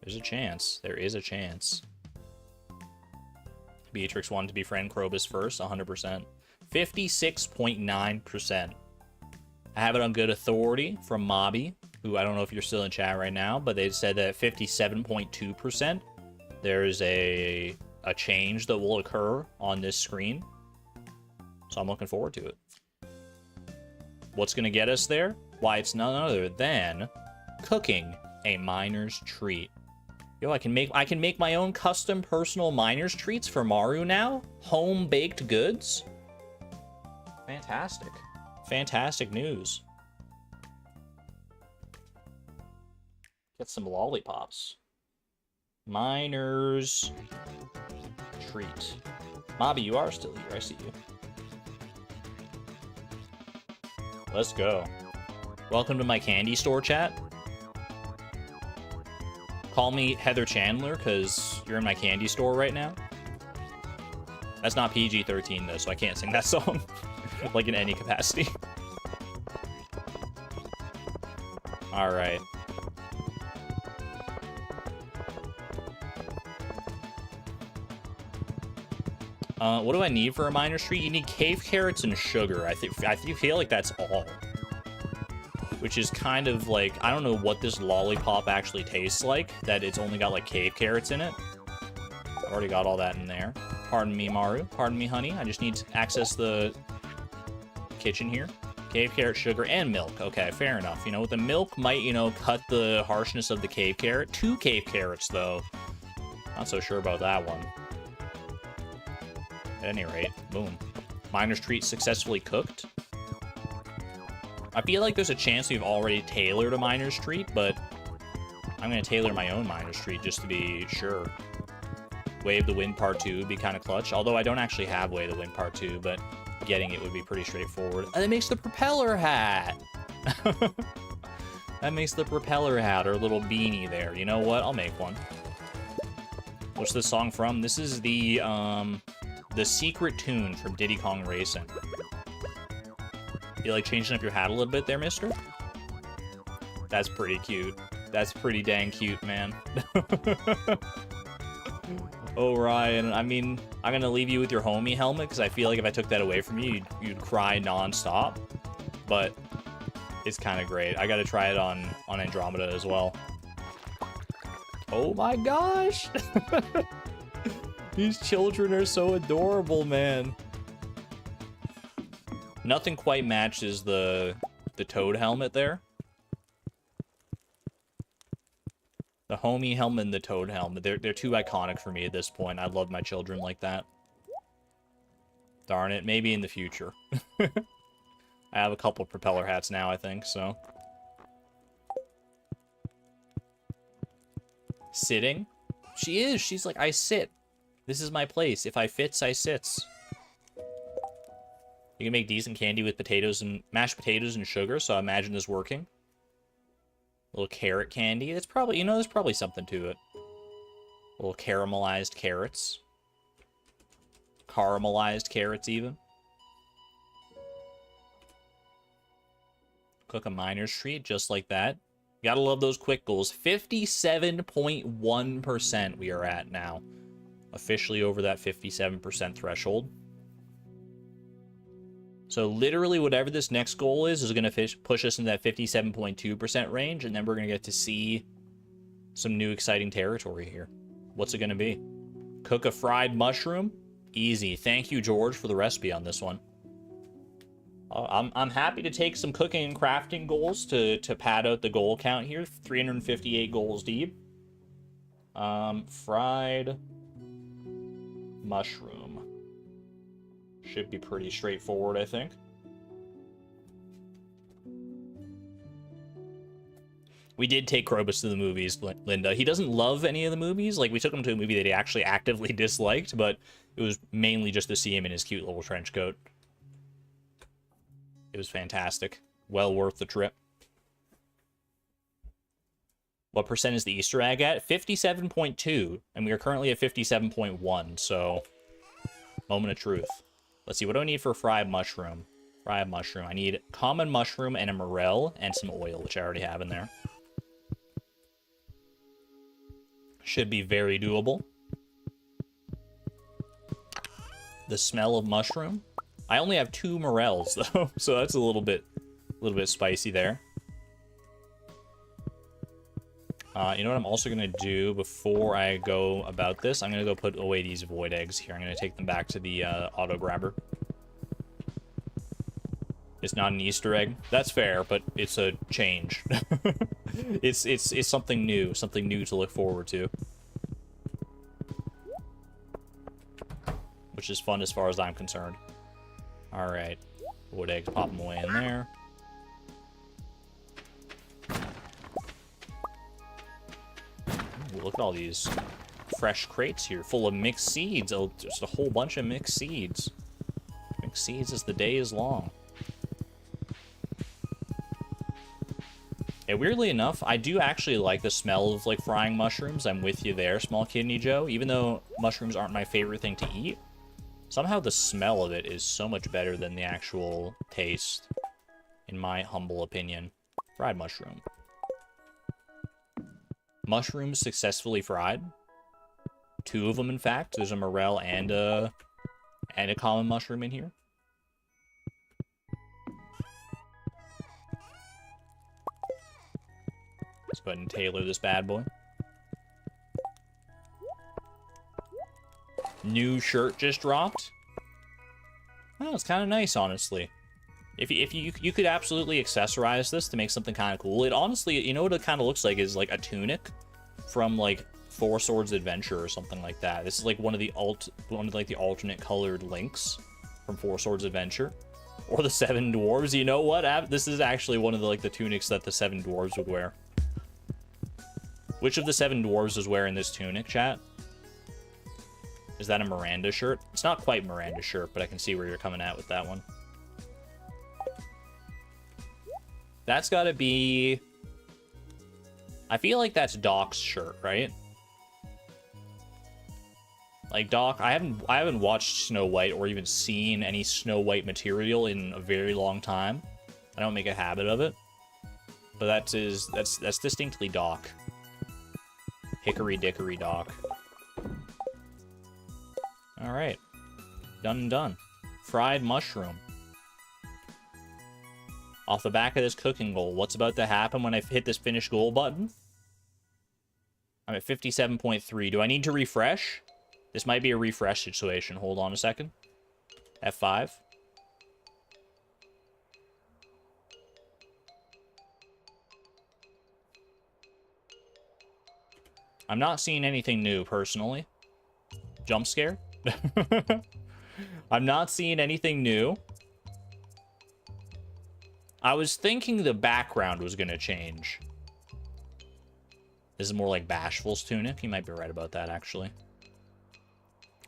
There's a chance. There is a chance. Beatrix wanted to befriend Krobus first, 100%. 56.9%. I have it on good authority from Mobby, who I don't know if you're still in chat right now, but they said that 57.2%. There's a change that will occur on this screen. So I'm looking forward to it. What's going to get us there? Why, it's none other than cooking a miner's treat. Yo, I can make my own custom personal miner's treats for Maru now? Home baked goods? Fantastic. Fantastic news. Get some lollipops. Miner's treat. Mobby, you are still here. I see you. Let's go. Welcome to my candy store chat. Call me Heather Chandler, because you're in my candy store right now. That's not PG-13, though, so I can't sing that song, like, in any capacity. Alright. What do I need for a miner's treat? You need cave carrots and sugar. I feel like that's all. Which is kind of like, I don't know what this lollipop actually tastes like, that it's only got like cave carrots in it. I've already got all that in there. Pardon me, Maru. Pardon me, honey. I just need to access the kitchen here. Cave carrot, sugar, and milk. Okay, fair enough. You know, the milk might, you know, cut the harshness of the cave carrot. 2 cave carrots, though. Not so sure about that one. At any rate, boom. Miner's treat successfully cooked. I feel like there's a chance we've already tailored a miner's treat, but I'm going to tailor my own miner's treat just to be sure. Wave the Wind Part 2 would be kind of clutch, although I don't actually have Wave the Wind Part 2, but getting it would be pretty straightforward. And it makes the propeller hat! That makes the propeller hat, or little beanie there. You know what? I'll make one. What's this song from? This is the secret tune from Diddy Kong Racing. You like changing up your hat a little bit there, mister? That's pretty cute. That's pretty dang cute, man. Oh, Ryan, I mean, I'm gonna leave you with your homie helmet, because I feel like if I took that away from you, you'd cry non-stop. But it's kind of great. I gotta try it on Andromeda as well. Oh my gosh! These children are so adorable, man. Nothing quite matches the Toad helmet there. The homie helmet and the Toad helmet. They're too iconic for me at this point. I love my children like that. Darn it, maybe in the future. I have a couple propeller hats now, I think, so. Sitting? She is. She's like, I sit. This is my place. If I fits, I sits. You can make decent candy with potatoes and mashed potatoes and sugar, so I imagine this working. A little carrot candy. It's probably, you know, there's probably something to it. A little caramelized carrots. Caramelized carrots, even. Cook a miner's treat just like that. Gotta love those quick goals. 57.1% we are at now. Officially over that 57% threshold. So literally whatever this next goal is going to push us into that 57.2% range, and then we're going to get to see some new exciting territory here. What's it going to be? Cook a fried mushroom? Easy. Thank you, George, for the recipe on this one. I'm happy to take some cooking and crafting goals to pad out the goal count here. 358 goals deep. Fried mushroom. Should be pretty straightforward, I think. We did take Krobus to the movies, Linda. He doesn't love any of the movies. Like, we took him to a movie that he actually actively disliked, but it was mainly just to see him in his cute little trench coat. It was fantastic. Well worth the trip. What percent is the Easter egg at? 57.2, and we are currently at 57.1, so moment of truth. Let's see, what do I need for a fried mushroom? Fried mushroom. I need common mushroom and a morel and some oil, which I already have in there. Should be very doable. The smell of mushroom. I only have 2 morels though, so that's a little bit spicy there. You know what I'm also gonna do before I go about this? I'm gonna go put away these void eggs here. I'm gonna take them back to the auto grabber. It's not an Easter egg. That's fair, but it's a change. it's something new to look forward to. Which is fun as far as I'm concerned. Alright. Wood eggs, pop them away in there. Ooh, look at all these fresh crates here, full of mixed seeds. Oh, just a whole bunch of mixed seeds. Mixed seeds as the day is long. Yeah, weirdly enough, I do actually like the smell of, like, frying mushrooms. I'm with you there, Small Kidney Joe. Even though mushrooms aren't my favorite thing to eat, somehow the smell of it is so much better than the actual taste, in my humble opinion. Fried mushroom. Mushrooms successfully fried. 2 of them, in fact. There's a morel and a common mushroom in here. Let's go ahead and tailor this bad boy. New shirt just dropped. Oh, it's kind of nice, honestly. If you could absolutely accessorize this to make something kind of cool. It honestly, you know what it kind of looks like is like a tunic from like Four Swords Adventure or something like that. This is like one of the alternate colored links from Four Swords Adventure, or the 7 Dwarves. You know what? This is actually one of the the tunics that the 7 Dwarves would wear. Which of the 7 Dwarves is wearing this tunic, chat? Is that a Miranda shirt? It's not quite Miranda shirt, but I can see where you're coming at with that one. That's gotta be... I feel like that's Doc's shirt, right? Like, Doc, I haven't watched Snow White or even seen any Snow White material in a very long time. I don't make a habit of it. But that's distinctly Doc. Hickory dickory Doc. Alright. Done and done. Fried mushroom. Off the back of this cooking goal, what's about to happen when I hit this finish goal button? I'm at 57.3. Do I need to refresh? This might be a refresh situation. Hold on a second. F5. I'm not seeing anything new, personally. Jump scare? I'm not seeing anything new. I was thinking the background was going to change. This is more like Bashful's tunic. You might be right about that, actually.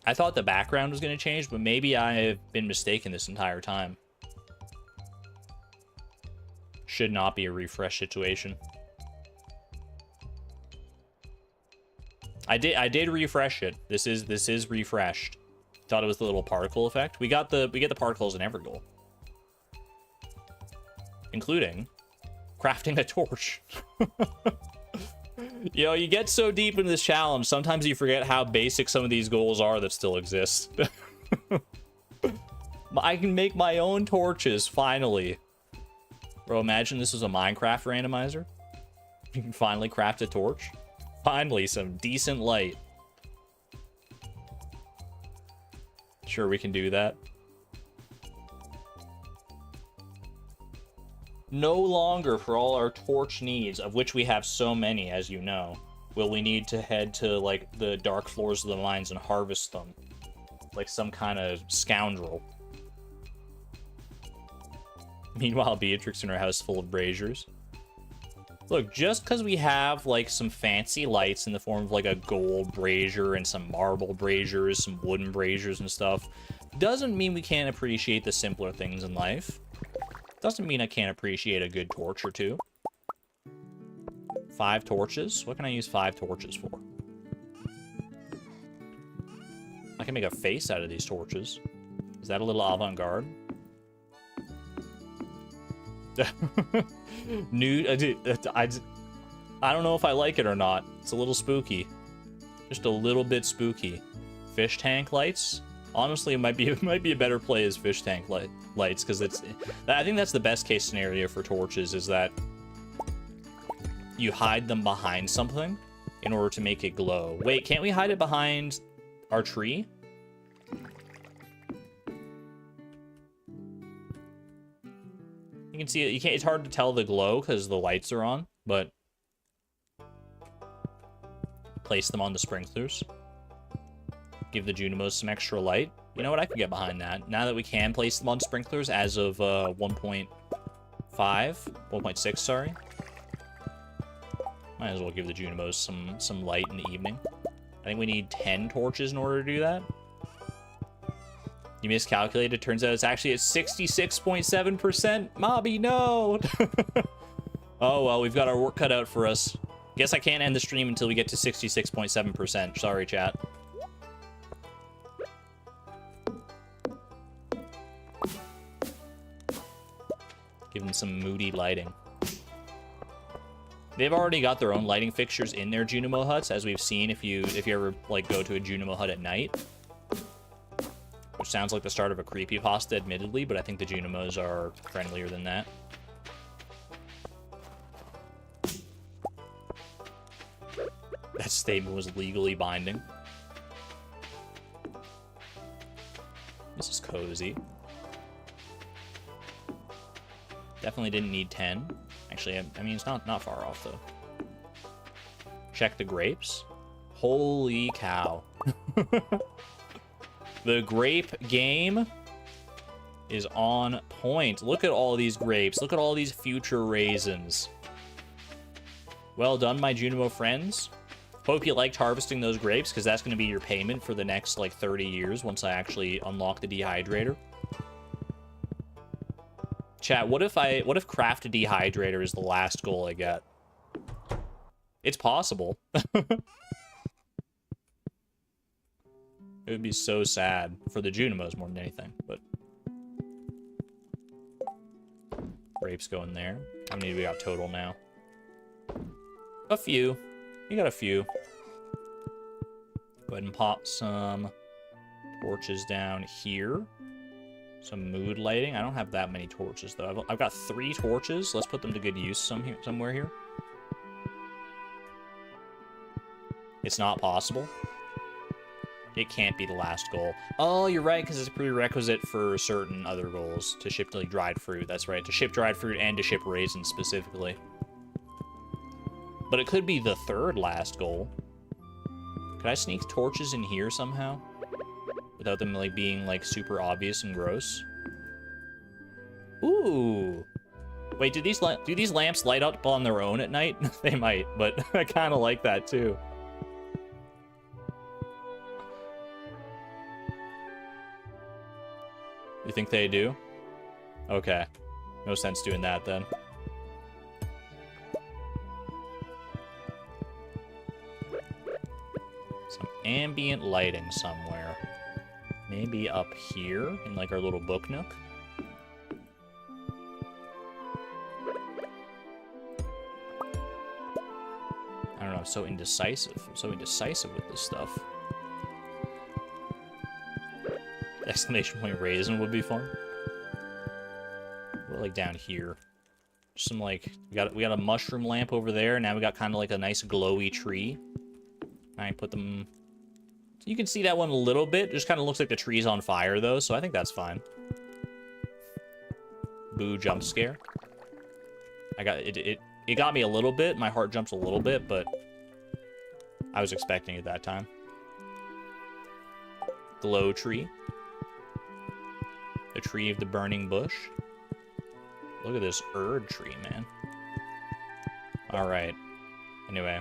I thought the background was going to change, but maybe I've been mistaken this entire time. Should not be a refresh situation. I did refresh it. This is refreshed. Thought it was the little particle effect. We get the particles in every goal, including crafting a torch. You know, you get so deep into this challenge, sometimes you forget how basic some of these goals are that still exist. I can make my own torches, finally. Bro, imagine this was a Minecraft randomizer. You can finally craft a torch. Finally, some decent light. Sure, we can do that. No longer, for all our torch needs, of which we have so many, as you know, will we need to head to, like, the dark floors of the mines and harvest them. Like some kind of scoundrel. Meanwhile, Beatrix in her house full of braziers. Look, just because we have, like, some fancy lights in the form of, like, a gold brazier and some marble braziers, some wooden braziers and stuff, doesn't mean we can't appreciate the simpler things in life. Doesn't mean I can't appreciate a good torch or two. 5 torches? What can I use 5 torches for? I can make a face out of these torches. Is that a little avant-garde? Nude. I don't know if I like it or not. It's a little spooky. Just a little bit spooky. Fish tank lights? Honestly, it might be a better play as fish tank lights, because I think that's the best case scenario for torches, is that you hide them behind something in order to make it glow. Wait, can't we hide it behind our tree? You can see it. It's hard to tell the glow because the lights are on, but place them on the sprinklers. Give the Junimos some extra light. You know what? I could get behind that. Now that we can place them on sprinklers as of 1.5, 1.6, sorry. Might as well give the Junimos some light in the evening. I think we need 10 torches in order to do that. You miscalculated. Turns out it's actually at 66.7%. Mobby, no! Oh, well, we've got our work cut out for us. Guess I can't end the stream until we get to 66.7%. Sorry, chat. Give them some moody lighting. They've already got their own lighting fixtures in their Junimo huts, as we've seen if you ever, like, go to a Junimo hut at night. Which sounds like the start of a creepypasta, admittedly, but I think the Junimos are friendlier than that. That statement was legally binding. This is cozy. Definitely didn't need 10. Actually, I mean, it's not far off, though. Check the grapes. Holy cow. The grape game is on point. Look at all these grapes. Look at all these future raisins. Well done, my Junimo friends. Hope you liked harvesting those grapes, because that's going to be your payment for the next, like, 30 years once I actually unlock the dehydrator. Chat, what if craft a dehydrator is the last goal I get? It's possible. It would be so sad for the Junimos more than anything, but grapes go in there. How many do we got total now? A few. We got a few. Go ahead and pop some torches down here. Some mood lighting. I don't have that many torches, though. I've got 3 torches. Let's put them to good use somewhere here. It's not possible. It can't be the last goal. Oh, you're right, because it's a prerequisite for certain other goals. To ship, like, dried fruit. That's right. To ship dried fruit and to ship raisins, specifically. But it could be the 3rd last goal. Could I sneak torches in here somehow? without them, like, being, like, super obvious and gross. Ooh. Wait, do these lamps light up on their own at night? They might, but I kind of like that, too. You think they do? Okay. No sense doing that, then. Some ambient lighting somewhere. Maybe up here, in, like, our little book nook? I don't know, I'm so indecisive. I'm so indecisive with this stuff. Exclamation point raisin would be fun. What, like, down here? Some, like, we got a mushroom lamp over there. Now we got kind of like a nice glowy tree. I put them... You can see that one a little bit. It just kind of looks like the tree's on fire, though, so I think that's fine. Boo jump scare. It got me a little bit. My heart jumps a little bit, but I was expecting it that time. Glow tree. The tree of the burning bush. Look at this Erd tree, man. Alright. Anyway.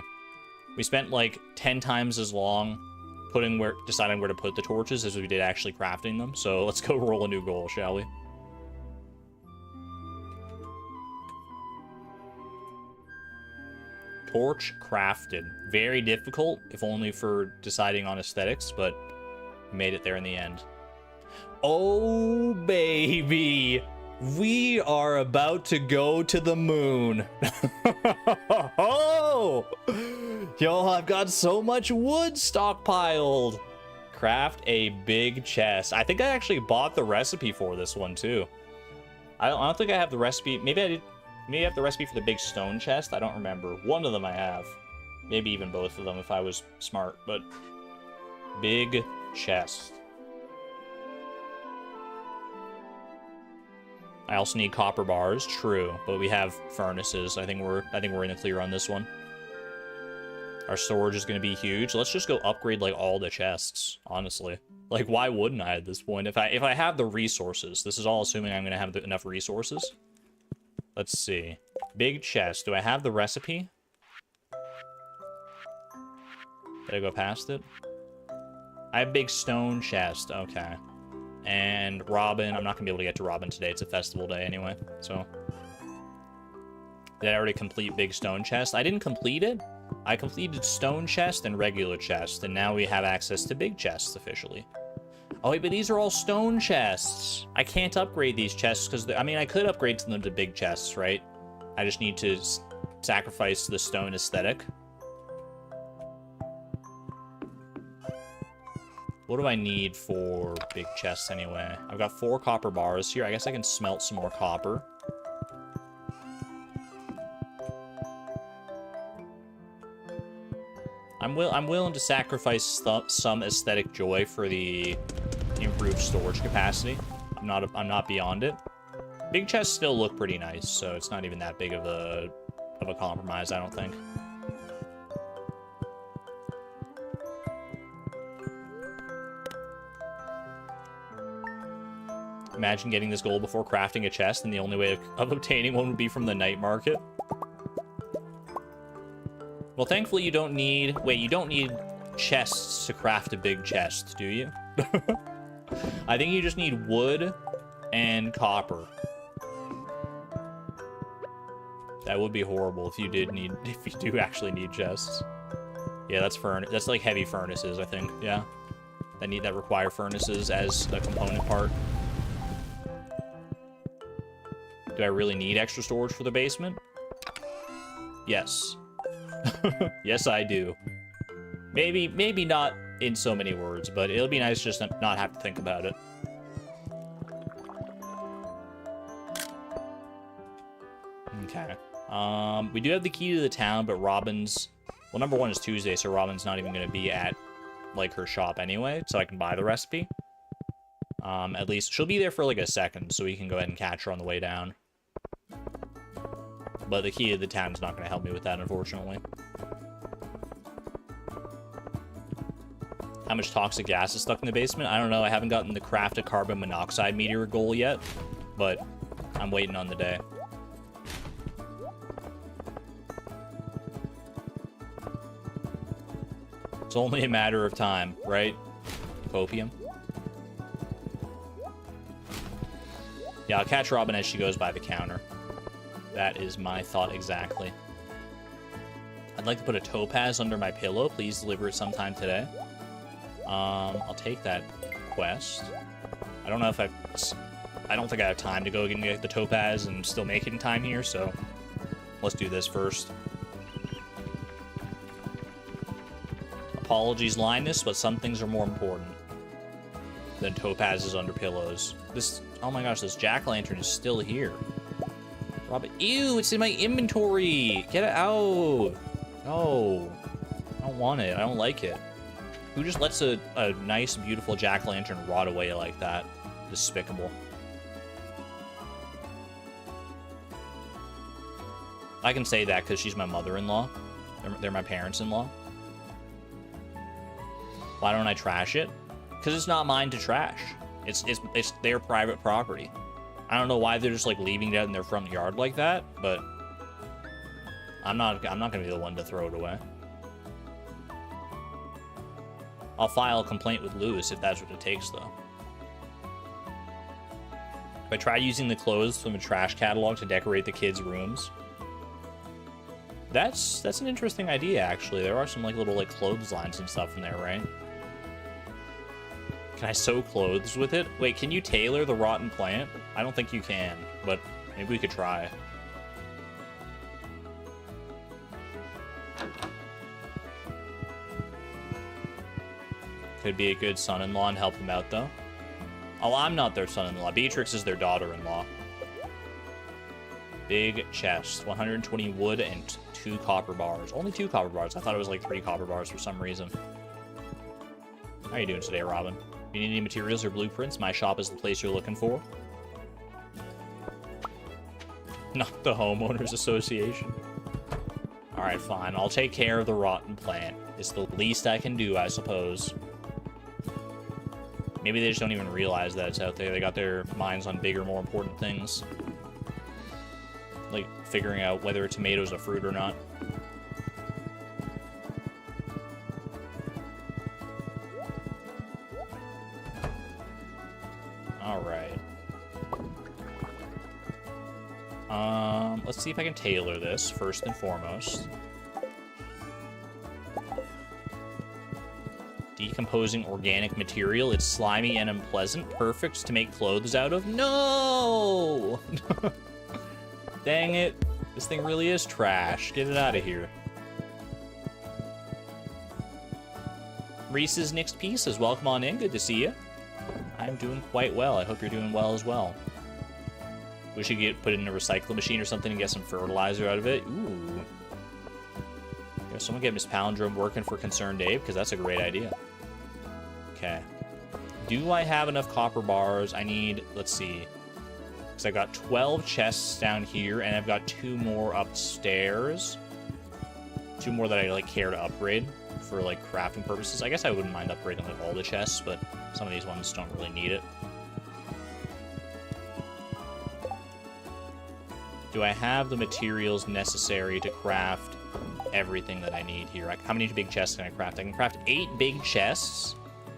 We spent like 10 times as long deciding where to put the torches as we did actually crafting them. So let's go roll a new goal, shall we? Torch crafted. Very difficult, if only for deciding on aesthetics, but we made it there in the end. Oh, baby! We are about to go to the moon. Oh! Yo, I've got so much wood stockpiled. Craft a big chest. I think I actually bought the recipe for this one, too. I don't think I have the recipe. Maybe I did. Maybe I have the recipe for the big stone chest. I don't remember. One of them I have. Maybe even both of them if I was smart. But big chest. I also need copper bars. True, but we have furnaces. I think we're in the clear on this one. Our storage is going to be huge. Let's just go upgrade like all the chests. Honestly, like why wouldn't I at this point? If I have the resources, this is all assuming I'm going to have enough resources. Let's see. Big chest. Do I have the recipe? Did I go past it? I have big stone chest. Okay. And Robin. I'm not going to be able to get to Robin today. It's a festival day anyway. So. Did I already complete big stone chest? I didn't complete it. I completed stone chest and regular chest. And now we have access to big chests officially. Oh, wait, but these are all stone chests. I can't upgrade these chests because, I mean, I could upgrade them to big chests, right? I just need to sacrifice the stone aesthetic. What do I need for big chests anyway? I've got 4 copper bars here. I guess I can smelt some more copper. I'm willing to sacrifice some aesthetic joy for the improved storage capacity. I'm not beyond it. Big chests still look pretty nice, so it's not even that big of a compromise, I don't think. Imagine getting this goal before crafting a chest, and the only way of obtaining one would be from the night market. Well, thankfully you don't need... Wait, you don't need chests to craft a big chest, do you? I think you just need wood and copper. That would be horrible if you do actually need chests. Yeah, that's like heavy furnaces, I think. Yeah. That require furnaces as a component part. Do I really need extra storage for the basement? Yes. Yes, I do. Maybe not in so many words, but it'll be nice just to not have to think about it. Okay. We do have the key to the town, but Robin's... Well, number 1 is Tuesday, so Robin's not even going to be at, like, her shop anyway, so I can buy the recipe. At least, she'll be there for, like, a second, so we can go ahead and catch her on the way down. But the key to the town is not going to help me with that, unfortunately. How much toxic gas is stuck in the basement? I don't know. I haven't gotten the craft a carbon monoxide meteor goal yet, but I'm waiting on the day. It's only a matter of time, right? Copium. Yeah, I'll catch Robin as she goes by the counter. That is my thought exactly. I'd like to put a topaz under my pillow. Please deliver it sometime today. I'll take that quest. I don't know if I don't think I have time to go and get the topaz and still make it in time here, so let's do this first. Apologies, Linus, but some things are more important than topazes under pillows. This, oh my gosh, this jack-o'-lantern is still here. Robin, ew, it's in my inventory. Get it out. No, I don't want it. I don't like it. Who just lets a nice, beautiful jack-o'-lantern rot away like that? Despicable. I can say that because she's my mother-in-law. They're my parents-in-law. Why don't I trash it? Because it's not mine to trash. It's their private property. I don't know why they're just like leaving it out in their front yard like that, but I'm not gonna be the one to throw it away. I'll file a complaint with Lewis if that's what it takes, though. If I try using the clothes from a trash catalog to decorate the kids' rooms, that's an interesting idea, actually. There are some like little like clotheslines and stuff in there, right? Can I sew clothes with it? Wait, can you tailor the rotten plant? I don't think you can, but maybe we could try. Could be a good son-in-law and help them out, though. Oh, I'm not their son-in-law. Beatrix is their daughter-in-law. Big chest. 120 wood and 2 copper bars. Only 2 copper bars. I thought it was like 3 copper bars for some reason. How are you doing today, Robin? If you need any materials or blueprints, my shop is the place you're looking for. Not the homeowners association. Alright, fine. I'll take care of the rotten plant. It's the least I can do, I suppose. Maybe they just don't even realize that it's out there. They got their minds on bigger, more important things. Like figuring out whether a tomato's a fruit or not. Alright. Let's see if I can tailor this, first and foremost. Decomposing organic material. It's slimy and unpleasant. Perfect to make clothes out of. No! Dang it. This thing really is trash. Get it out of here. Reese's Next Pieces. Welcome on in. Good to see you. I'm doing quite well. I hope you're doing well as well. We should put it in a recycling machine or something and get some fertilizer out of it. Ooh. Yeah, someone get Miss Palindrome working for Concerned Dave, because that's a great idea. Okay. Do I have enough copper bars? I need, let's see. Because I've got 12 chests down here, and I've got 2 more upstairs. 2 more that I like care to upgrade for like crafting purposes. I guess I wouldn't mind upgrading like all the chests, but some of these ones don't really need it. Do I have the materials necessary to craft everything that I need here? How many big chests can I craft? I can craft 8 big chests.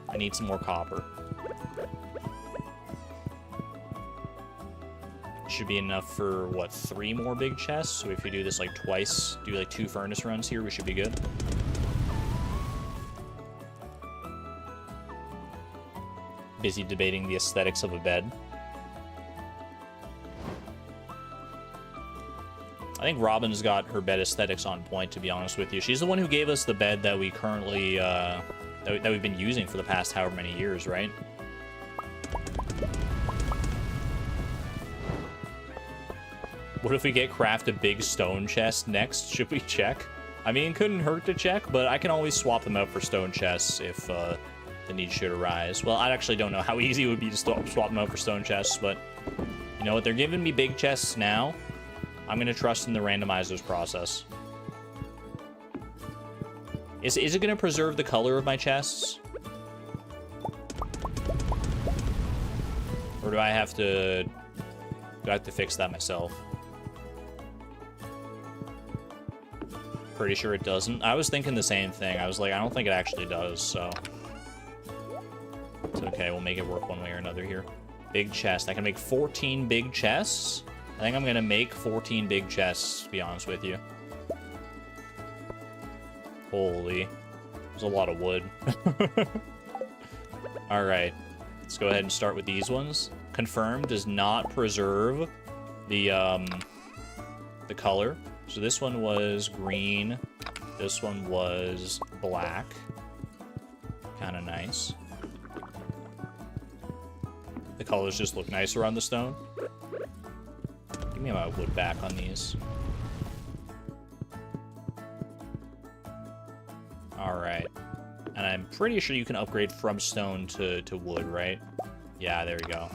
I need some more copper. Should be enough for, what, 3 more big chests? So if we do this like twice, do like 2 furnace runs here, we should be good. Busy debating the aesthetics of a bed. I think Robin's got her bed aesthetics on point, to be honest with you. She's the one who gave us the bed that we currently, that we've been using for the past however many years, right? What if we get craft a big stone chest next? Should we check? I mean, it couldn't hurt to check, but I can always swap them out for stone chests if the need should arise. Well, I actually don't know how easy it would be to swap them out for stone chests, but you know what? They're giving me big chests now. I'm going to trust in the randomizer's process. Is it going to preserve the color of my chests? do I have to... Do I have to fix that myself? Pretty sure it doesn't. I was thinking the same thing. I was like, I don't think it actually does, so... It's okay, we'll make it work one way or another here. Big chest. I can make 14 big chests. I think I'm gonna make 14 big chests, to be honest with you. Holy. There's a lot of wood. Alright. Let's go ahead and start with these ones. Confirm does not preserve the color. So this one was green. This one was black. Kind of nice. The colors just look nicer on the stone. Give me my wood back on these. Alright. And I'm pretty sure you can upgrade from stone to wood, right? Yeah, there we go.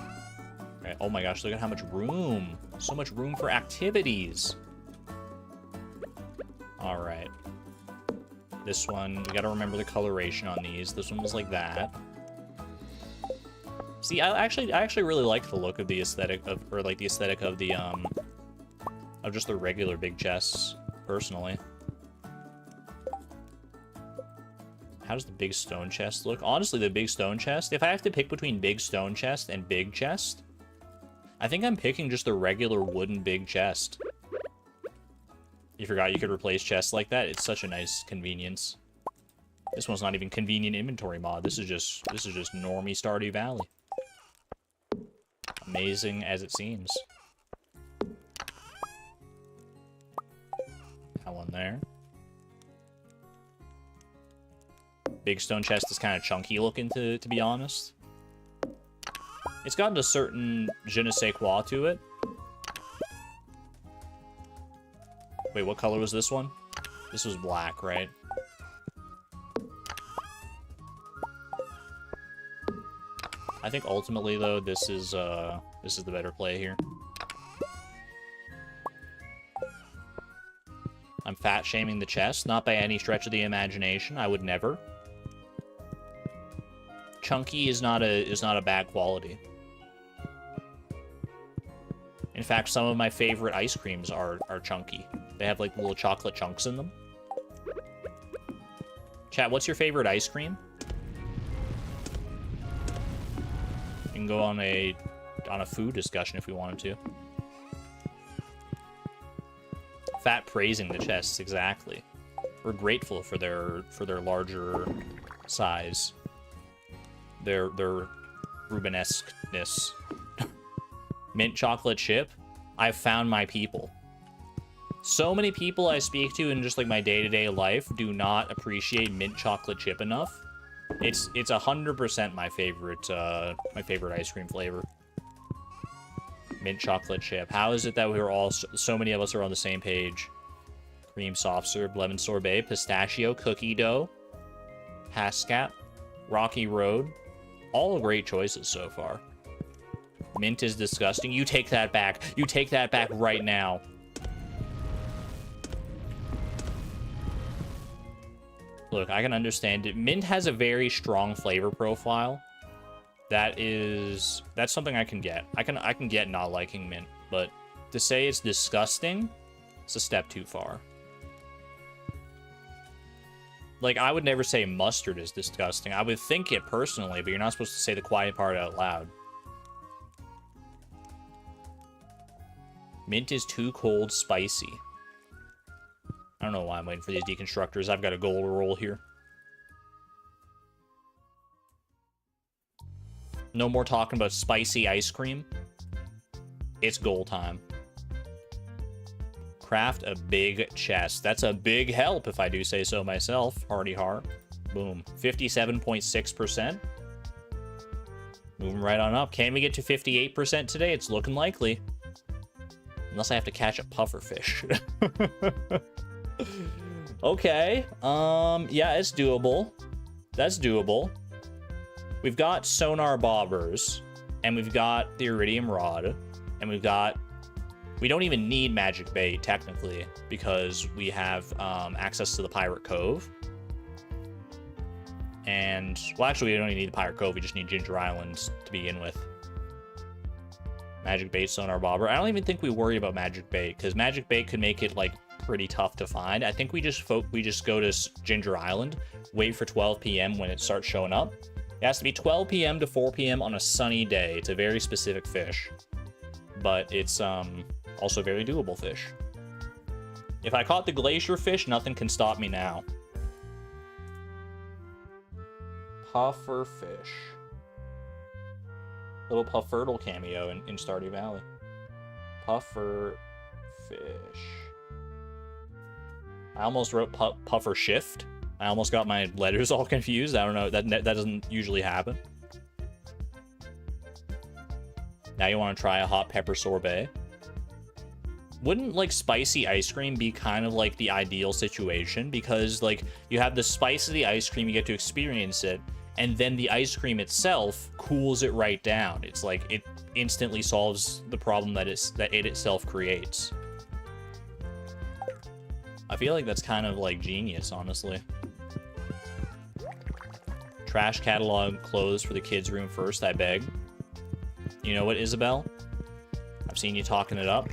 Right. Oh my gosh, look at how much room. So much room for activities. Alright. This one, we gotta remember the coloration on these. This one was like that. See, I actually really like the look of the aesthetic of, or like the aesthetic of the, of just the regular big chests, personally. How does the big stone chest look? Honestly, the big stone chest, if I have to pick between big stone chest and big chest, I think I'm picking just the regular wooden big chest. You forgot you could replace chests like that? It's such a nice convenience. This one's not even convenient inventory mod. This is just normie Stardew Valley. Amazing as it seems. That one there. Big stone chest is kind of chunky looking, to be honest. It's gotten a certain je ne sais quoi to it. Wait, what color was this one? This was black, right? I think ultimately, though, this is the better play here. I'm fat-shaming the chest, not by any stretch of the imagination. I would never. Chunky is not a bad quality. In fact, some of my favorite ice creams are chunky. They have like little chocolate chunks in them. Chat, what's your favorite ice cream? You can go on a food discussion if we wanted to. Fat praising the chests, exactly. We're grateful for their larger size. Their Rubenesqueness. Mint chocolate chip. I've found my people. So many people I speak to in just like my day-to-day life do not appreciate mint chocolate chip enough. It's 100% my favorite ice cream flavor. Mint chocolate chip. How is it that we're all so many of us are on the same page? Cream soft serve, lemon sorbet, pistachio, cookie dough, Hascap, Rocky Road. All great choices so far. Mint is disgusting. You take that back. You take that back right now. Look, I can understand it. Mint has a very strong flavor profile. That's something I can get. I can get not liking mint, but to say it's disgusting, it's a step too far. Like, I would never say mustard is disgusting. I would think it personally, but you're not supposed to say the quiet part out loud. Mint is too cold spicy. I don't know why I'm waiting for these deconstructors. I've got a goal to roll here. No more talking about spicy ice cream. It's goal time. Craft a big chest. That's a big help, if I do say so myself. Hardy har. Boom. 57.6%. Moving right on up. Can we get to 58% today? It's looking likely. Unless I have to catch a pufferfish. Okay. Yeah, it's doable. That's doable. We've got sonar bobbers, and we've got the iridium rod, and we've got... We don't even need magic bait, technically, because we have access to the pirate cove. And, well, actually, we don't even need the pirate cove. We just need Ginger Island to begin with. Magic bait, sonar bobber. I don't even think we worry about magic bait, because magic bait could make it like pretty tough to find. I think we just go to Ginger Island, wait for 12 p.m. when it starts showing up. It has to be 12 p.m. to 4 p.m. on a sunny day. It's a very specific fish, but it's also very doable fish. If I caught the glacier fish, nothing can stop me now. Puffer fish. Little Puffertle cameo in Stardew Valley. Puffer fish. I almost wrote Puffer shift. I almost got my letters all confused. I don't know. That doesn't usually happen. Now you want to try a hot pepper sorbet. Wouldn't, like, spicy ice cream be kind of like the ideal situation? Because, like, you have the spice of the ice cream, you get to experience it, and then the ice cream itself cools it right down. It's like it instantly solves the problem that it itself creates. I feel like that's kind of like genius, honestly. Trash catalog closed for the kids' room first, I beg. You know what, Isabel? I've seen you talking it up.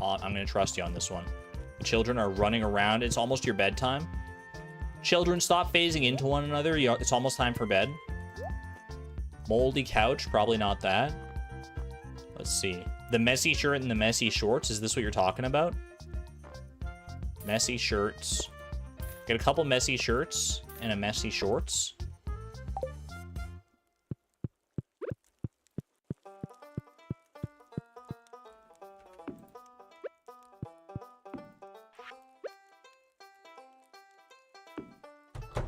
I'm gonna trust you on this one. The children are running around. It's almost your bedtime. Children, stop phasing into one another. It's almost time for bed. Moldy couch, probably not that. Let's see. The messy shirt and the messy shorts. Is this what you're talking about? Messy shirts. Get a couple messy shirts and a messy shorts.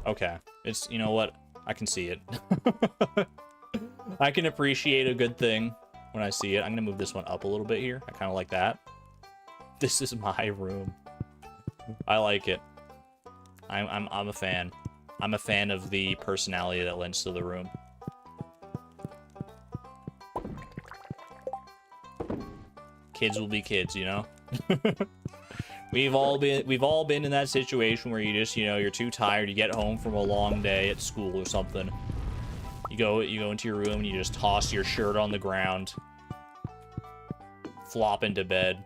Okay, it's, you know what? I can see it. I can appreciate a good thing when I see it. I'm gonna move this one up a little bit here. I kind of like that. This is my room. I like it. I'm a fan. I'm a fan of the personality that lends to the room. Kids will be kids, you know? We've all been in that situation where you just, you know, you're too tired, you get home from a long day at school or something. You go into your room and you just toss your shirt on the ground. Flop into bed.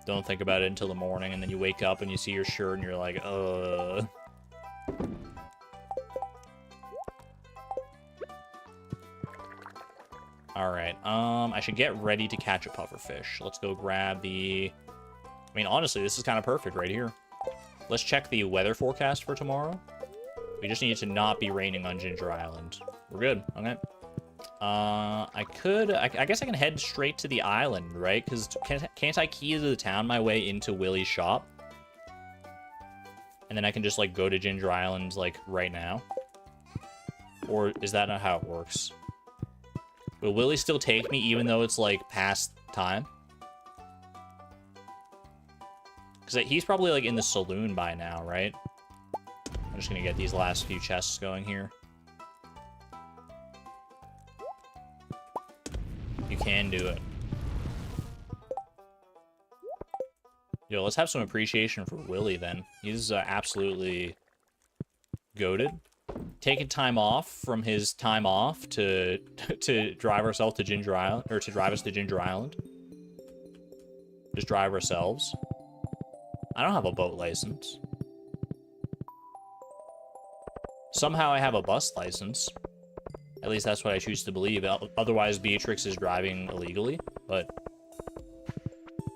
Don't think about it until the morning, and then you wake up and you see your shirt and you're like, Alright, I should get ready to catch a pufferfish. Let's go grab the... I mean, honestly, this is kind of perfect right here. Let's check the weather forecast for tomorrow. We just need it to not be raining on Ginger Island. We're good. Okay. I guess I can head straight to the island, right? Because can't I key to the town my way into Willy's shop? And then I can just, like, go to Ginger Island, like, right now? Or is that not how it works? Will Willy still take me even though it's, like, past time? Because he's probably, like, in the saloon by now, right? I'm just gonna get these last few chests going here. You can do it. Yo, let's have some appreciation for Willy, then. He's absolutely goated. Taking time off from his time off to drive ourselves to Ginger Island, or to drive us to Ginger Island. Just drive ourselves. I don't have a boat license. Somehow I have a bus license. At least that's what I choose to believe. Otherwise, Beatrix is driving illegally. But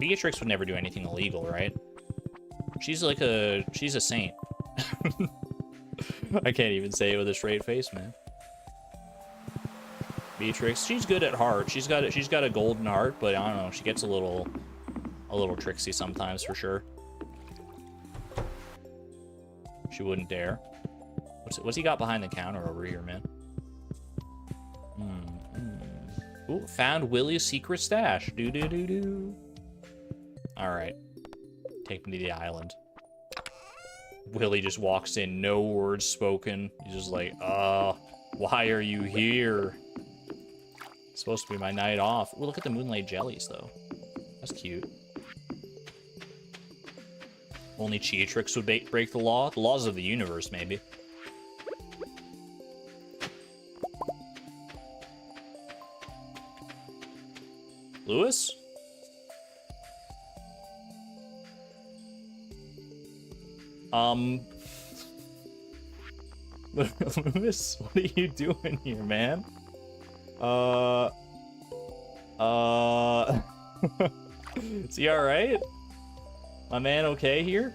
Beatrix would never do anything illegal, right? She's a saint. I can't even say it with a straight face, man. Beatrix, she's good at heart. She's got a golden heart, but I don't know. She gets a little tricksy sometimes, for sure. She wouldn't dare. What's he got behind the counter over here, man? Ooh, found Willy's secret stash. Do. Alright. Take me to the island. Willy just walks in, no words spoken. He's just like, why are you here? It's supposed to be my night off. Ooh, look at the moonlight jellies, though. That's cute. Only Cheatrix would break the law? The laws of the universe, maybe. Lewis? Lewis, what are you doing here, man? Is he alright? My man okay here?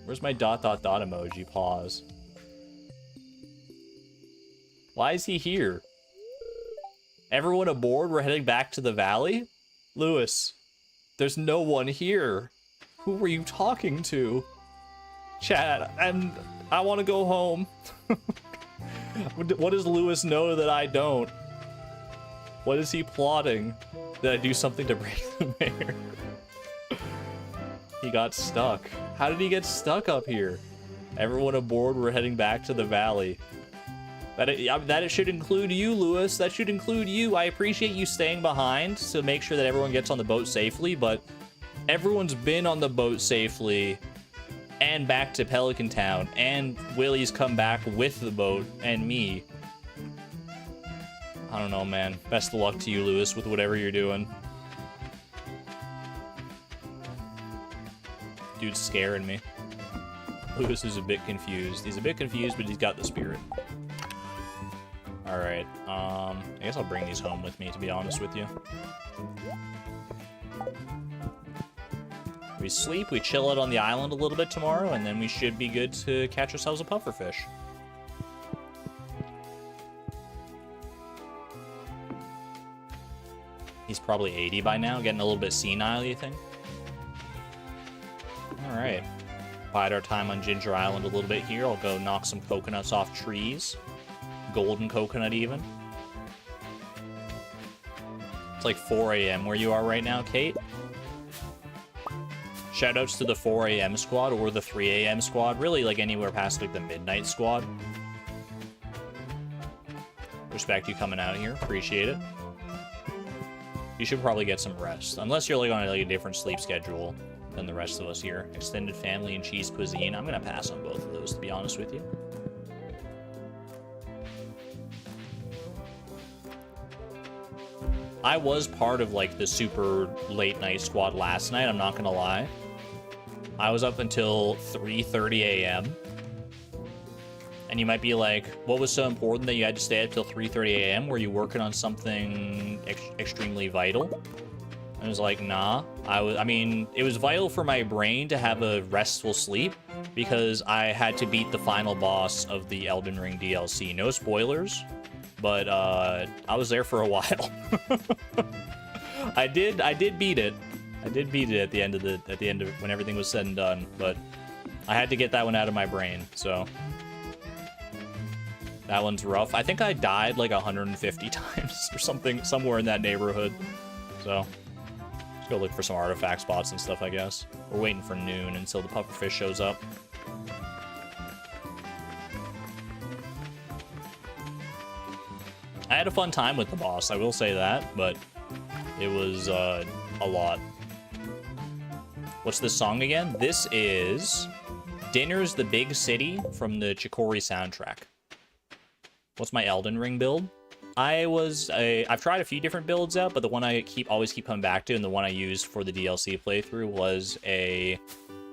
Where's my ... emoji? Pause. Why is he here? Everyone aboard? We're heading back to the valley? Lewis, there's no one here. Who were you talking to? Chat, and I want to go home. What does Lewis know that I don't? What is he plotting? Did I do something to break the mayor? He got stuck. How did he get stuck up here? Everyone aboard, we're heading back to the valley. That it should include you, Lewis. That should include you. I appreciate you staying behind to make sure that everyone gets on the boat safely, but everyone's been on the boat safely and back to Pelican Town, and Willie's come back with the boat and me. I don't know, man. Best of luck to you, Lewis, with whatever you're doing. Dude's scaring me. Lewis is a bit confused. He's a bit confused, but he's got the spirit. Alright, I guess I'll bring these home with me, to be honest with you. We sleep, we chill out on the island a little bit tomorrow, and then we should be good to catch ourselves a pufferfish. He's probably 80 by now, getting a little bit senile, you think? Alright. Bide our time on Ginger Island a little bit here. I'll go knock some coconuts off trees. Golden coconut, even. It's like 4 a.m. where you are right now, Kate. Shoutouts to the 4 a.m. squad or the 3 a.m. squad. Really, like, anywhere past, like, the midnight squad. Respect you coming out here. Appreciate it. You should probably get some rest. Unless you're, like, on like, a different sleep schedule than the rest of us here. Extended family and cheese cuisine. I'm gonna pass on both of those, to be honest with you. I was part of, like, the super late night squad last night, I'm not gonna lie. I was up until 3:30 a.m. And you might be like, what was so important that you had to stay up till 3:30 a.m.? Were you working on something extremely vital? I was like, nah. I mean, it was vital for my brain to have a restful sleep because I had to beat the final boss of the Elden Ring DLC. No spoilers, but I was there for a while. I did beat it. I did beat it at the end of when everything was said and done, but I had to get that one out of my brain, so that one's rough. I think I died like 150 times or something, somewhere in that neighborhood. So let's go look for some artifact spots and stuff, I guess. We're waiting for noon until the pufferfish shows up. I had a fun time with the boss, I will say that, but it was a lot. What's this song again? This is Dinner's the Big City from the Chicory soundtrack. What's my Elden Ring build? I've tried a few different builds out, but the one I always keep coming back to, and the one I used for the DLC playthrough was a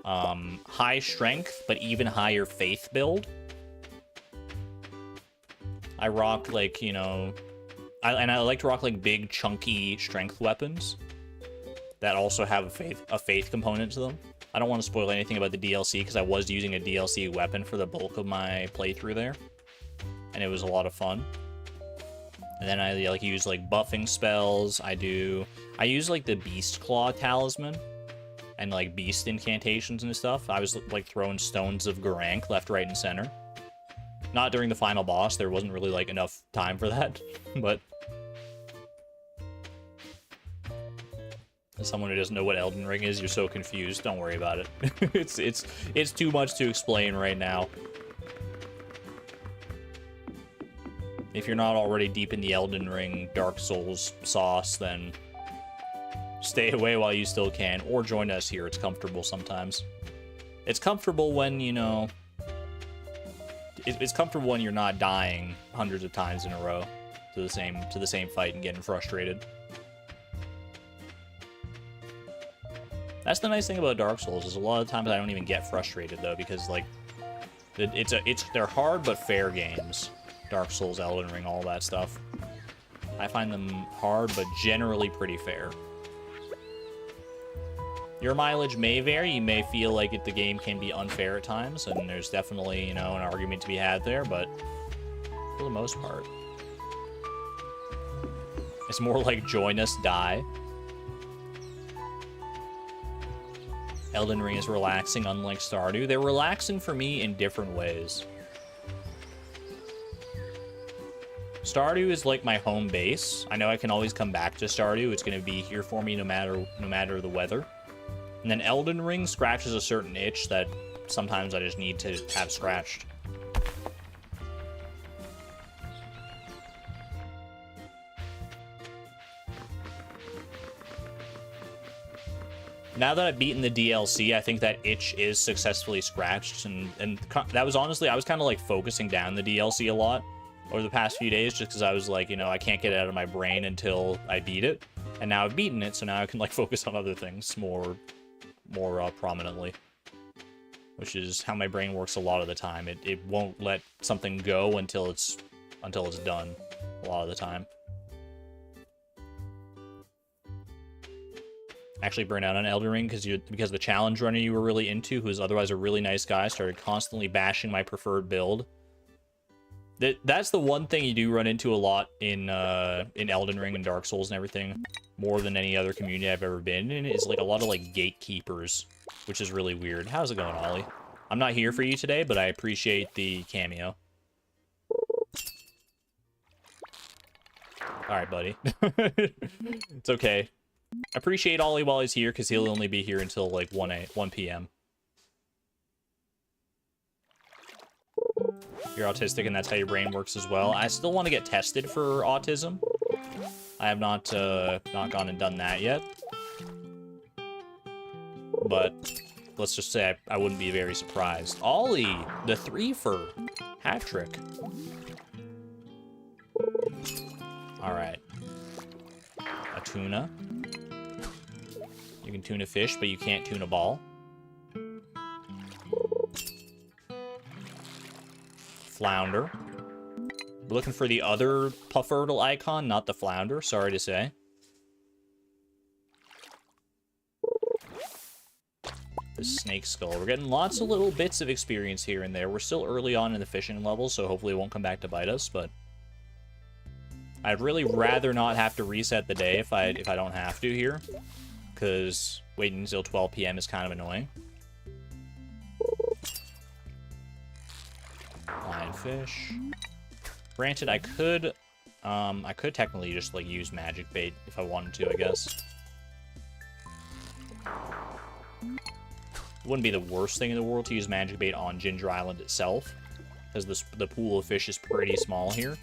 high strength, but even higher faith build. I rock, like, you know, I like to rock, like, big, chunky strength weapons that also have a faith component to them. I don't want to spoil anything about the DLC, because I was using a DLC weapon for the bulk of my playthrough there, and it was a lot of fun. And then I, like, use, like, buffing spells. I use, like, the Beast Claw talisman and, like, beast incantations and stuff. I was, like, throwing stones of Garank left, right, and center. Not during the final boss. There wasn't really, like, enough time for that. But as someone who doesn't know what Elden Ring is, you're so confused. Don't worry about it. It's too much to explain right now. If you're not already deep in the Elden Ring Dark Souls sauce, then stay away while you still can, or join us here. It's comfortable sometimes. It's comfortable when, you know, it's comfortable when you're not dying hundreds of times in a row to the same fight and getting frustrated. That's the nice thing about Dark Souls, is a lot of times I don't even get frustrated, though, because, like, they're hard but fair games. Dark Souls, Elden Ring, all that stuff. I find them hard, but generally pretty fair. Your mileage may vary. You may feel like the game can be unfair at times, and there's definitely, you know, an argument to be had there, but for the most part, it's more like join us, die. Elden Ring is relaxing, unlike Stardew. They're relaxing for me in different ways. Stardew is like my home base. I know I can always come back to Stardew. It's going to be here for me no matter the weather. And then Elden Ring scratches a certain itch that sometimes I just need to have scratched. Now that I've beaten the DLC, I think that itch is successfully scratched, and that was honestly, I was kind of like focusing down the DLC a lot over the past few days, just because I was like, you know, I can't get it out of my brain until I beat it, and now I've beaten it, so now I can like focus on other things more prominently, which is how my brain works a lot of the time. It won't let something go until it's done a lot of the time. Actually burned out on Elden Ring because the challenge runner you were really into, who is otherwise a really nice guy, started constantly bashing my preferred build. That's the one thing you do run into a lot in Elden Ring and Dark Souls and everything, more than any other community I've ever been in, is like a lot of like gatekeepers, which is really weird. How's it going, Ollie? I'm not here for you today, but I appreciate the cameo. Alright, buddy. It's okay. Appreciate Ollie while he's here, because he'll only be here until like 1 p.m. You're autistic, and that's how your brain works as well. I still want to get tested for autism. I have not gone and done that yet. But let's just say I wouldn't be very surprised. Ollie, the 3-for hat trick. Alright. A tuna. You can tune a fish, but you can't tune a ball. Flounder. We're looking for the other Puffertle icon, not the flounder, sorry to say. The snake skull. We're getting lots of little bits of experience here and there. We're still early on in the fishing level, so hopefully it won't come back to bite us, but I'd really rather not have to reset the day if I don't have to here, because waiting until 12 p.m. is kind of annoying. Lionfish. Granted, I could technically just like use magic bait if I wanted to, I guess. It wouldn't be the worst thing in the world to use magic bait on Ginger Island itself, because the pool of fish is pretty small here.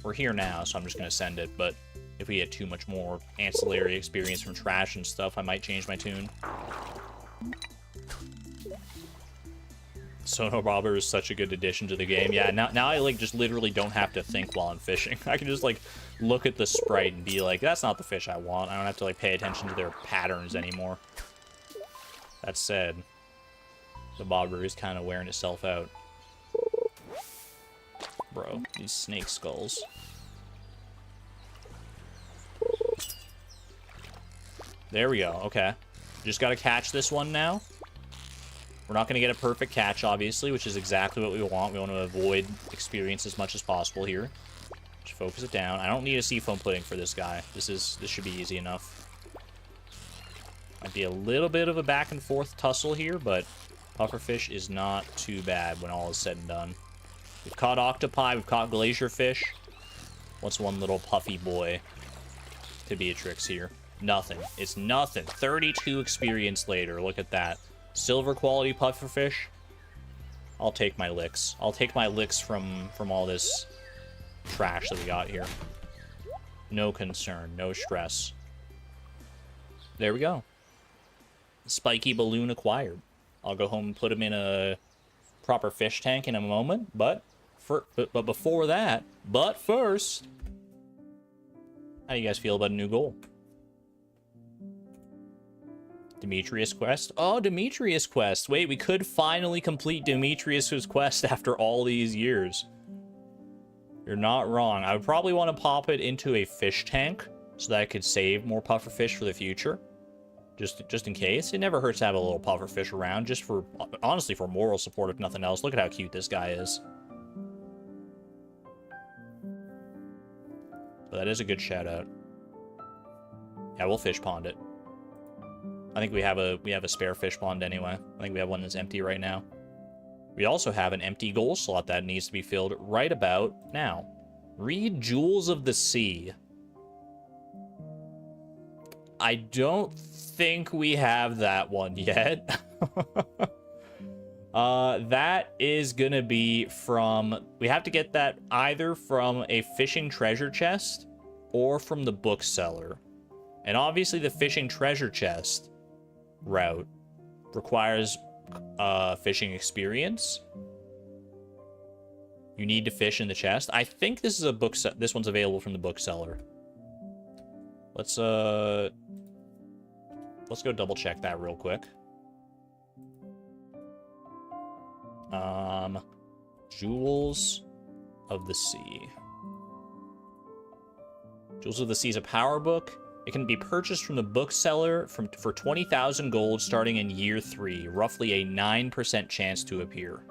We're here now, so I'm just gonna send it, but if we get too much more ancillary experience from trash and stuff, I might change my tune. Sono Bobber is such a good addition to the game. Yeah, now I like just literally don't have to think while I'm fishing. I can just like look at the sprite and be like, that's not the fish I want. I don't have to like pay attention to their patterns anymore. That said, the bobber is kind of wearing itself out. Bro, these snake skulls. There we go, okay. Just gotta catch this one now. We're not gonna get a perfect catch, obviously, which is exactly what we want. We want to avoid experience as much as possible here. Just focus it down. I don't need a seafoam pudding for this guy. This should be easy enough. Might be a little bit of a back and forth tussle here, but pufferfish is not too bad when all is said and done. We've caught octopi, we've caught glacier fish. What's one little puffy boy to Beatrix here? Nothing. It's nothing. 32 experience later. Look at that. Silver quality pufferfish. I'll take my licks. I'll take my licks from all this trash that we got here. No concern. No stress. There we go. Spiky balloon acquired. I'll go home and put him in a proper fish tank in a moment, but before that, but first, how do you guys feel about a new goal? Demetrius quest. Oh, Demetrius quest. Wait, we could finally complete Demetrius's quest after all these years. You're not wrong. I would probably want to pop it into a fish tank so that I could save more pufferfish for the future. Just in case. It never hurts to have a little pufferfish around, just for, honestly, for moral support, if nothing else. Look at how cute this guy is. So that is a good shout out. Yeah, we'll fish pond it. I think we have a spare fish pond anyway. I think we have one that's empty right now. We also have an empty goal slot that needs to be filled right about now. Read Jewels of the Sea. I don't think we have that one yet. That is gonna be from... We have to get that either from a fishing treasure chest or from the bookseller. And obviously the fishing treasure chest route requires fishing experience. You need to fish in the chest. I think this is a book. This one's available from the bookseller. Let's go double check that real quick. Jewels of the Sea. Jewels of the Sea is a power book. It can be purchased from the bookseller for 20,000 gold starting in year 3, roughly a 9% chance to appear.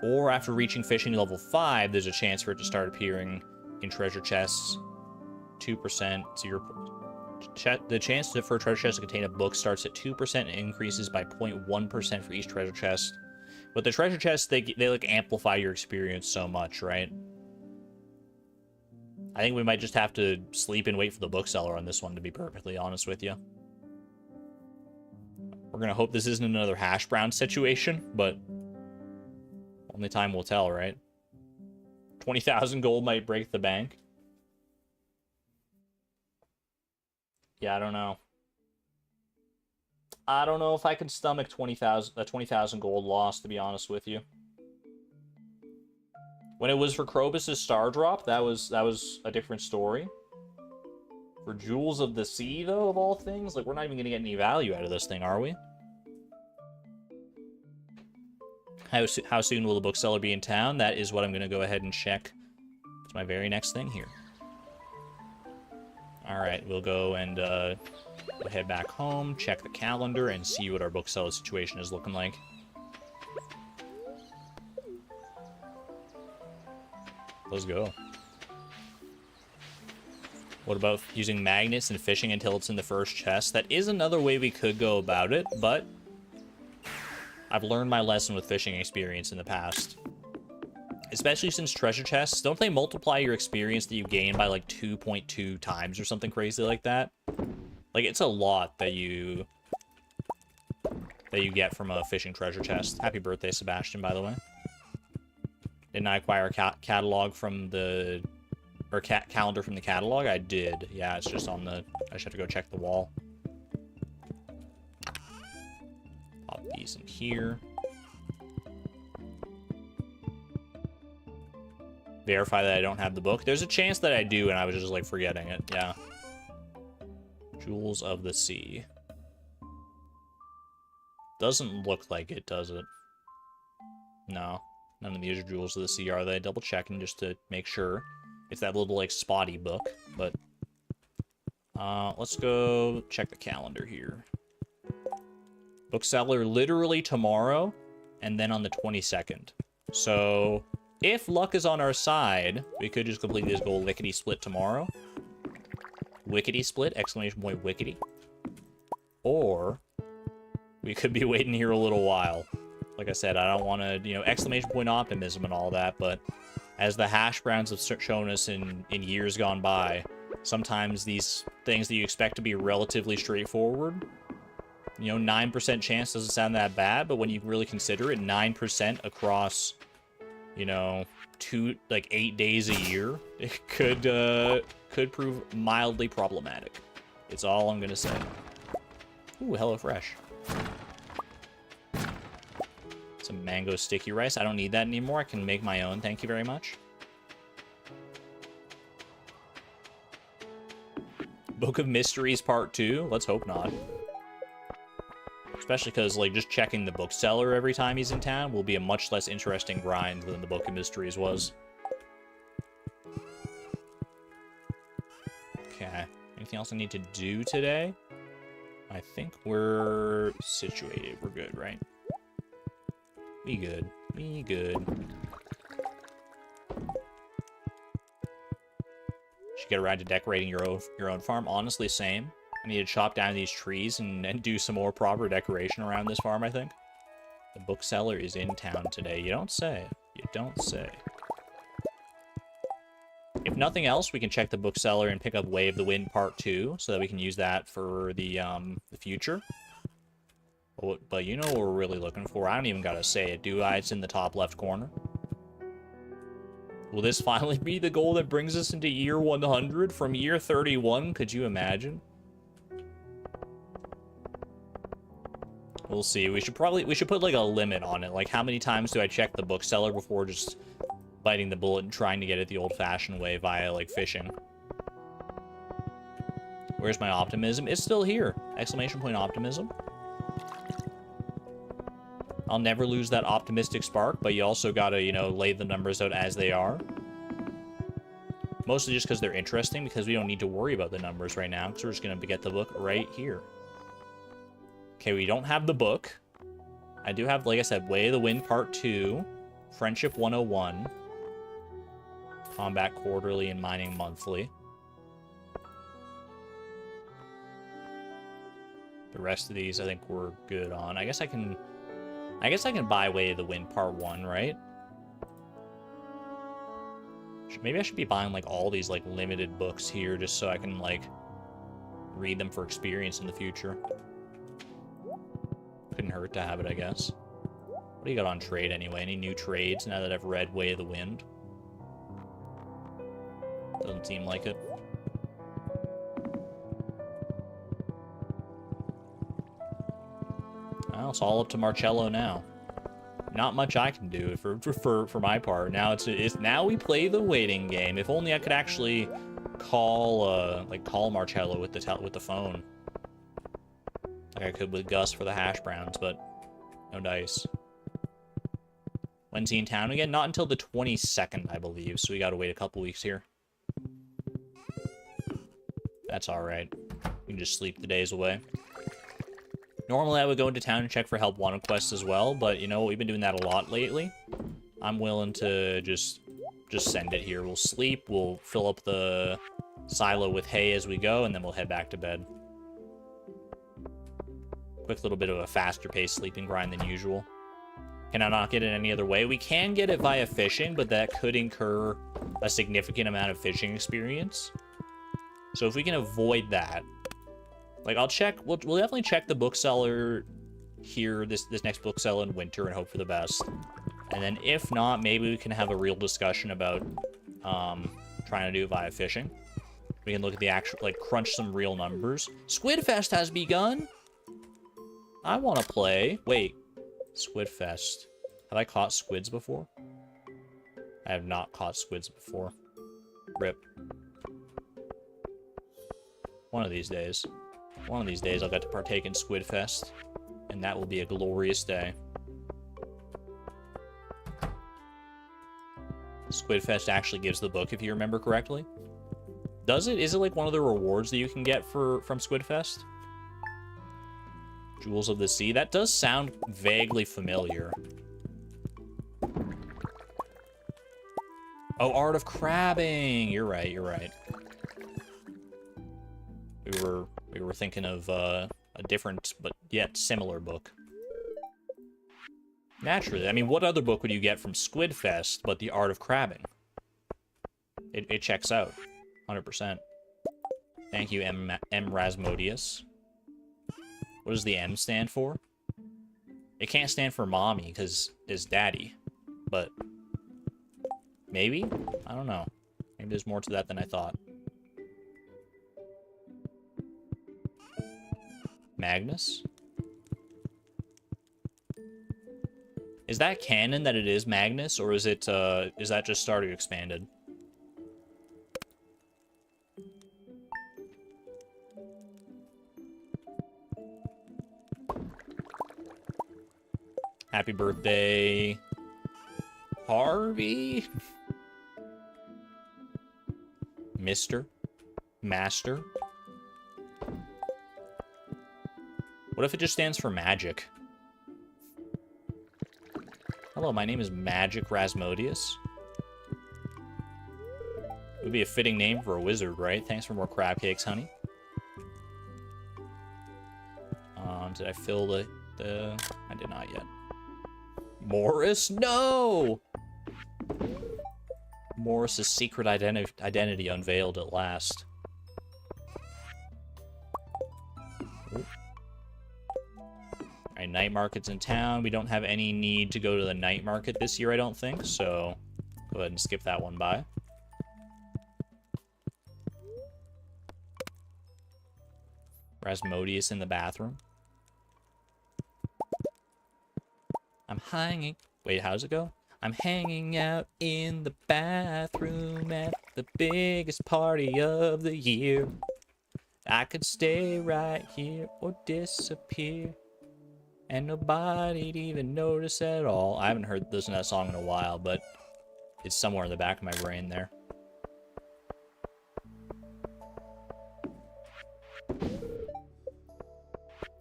Or after reaching fishing level 5, there's a chance for it to start appearing in treasure chests. 2%, the chance for a treasure chest to contain a book starts at 2% and increases by 0.1% for each treasure chest. But the treasure chests, they like amplify your experience so much, right? I think we might just have to sleep and wait for the bookseller on this one, to be perfectly honest with you. We're going to hope this isn't another hash brown situation, but only time will tell, right? 20,000 gold might break the bank. Yeah, I don't know. I don't know if I can stomach 20,000 gold loss, to be honest with you. When it was for Krobus' star drop, that was a different story. For Jewels of the Sea, though, of all things, like, we're not even going to get any value out of this thing, are we? How soon will the bookseller be in town? That is what I'm going to go ahead and check. It's my very next thing here. Alright, we'll go and we'll head back home, check the calendar, and see what our bookseller situation is looking like. Let's go. What about using magnets and fishing until it's in the first chest? That is another way we could go about it, but I've learned my lesson with fishing experience in the past. Especially since treasure chests, don't they multiply your experience that you gain by like 2.2 times or something crazy like that? Like, it's a lot that you get from a fishing treasure chest. Happy birthday, Sebastian, by the way. Didn't I acquire a catalog from the... or calendar from the catalog? I did. Yeah, it's just on the... I just have to go check the wall. Pop these in here. Verify that I don't have the book. There's a chance that I do, and I was just, like, forgetting it. Yeah. Jewels of the Sea. Doesn't look like it, does it? No. None of these are Jewels of the Sea, are they? Double checking just to make sure. It's that little, like, spotty book, but... let's go check the calendar here. Bookseller literally tomorrow, and then on the 22nd. So, if luck is on our side, we could just complete this gold lickety-split tomorrow. Wickety-split, exclamation point wickety. Or, we could be waiting here a little while. Like I said, I don't want to, you know, exclamation point optimism and all that, but as the hash browns have shown us in years gone by, sometimes these things that you expect to be relatively straightforward, you know, 9% chance doesn't sound that bad, but when you really consider it, 9% across, you know, 8 days a year, it could prove mildly problematic. It's all I'm gonna say. Ooh, HelloFresh. Some mango sticky rice. I don't need that anymore. I can make my own. Thank you very much. Book of Mysteries Part 2. Let's hope not. Especially because, like, just checking the bookseller every time he's in town will be a much less interesting grind than the Book of Mysteries was. Okay. Anything else I need to do today? I think we're situated. We're good, right? We good. We good. Should get around to decorating your own farm. Honestly, same. I need to chop down these trees and do some more proper decoration around this farm, I think. The bookseller is in town today. You don't say. You don't say. If nothing else, we can check the bookseller and pick up Way of the Wind Part 2, so that we can use that for the future. But you know what we're really looking for. I don't even gotta say it, do I? It's in the top left corner. Will this finally be the goal that brings us into year 100 from year 31? Could you imagine? We'll see. We should put like a limit on it. Like, how many times do I check the bookseller before just biting the bullet and trying to get it the old-fashioned way via, like, fishing? Where's my optimism? It's still here. Exclamation point optimism. I'll never lose that optimistic spark, but you also gotta, you know, lay the numbers out as they are. Mostly just because they're interesting, because we don't need to worry about the numbers right now, because we're just gonna get the book right here. Okay, we don't have the book. I do have, like I said, Way of the Wind Part 2, Friendship 101, Combat Quarterly, and Mining Monthly. The rest of these, I think we're good on. I guess I can buy Way of the Wind Part 1, right? Maybe I should be buying, like, all these, like, limited books here, just so I can, like, read them for experience in the future. Couldn't hurt to have it, I guess. What do you got on trade, anyway? Any new trades now that I've read Way of the Wind? Doesn't seem like it. Well, it's all up to Marcello now. Not much I can do for my part. Now it's now we play the waiting game. If only I could actually call Marcello with the phone, like I could with Gus for the hash browns, but no dice. When's he in town again? Not until the 22nd, I believe. So we gotta wait a couple weeks here. That's all right. We can just sleep the days away. Normally, I would go into town and check for help wanted quests as well, but you know, we've been doing that a lot lately. I'm willing to just send it here. We'll sleep, we'll fill up the silo with hay as we go, and then we'll head back to bed. Quick little bit of a faster paced sleeping grind than usual. Can I not get it any other way? We can get it via fishing, but that could incur a significant amount of fishing experience. So if we can avoid that, like, I'll check, we'll definitely check the bookseller here, this next bookseller in winter, and hope for the best. And then if not, maybe we can have a real discussion about trying to do it via fishing. We can look at the actual, like, crunch some real numbers. Squidfest has begun! I want to play. Wait, Squidfest. Have I caught squids before? I have not caught squids before. Rip. One of these days I'll get to partake in Squidfest, and that will be a glorious day. Squidfest actually gives the book, if you remember correctly. Does it? Is it like one of the rewards that you can get from Squidfest? Jewels of the Sea? That does sound vaguely familiar. Oh, Art of Crabbing! You're right, you're right. We were thinking of a different, but yet similar book. Naturally, I mean, what other book would you get from Squidfest but The Art of Crabbing? It checks out, 100%. Thank you, M. Rasmodius. What does the M stand for? It can't stand for mommy, because it's daddy. But maybe? I don't know. Maybe there's more to that than I thought. Magnus? Is that canon that it is Magnus, or is that just Stardew Expanded? Happy birthday, Harvey. Mr. Master. What if it just stands for magic? Hello, my name is Magic Rasmodius. It would be a fitting name for a wizard, right? Thanks for more crab cakes, honey. Did I fill the... I did not yet. Morris? No! Morris's secret identity unveiled at last. Alright, night market's in town. We don't have any need to go to the night market this year, I don't think, so go ahead and skip that one by. Rasmodius in the bathroom. I'm hanging... Wait, how's it go? I'm hanging out in the bathroom at the biggest party of the year. I could stay right here or disappear, and nobody'd even notice at all. I haven't heard listened to that song in a while, but it's somewhere in the back of my brain there.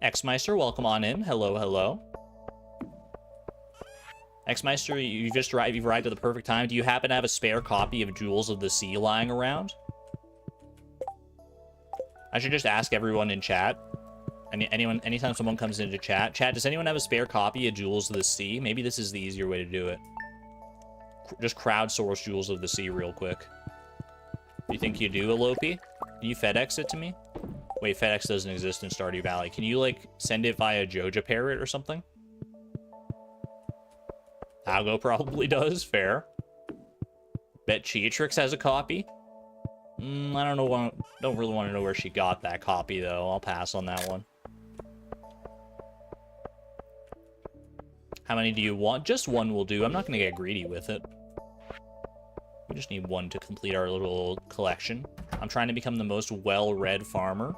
X-Meister, welcome on in. Hello, hello. X-Meister, you've arrived at the perfect time. Do you happen to have a spare copy of Jewels of the Sea lying around? I should just ask everyone in chat. Anytime someone comes into chat, does anyone have a spare copy of Jewels of the Sea? Maybe this is the easier way to do it. Just crowdsource Jewels of the Sea real quick. You think you do, Alopi? Can you FedEx it to me? Wait, FedEx doesn't exist in Stardew Valley. Can you, like, send it via Joja Parrot or something? Algo probably does. Fair. Bet Cheatrix has a copy. I don't know. Don't really want to know where she got that copy, though. I'll pass on that one. How many do you want? Just one will do. I'm not going to get greedy with it. We just need one to complete our little collection. I'm trying to become the most well-read farmer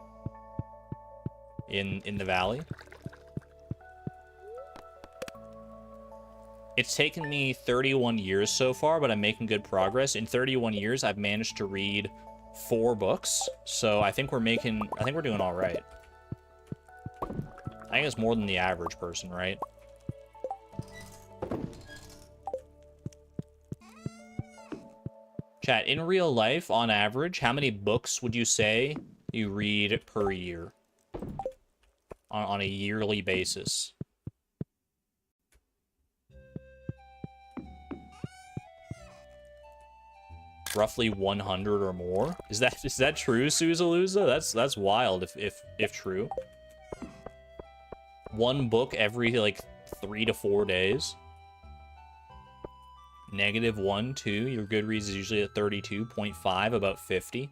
in the valley. It's taken me 31 years so far, but I'm making good progress. In 31 years, I've managed to read 4 books, so I think we're doing all right. I think it's more than the average person, right? Chat, in real life, on average, how many books would you say you read per year? On a yearly basis? Roughly 100 or more. Is that true, Suzaluza? That's wild if true. One book every like 3 to 4 days. -1, 2. Your Goodreads is usually at 32.5, about 50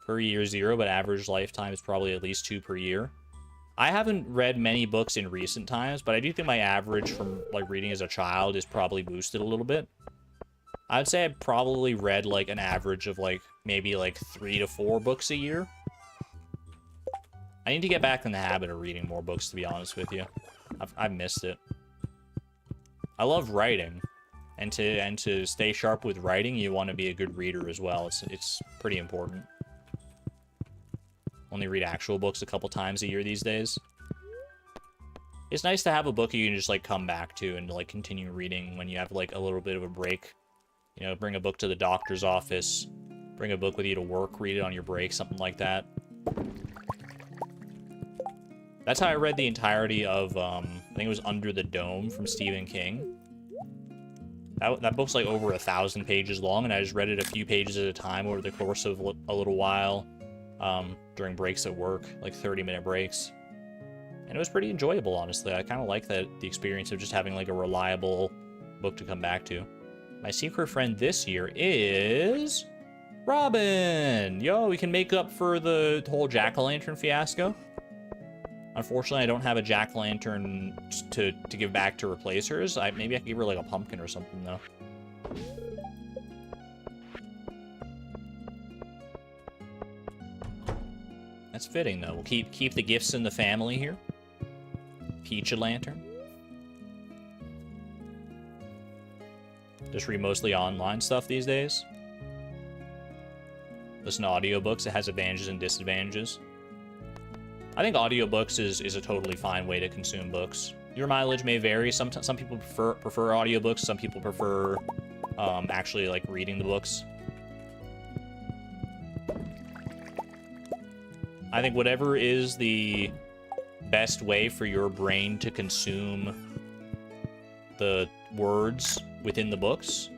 per year. 0, but average lifetime is probably at least 2 per year. I haven't read many books in recent times, but I do think my average from like reading as a child is probably boosted a little bit. I'd say I probably read, like, an average of, like, maybe, like, 3 to 4 books a year. I need to get back in the habit of reading more books, to be honest with you. I've missed it. I love writing. And to stay sharp with writing, you want to be a good reader as well. It's pretty important. Only read actual books a couple times a year these days. It's nice to have a book you can just, like, come back to and, like, continue reading when you have, like, a little bit of a break. You know, bring a book to the doctor's office, bring a book with you to work, read it on your break, something like that. That's how I read the entirety of, I think it was Under the Dome from Stephen King. That book's like over 1,000 pages long, and I just read it a few pages at a time over the course of a little while, during breaks at work, like 30-minute breaks. And it was pretty enjoyable, honestly. I kind of like the experience of just having like a reliable book to come back to. My secret friend this year is Robin. Yo, we can make up for the whole jack-o'-lantern fiasco. Unfortunately, I don't have a jack-o'-lantern to give back to replace hers. Maybe I could give her like a pumpkin or something though. That's fitting though. We'll keep the gifts in the family here. Peach-a-lantern. Just read mostly online stuff these days. Listen to audiobooks. It has advantages and disadvantages. I think audiobooks is a totally fine way to consume books. Your mileage may vary. Some people prefer audiobooks. Some people prefer actually like reading the books. I think whatever is the best way for your brain to consume the words within the books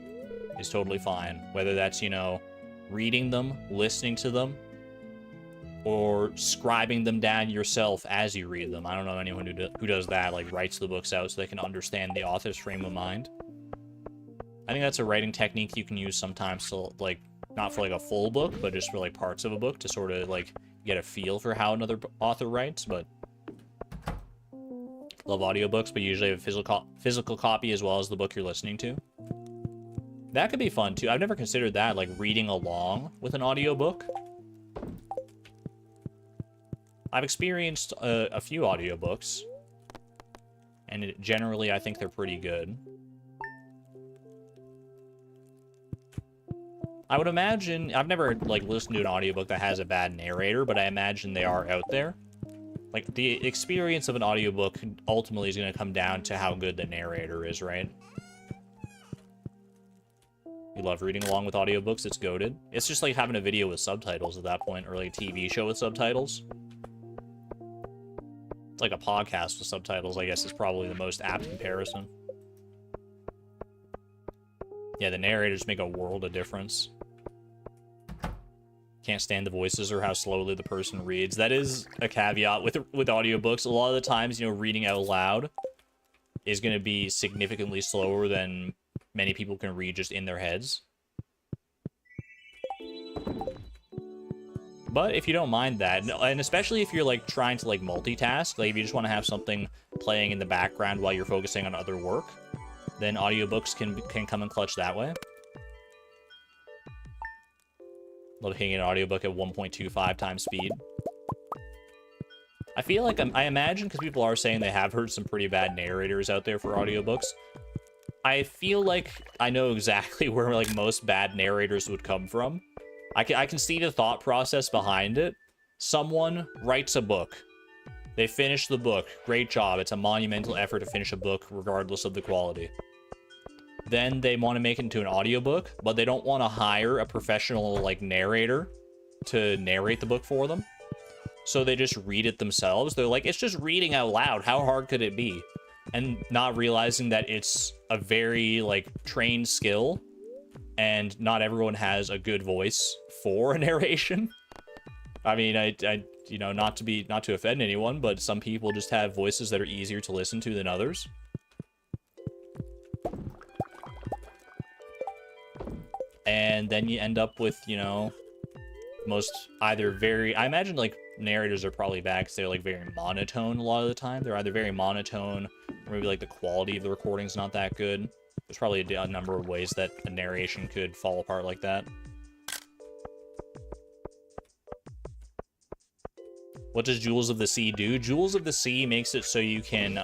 is totally fine. Whether that's, you know, reading them, listening to them, or scribing them down yourself as you read them. I don't know anyone who does that, like writes the books out so they can understand the author's frame of mind. I think that's a writing technique you can use sometimes to, like, not for like a full book, but just for like parts of a book to sort of like get a feel for how another author writes. But love audiobooks, but usually have a physical copy as well as the book you're listening to. That could be fun too. I've never considered that, like reading along with an audiobook. I've experienced a few audiobooks, and generally I think they're pretty good. I would imagine, I've never like listened to an audiobook that has a bad narrator, but I imagine they are out there. Like, the experience of an audiobook ultimately is going to come down to how good the narrator is, right? You love reading along with audiobooks, it's goated. It's just like having a video with subtitles at that point, or like a TV show with subtitles. It's like a podcast with subtitles, I guess, is probably the most apt comparison. Yeah, the narrators make a world of difference. Can't stand the voices or how slowly the person reads. That is a caveat with audiobooks. A lot of the times, you know, reading out loud is going to be significantly slower than many people can read just in their heads. But if you don't mind that, and especially if you're like trying to like multitask, like if you just want to have something playing in the background while you're focusing on other work, then audiobooks can come in clutch that way. Love hitting an audiobook at 1.25 times speed. I feel like I imagine, because people are saying they have heard some pretty bad narrators out there for audiobooks, I feel like I know exactly where like most bad narrators would come from. I can see the thought process behind it. Someone writes a book. They finish the book. Great job. It's a monumental effort to finish a book regardless of the quality. Then they want to make it into an audiobook, but they don't want to hire a professional like narrator to narrate the book for them. So they just read it themselves. They're like, it's just reading out loud. How hard could it be? And not realizing that it's a very like trained skill, and not everyone has a good voice for a narration. I mean, I you know, not to offend anyone, but some people just have voices that are easier to listen to than others. And then you end up with, you know, most either very, I imagine like narrators are probably bad because they're like very monotone a lot of the time. They're either very monotone, or maybe like the quality of the recording's not that good. There's probably a number of ways that a narration could fall apart like that. What does Jewels of the Sea do? Jewels of the Sea makes it so you can,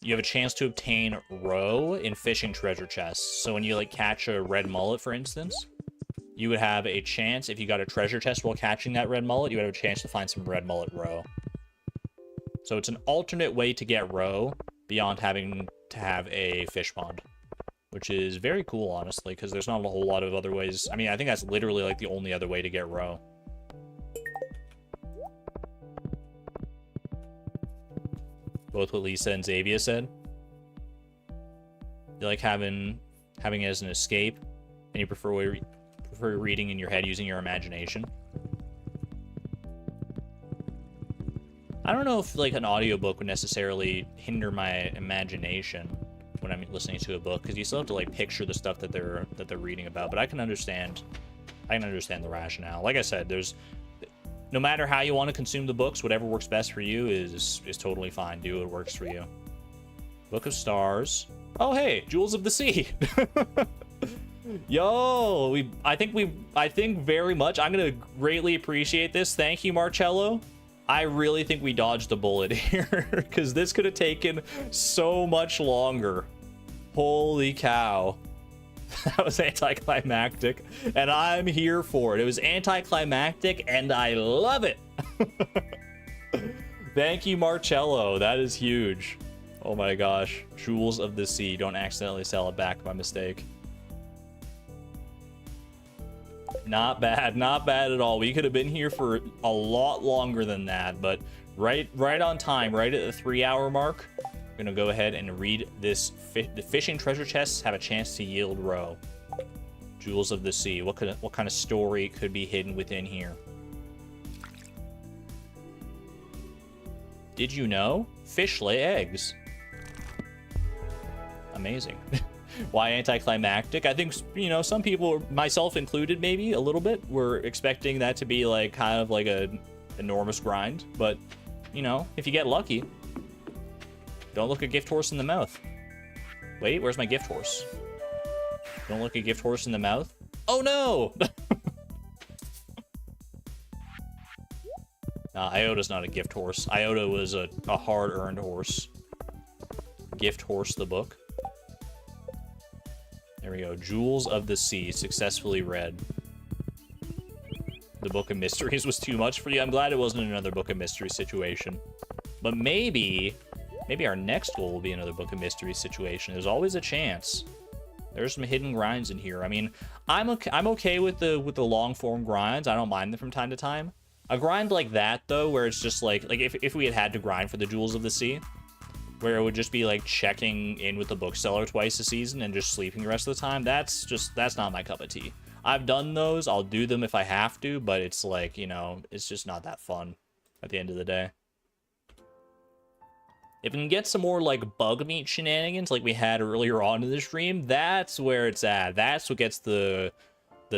you have a chance to obtain roe in fishing treasure chests. So when you like catch a red mullet, for instance, you would have a chance, if you got a treasure chest while catching that red mullet, you would have a chance to find some red mullet roe. So it's an alternate way to get roe beyond having to have a fish pond, which is very cool, honestly, because there's not a whole lot of other ways. I mean, I think that's literally like the only other way to get roe. Both what Lisa and Xavier said. You like having it as an escape, and you prefer reading in your head using your imagination. I don't know if like an audiobook would necessarily hinder my imagination when I'm listening to a book, because you still have to like picture the stuff that they're reading about. But I can understand the rationale. Like I said, there's no matter how you want to consume the books, whatever works best for you is totally fine. Do what works for you. Book of Stars. Oh hey, Jewels of the Sea. Yo, I think very much. I'm gonna greatly appreciate this. Thank you, Marcello. I really think we dodged a bullet here, because this could have taken so much longer. Holy cow. That was anticlimactic, and I'm here for it. It was anticlimactic, and I love it. Thank you, Marcello. That is huge. Oh my gosh. Jewels of the Sea. Don't accidentally sell it back by mistake. Not bad. Not bad at all. We could have been here for a lot longer than that, but right on time, right at the 3-hour mark. I'm gonna go ahead and read this. The fishing treasure chests have a chance to yield roe. Jewels of the Sea. What kind of story could be hidden within here? Did you know? Fish lay eggs. Amazing. Why anticlimactic? I think, you know, some people, myself included maybe a little bit, were expecting that to be like kind of like a enormous grind, but you know, if you get lucky, don't look a gift horse in the mouth. Wait, where's my gift horse? Don't look a gift horse in the mouth. Oh no! Nah, Iota's not a gift horse. Iota was a hard-earned horse. Gift horse the book. There we go. Jewels of the Sea, successfully read. The Book of Mysteries was too much for you. I'm glad it wasn't another Book of Mysteries situation. But maybe our next goal will be another Book of Mysteries situation. There's always a chance. There's some hidden grinds in here. I mean, I'm okay with the long form grinds. I don't mind them from time to time. A grind like that though, where it's just like if we had to grind for the Jewels of the Sea, where it would just be like checking in with the bookseller twice a season and just sleeping the rest of the time, that's not my cup of tea. I've done those, I'll do them if I have to, but it's like, you know, it's just not that fun at the end of the day. If we can get some more like bug meat shenanigans like we had earlier on in the stream, that's where it's at. That's what gets the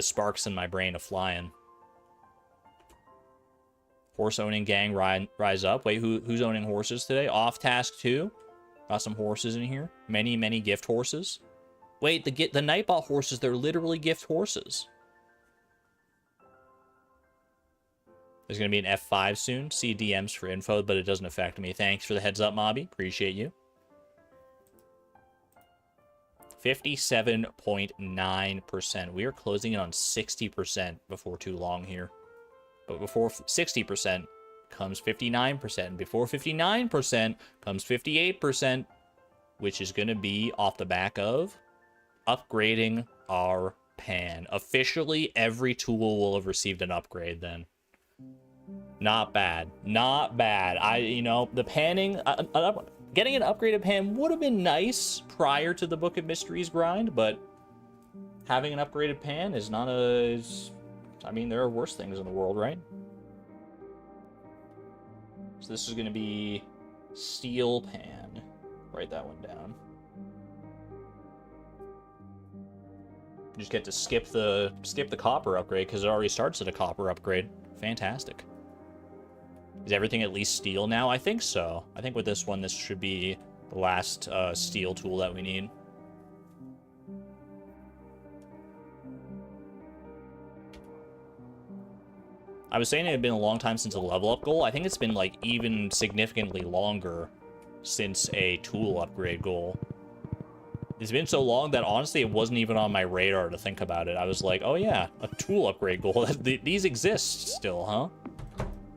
sparks in my brain a flying. Horse owning gang rise up. Wait, who's owning horses today? Off task 2. Got some horses in here. Many gift horses. Wait, the Nightbot horses, they're literally gift horses. There's going to be an F5 soon. See DMs for info, but it doesn't affect me. Thanks for the heads up, Mobby. Appreciate you. 57.9%. We are closing in on 60% before too long here. But before 60% comes 59%. Before 59% comes 58%, which is going to be off the back of upgrading our pan. Officially, every tool will have received an upgrade then. Not bad. Not bad. You know, the panning, getting an upgraded pan would have been nice prior to the Book of Mysteries grind, but having an upgraded pan is not I mean, there are worse things in the world, right? So this is going to be steel pan. Write that one down. You just get to skip the copper upgrade because it already starts at a copper upgrade. Fantastic. Is everything at least steel now? I think so. I think with this one, this should be the last steel tool that we need. I was saying it had been a long time since a level up goal. I think it's been like even significantly longer since a tool upgrade goal. It's been so long that honestly it wasn't even on my radar to think about it. I was like, oh yeah, a tool upgrade goal. These exist still, huh?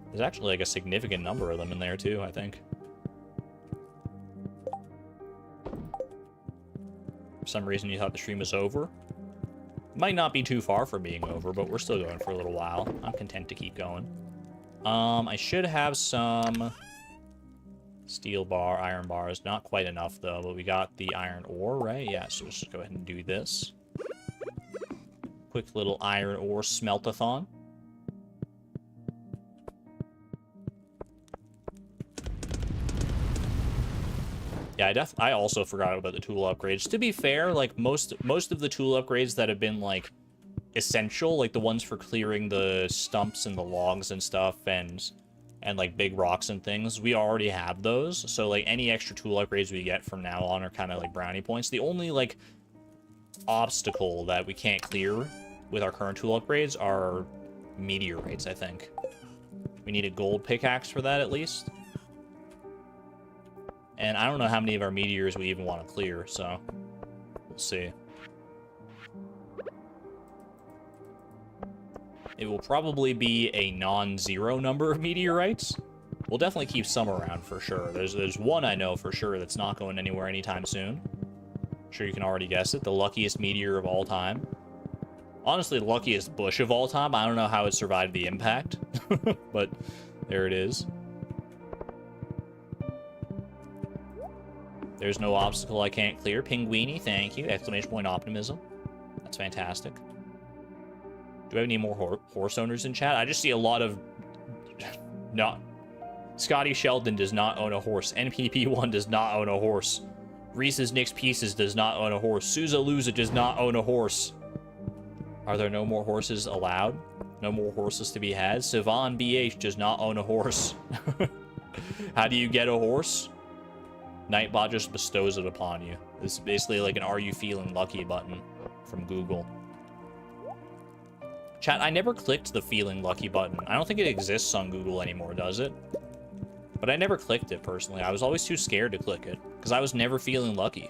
There's actually like a significant number of them in there too, I think. For some reason you thought the stream was over. Might not be too far from being over, but we're still going for a little while. I'm content to keep going. I should have some steel bar, iron bars. Not quite enough, though, but we got the iron ore, right? Yeah, so let's just go ahead and do this. Quick little iron ore smeltathon. Yeah, I also forgot about the tool upgrades. To be fair, like most of the tool upgrades that have been like essential, like the ones for clearing the stumps and the logs and stuff and like big rocks and things, we already have those. So like any extra tool upgrades we get from now on are kind of like brownie points. The only like obstacle that we can't clear with our current tool upgrades are meteorites, I think. We need a gold pickaxe for that at least. And I don't know how many of our meteors we even want to clear, so We'll see. It will probably be a non-zero number of meteorites. We'll definitely keep some around for sure. There's one I know for sure that's not going anywhere anytime soon. I'm sure you can already guess it. The luckiest meteor of all time. Honestly, the luckiest bush of all time. I don't know how it survived the impact, but there it is. There's no obstacle I can't clear. Pinguini, thank you. Exclamation point optimism. That's fantastic. Do we have any more horse owners in chat? I just see a lot of... not... Scotty Sheldon does not own a horse. NPP1 does not own a horse. Reese's Nick's Pieces does not own a horse. Sousa Lusa does not own a horse. Are there no more horses allowed? No more horses to be had? Sivan BH does not own a horse. How do you get a horse? Nightbot just bestows it upon you. It's basically like an "Are you feeling lucky" button from Google. Chat, I never clicked the feeling lucky button. I don't think it exists on Google anymore, does it? But I never clicked it personally. I was always too scared to click it because I was never feeling lucky.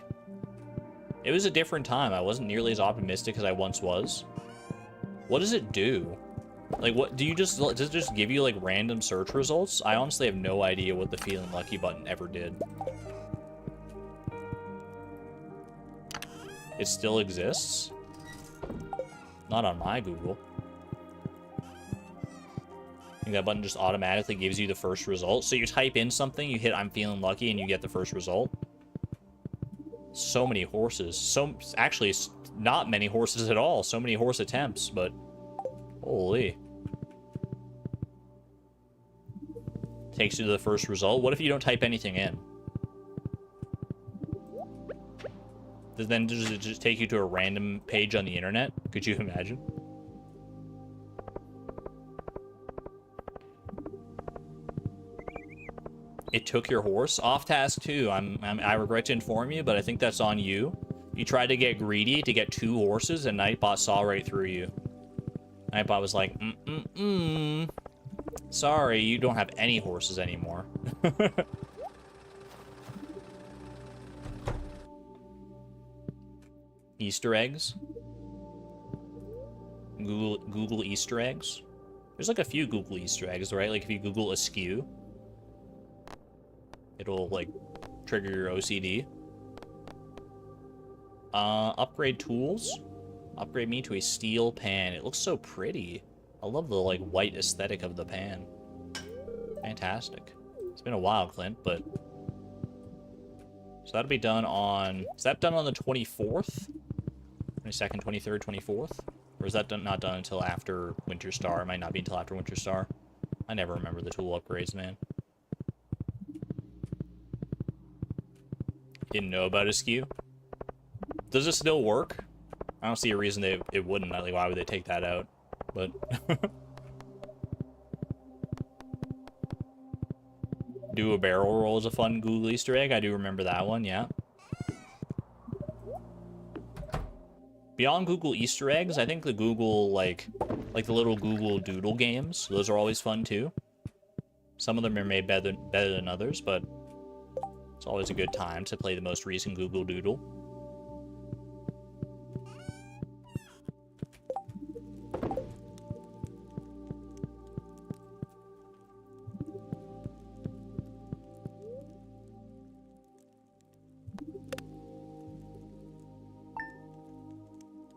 It was a different time. I wasn't nearly as optimistic as I once was. What does it do? Like, what do you just... does it just give you like random search results? I honestly have no idea what the feeling lucky button ever did. It still exists? Not on my Google. I think that button just automatically gives you the first result. So you type in something, you hit "I'm feeling lucky," and you get the first result. So many horses. Actually, not many horses at all. So many horse attempts, but holy. Takes you to the first result. What if you don't type anything in? Then does it just take you to a random page on the internet? Could you imagine? It took your horse? Off task too. I regret to inform you, but I think that's on you. You tried to get greedy to get 2 horses, and Nightbot saw right through you. Nightbot was like, sorry, you don't have any horses anymore. Easter eggs? Google Easter eggs? There's like a few Google Easter eggs, right? Like if you Google askew, it'll like trigger your OCD. Upgrade tools. Upgrade me to a steel pan. It looks so pretty. I love the like white aesthetic of the pan. Fantastic. It's been a while, Clint, but... So that'll be done on... Is that done on the 24th? 22nd, 23rd, 24th? Or is that not done until after Winter Star? It might not be until after Winter Star. I never remember the tool upgrades, man. Didn't know about askew. Does it still work? I don't see a reason that it wouldn't. Like, why would they take that out? But... Do a barrel roll is a fun Google Easter egg. I do remember that one, yeah. Beyond Google Easter eggs, I think the Google, like the little Google Doodle games, those are always fun too. Some of them are made better than others, but it's always a good time to play the most recent Google Doodle.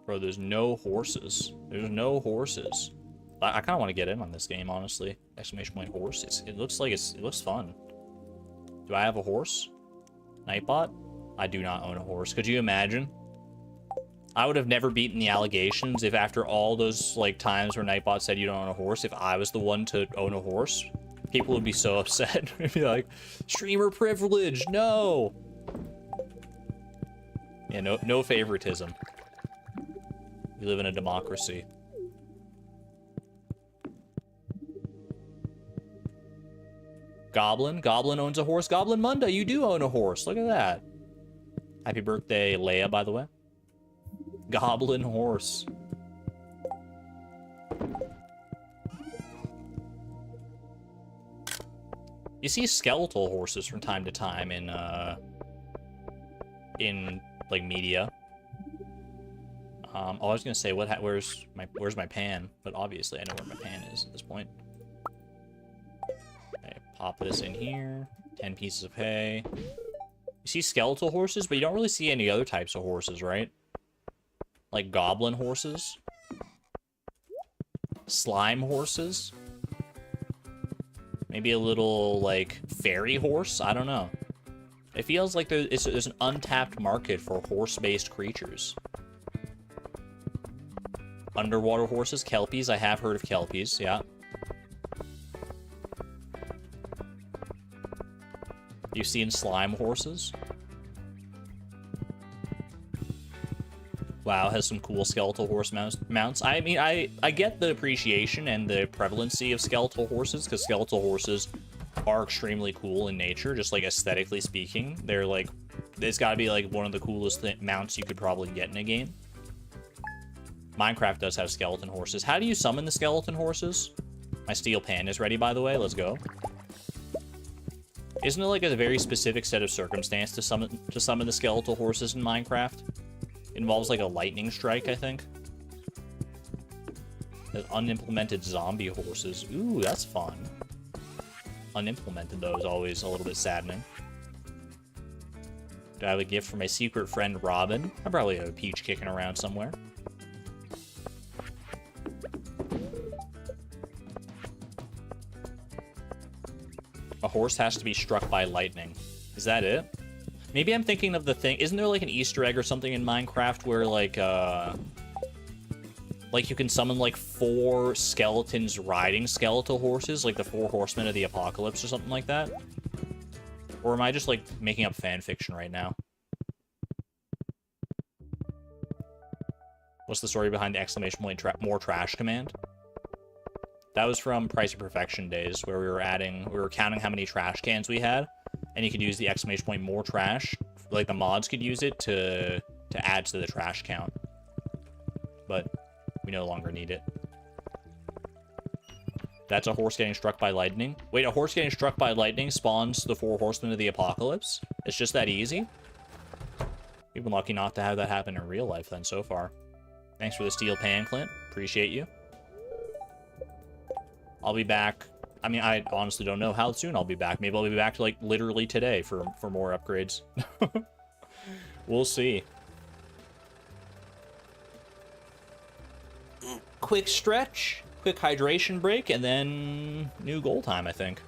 Bro, there's no horses. There's no horses. I kind of want to get in on this game, honestly. Exclamation point horse. It looks like it looks fun. Do I have a horse? Nightbot? I do not own a horse. Could you imagine? I would have never beaten the allegations if after all those like times where Nightbot said you don't own a horse, if I was the one to own a horse, people would be so upset. They'd be like, streamer privilege, no! Yeah, no favoritism. We live in a democracy. Goblin owns a horse. Goblin Munda, you do own a horse. Look at that. Happy birthday, Leia, by the way. Goblin horse. You see skeletal horses from time to time in like media. I was gonna say, where's my pan? But obviously, I know where my pan is at this point. Okay, pop this in here. 10 pieces of hay. You see skeletal horses, but you don't really see any other types of horses, right? Like goblin horses, slime horses, maybe a little like fairy horse. I don't know. It feels like there's an untapped market for horse-based creatures. Underwater horses, kelpies. I have heard of kelpies, yeah. You've seen slime horses? WoW has some cool skeletal horse mounts. I mean, I get the appreciation and the prevalency of skeletal horses, because skeletal horses are extremely cool in nature, just like aesthetically speaking. They're like, it's got to be like one of the coolest mounts you could probably get in a game. Minecraft does have skeleton horses. How do you summon the skeleton horses? My steel pan is ready, by the way. Let's go. Isn't it like a very specific set of circumstance to summon the skeletal horses in Minecraft? It involves like a lightning strike, I think. There's unimplemented zombie horses. Ooh, that's fun. Unimplemented, though, is always a little bit saddening. Do I have a gift for my secret friend, Robin? I probably have a peach kicking around somewhere. A horse has to be struck by lightning. Is that it? Maybe I'm thinking of the thing. Isn't there like an Easter egg or something in Minecraft where like you can summon like 4 skeletons riding skeletal horses, like the 4 horsemen of the apocalypse or something like that? Or am I just like making up fan fiction right now? What's the story behind the exclamation point more trash command? That was from Price of Perfection days, where we were counting how many trash cans we had, and you could use the exclamation point more trash. Like the mods could use it to add to the trash count. But we no longer need it. That's a horse getting struck by lightning. Wait, a horse getting struck by lightning spawns the 4 horsemen of the apocalypse? It's just that easy? We've been lucky not to have that happen in real life then so far. Thanks for the steel pan, Clint. Appreciate you. I'll be back. I mean, I honestly don't know how soon I'll be back. Maybe I'll be back like literally today for more upgrades. We'll see. Quick stretch, quick hydration break, and then new goal time, I think.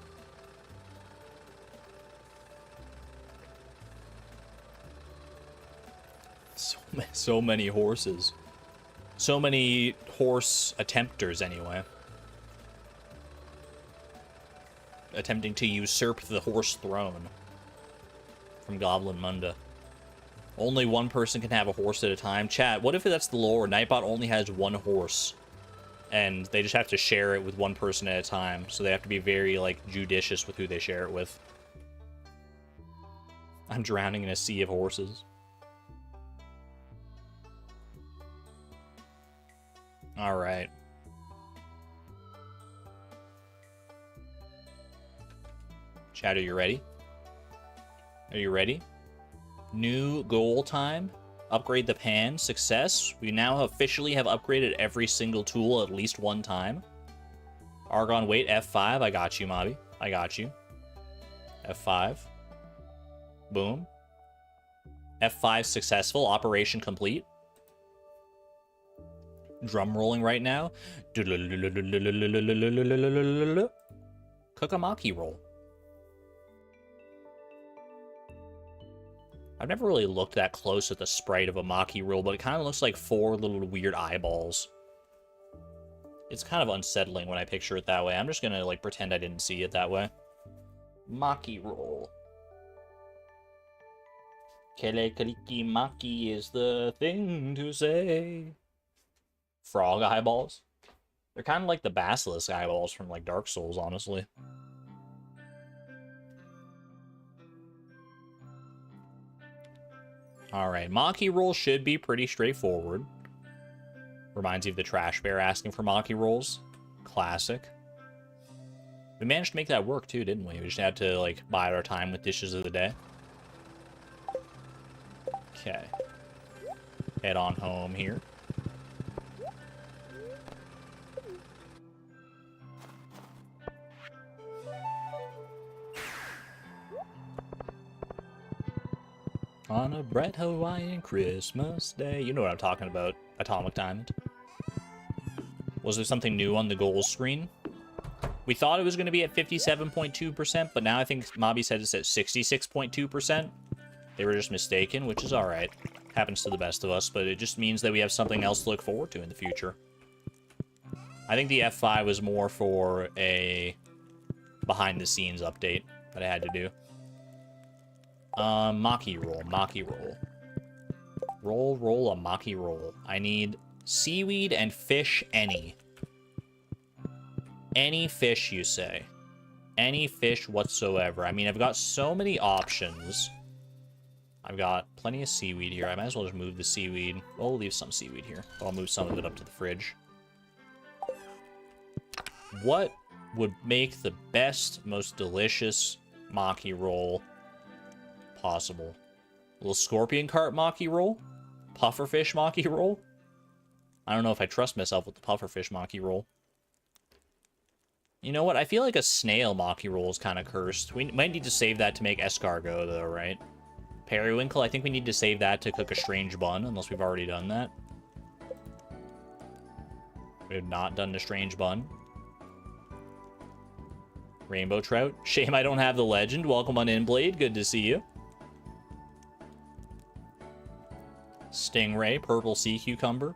So many horses. So many horse attempters, anyway. Attempting to usurp the horse throne from Goblin Munda. Only one person can have a horse at a time. Chat, what if that's the lore? Nightbot only has 1 horse, and they just have to share it with 1 person at a time, so they have to be very, like, judicious with who they share it with. I'm drowning in a sea of horses. Alright. Chat, are you ready? Are you ready? New goal time. Upgrade the pan. Success. We now officially have upgraded every single tool at least 1 time. Argon weight, F5. I got you, Mobby. I got you. F5. Boom. F5 successful. Operation complete. Drum rolling right now. Kukamaki roll. I've never really looked that close at the sprite of a Maki roll, but it kind of looks like 4 little weird eyeballs. It's kind of unsettling when I picture it that way. I'm just gonna, like, pretend I didn't see it that way. Maki roll. Kele kaliki maki is the thing to say. Frog eyeballs. They're kind of like the basilisk eyeballs from, like, Dark Souls, honestly. Alright, Maki roll should be pretty straightforward. Reminds you of the trash bear asking for Maki rolls. Classic. We managed to make that work too, didn't we? We just had to, like, bide our time with dishes of the day. Okay. Head on home here. On a bright Hawaiian Christmas day. You know what I'm talking about. Atomic Diamond. Was there something new on the goals screen? We thought it was going to be at 57.2%, but now I think Mobby said it's at 66.2%. They were just mistaken, which is alright. Happens to the best of us, but it just means that we have something else to look forward to in the future. I think the F5 was more for a behind-the-scenes update that I had to do. Maki roll, Maki roll. Roll a Maki roll. I need seaweed and fish any. Any fish, you say. Any fish whatsoever. I mean, I've got so many options. I've got plenty of seaweed here. I might as well just move the seaweed. Oh, we'll leave some seaweed here. I'll move some of it up to the fridge. What would make the best, most delicious Maki roll possible? A little scorpion carp Maki roll? Pufferfish Maki roll? I don't know if I trust myself with the pufferfish Maki roll. You know what? I feel like a snail Maki roll is kind of cursed. We might need to save that to make escargot, though, right? Periwinkle, I think we need to save that to cook a strange bun, unless we've already done that. We have not done the strange bun. Rainbow trout. Shame I don't have the legend. Welcome on in, Blade. Good to see you. Stingray, purple sea cucumber.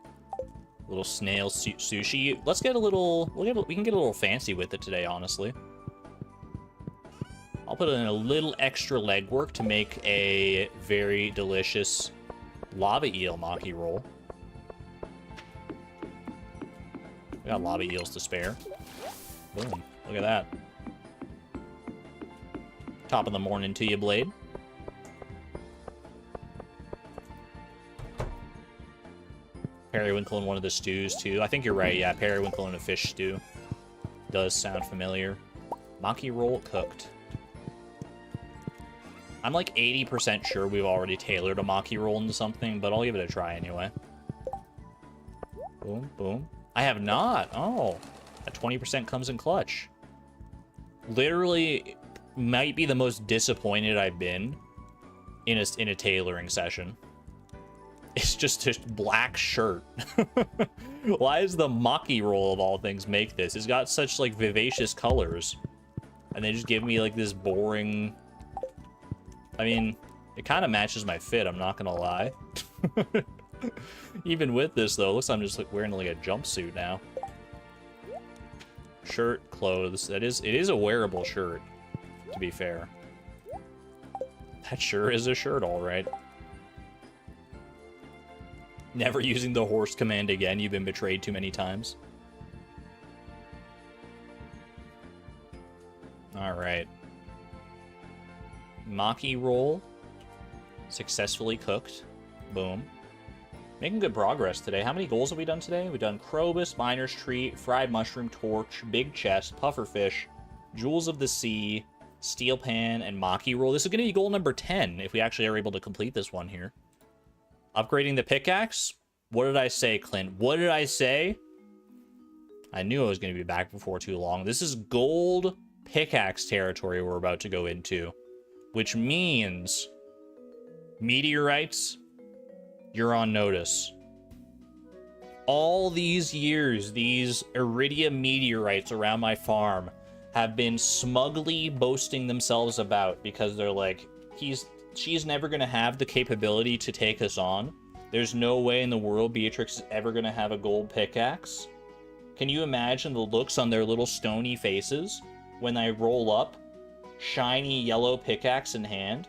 Little snail sushi. Let's get a little... we can get a little fancy with it today, honestly. I'll put in a little extra legwork to make a very delicious lava eel Maki roll. We got lava eels to spare. Boom. Look at that. Top of the morning to you, Blade. Periwinkle in one of the stews, too. I think you're right, yeah. Periwinkle in a fish stew. Does sound familiar. Maki roll cooked. I'm like 80% sure we've already tailored a Maki roll into something, but I'll give it a try anyway. Boom, boom. I have not. Oh, a 20% comes in clutch. Literally might be the most disappointed I've been in a tailoring session. It's just a black shirt. Why is the Maki roll of all things make this? It's got such like vivacious colors, and they just give me like this boring. I mean, it kind of matches my fit, I'm not gonna lie. Even with this though, it looks like I'm just like wearing like a jumpsuit now. Shirt, clothes. It is a wearable shirt, to be fair. That sure is a shirt, all right. Never using the horse command again. You've been betrayed too many times. All right. Maki roll. Successfully cooked. Boom. Making good progress today. How many goals have we done today? We've done Krobus, Miner's Treat, Fried Mushroom Torch, Big Chest, Pufferfish, Jewels of the Sea, Steel Pan, and Maki roll. This is going to be goal number 10 if we actually are able to complete this one here. Upgrading the pickaxe? What did I say, Clint? What did I say? I knew I was going to be back before too long. This is gold pickaxe territory we're about to go into, which means meteorites, you're on notice. All these years, these iridium meteorites around my farm have been smugly boasting themselves about because they're like, she's never going to have the capability to take us on. There's no way in the world Beatrix is ever going to have a gold pickaxe. Can you imagine the looks on their little stony faces when I roll up, shiny yellow pickaxe in hand?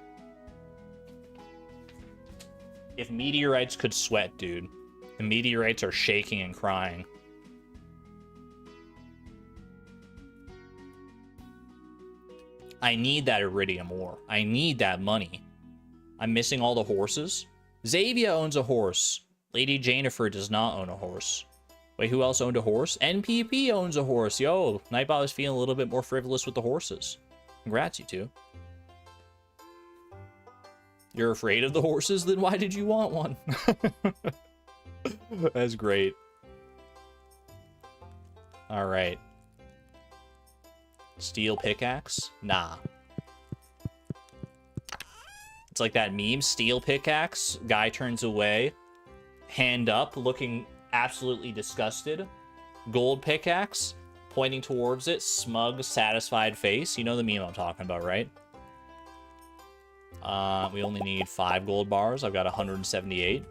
If meteorites could sweat, dude, the meteorites are shaking and crying. I need that iridium ore. I need that money. I'm missing all the horses. Xavier owns a horse. Lady Jennifer does not own a horse. Wait, who else owned a horse? NPP owns a horse. Yo, Nightbot is feeling a little bit more frivolous with the horses. Congrats, you two. You're afraid of the horses? Then why did you want one? That's great. All right. Steel pickaxe? Nah. It's like that meme, steel pickaxe, guy turns away, hand up, looking absolutely disgusted. Gold pickaxe, pointing towards it, smug, satisfied face. You know the meme I'm talking about, right? We only need 5 gold bars. I've got 178.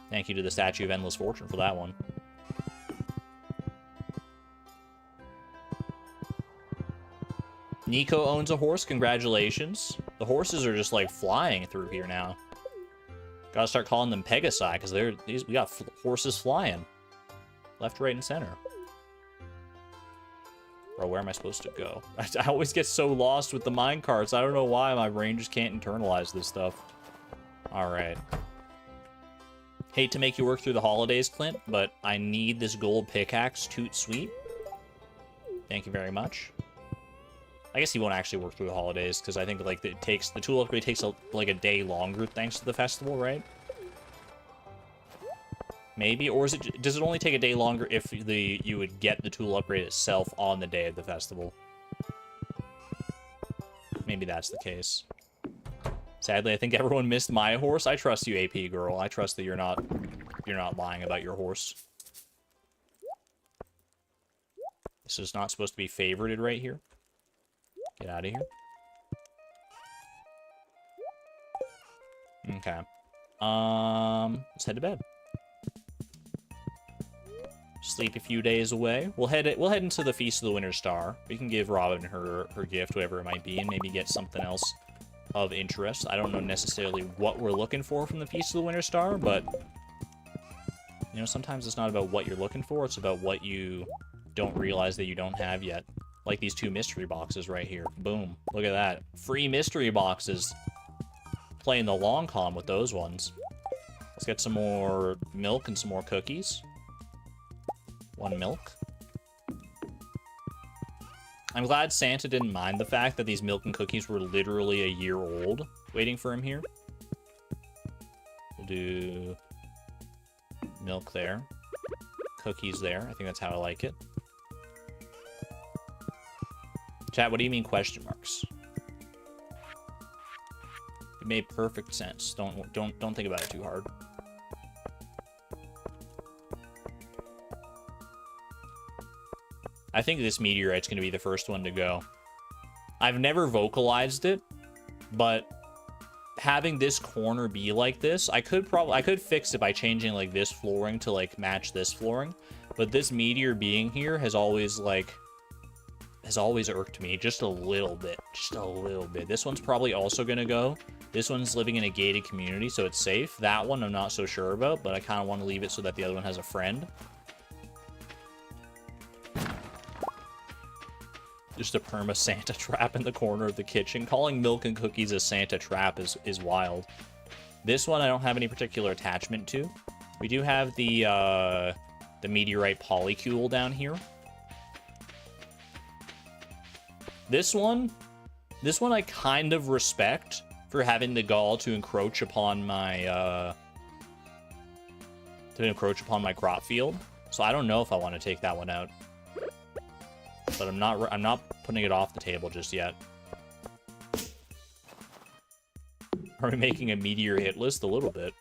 Thank you to the Statue of Endless Fortune for that one. Nico owns a horse. Congratulations. The horses are just like flying through here now. Gotta start calling them Pegasi because we got horses flying left, right, and center. Bro, where am I supposed to go? I always get so lost with the minecarts. I don't know why my brain just can't internalize this stuff. All right. Hate to make you work through the holidays, Clint, but I need this gold pickaxe toot sweet. Thank you very much. I guess he won't actually work through the holidays because I think like the tool upgrade takes like a day longer thanks to the festival, right? Maybe, or does it only take a day longer if you would get the tool upgrade itself on the day of the festival? Maybe that's the case. Sadly, I think everyone missed my horse. I trust you, AP girl. I trust that you're not lying about your horse. This is not supposed to be favorited right here. Get out of here. Okay. Let's head to bed. Sleep a few days away. We'll head into the Feast of the Winter Star. We can give Robin her gift, whatever it might be, and maybe get something else of interest. I don't know necessarily what we're looking for from the Feast of the Winter Star, but you know, sometimes it's not about what you're looking for, it's about what you don't realize that you don't have yet. Like these 2 mystery boxes right here. Boom. Look at that. Free mystery boxes. Playing the long con with those ones. Let's get some more milk and some more cookies. 1 milk. I'm glad Santa didn't mind the fact that these milk and cookies were literally a year old waiting for him here. We'll do milk there. Cookies there. I think that's how I like it. Chat, what do you mean question marks? It made perfect sense. Don't think about it too hard. I think this meteorite's going to be the first one to go. I've never vocalized it, but having this corner be like this, I could fix it by changing like this flooring to like match this flooring, but this meteor being here has always irked me just a little bit. This one's probably also going to go. This one's living in a gated community, so it's safe. That one I'm not so sure about, but I kind of want to leave it so that the other one has a friend. Just a perma Santa trap in the corner of the kitchen. Calling milk and cookies a Santa trap is wild. This one I don't have any particular attachment to. We do have the meteorite polycule down here. This one I kind of respect for having the gall to encroach upon my crop field. So I don't know if I want to take that one out. But I'm not putting it off the table just yet. Are we making a meteor hit list? A little bit.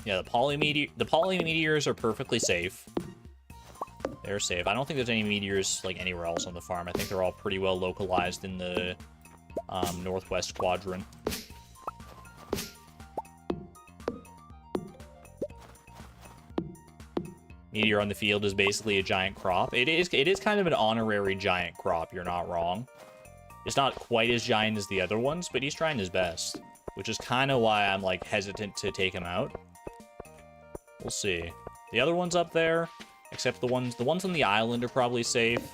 Yeah, the poly meteors are perfectly safe. They're safe. I don't think there's any meteors like anywhere else on the farm. I think they're all pretty well localized in the northwest quadrant. Meteor on the field is basically a giant crop. It is kind of an honorary giant crop, you're not wrong. It's not quite as giant as the other ones, but he's trying his best. Which is kind of why I'm like hesitant to take him out. We'll see. The other ones up there, except the ones on the island are probably safe.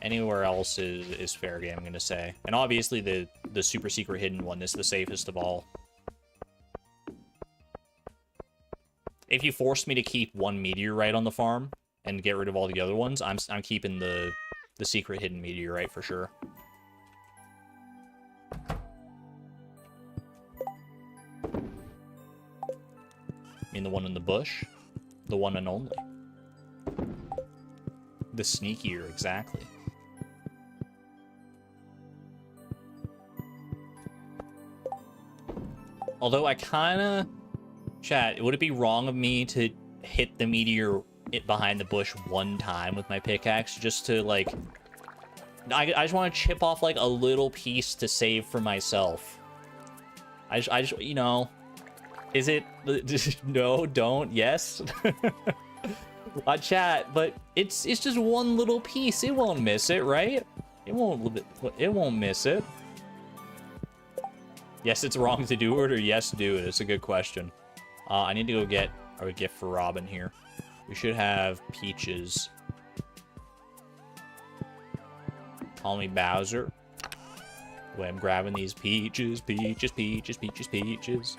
Anywhere else is fair game, I'm gonna say. And obviously the super secret hidden one is the safest of all. If you forced me to keep one meteorite on the farm and get rid of all the other ones, I'm keeping the secret hidden meteorite for sure. I mean the one in the bush. The one and only. The sneakier, exactly. Although I kinda... Chat, would it be wrong of me to hit the meteor behind the bush one time with my pickaxe just to, like... I just want to chip off, like, a little piece to save for myself. I just, you know... Is it... No, don't, yes? Chat, but it's just one little piece. It won't miss it, right? It won't miss it. Yes, it's wrong to do it, or yes, do it. It's a good question. I need to go get a gift for Robin here. We should have peaches. Call me Bowser. Wait, I'm grabbing these peaches, peaches, peaches, peaches, peaches.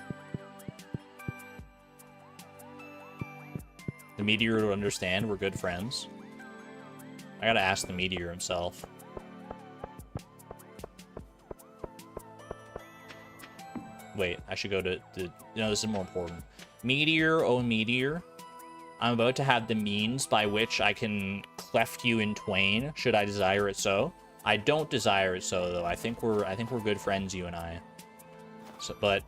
The meteor will understand we're good friends. I gotta ask the meteor himself. Wait, I should go to... No, this is more important. Meteor, oh meteor. I'm about to have the means by which I can cleft you in twain, should I desire it so. I don't desire it so, though. I think we're good friends, you and I. So, but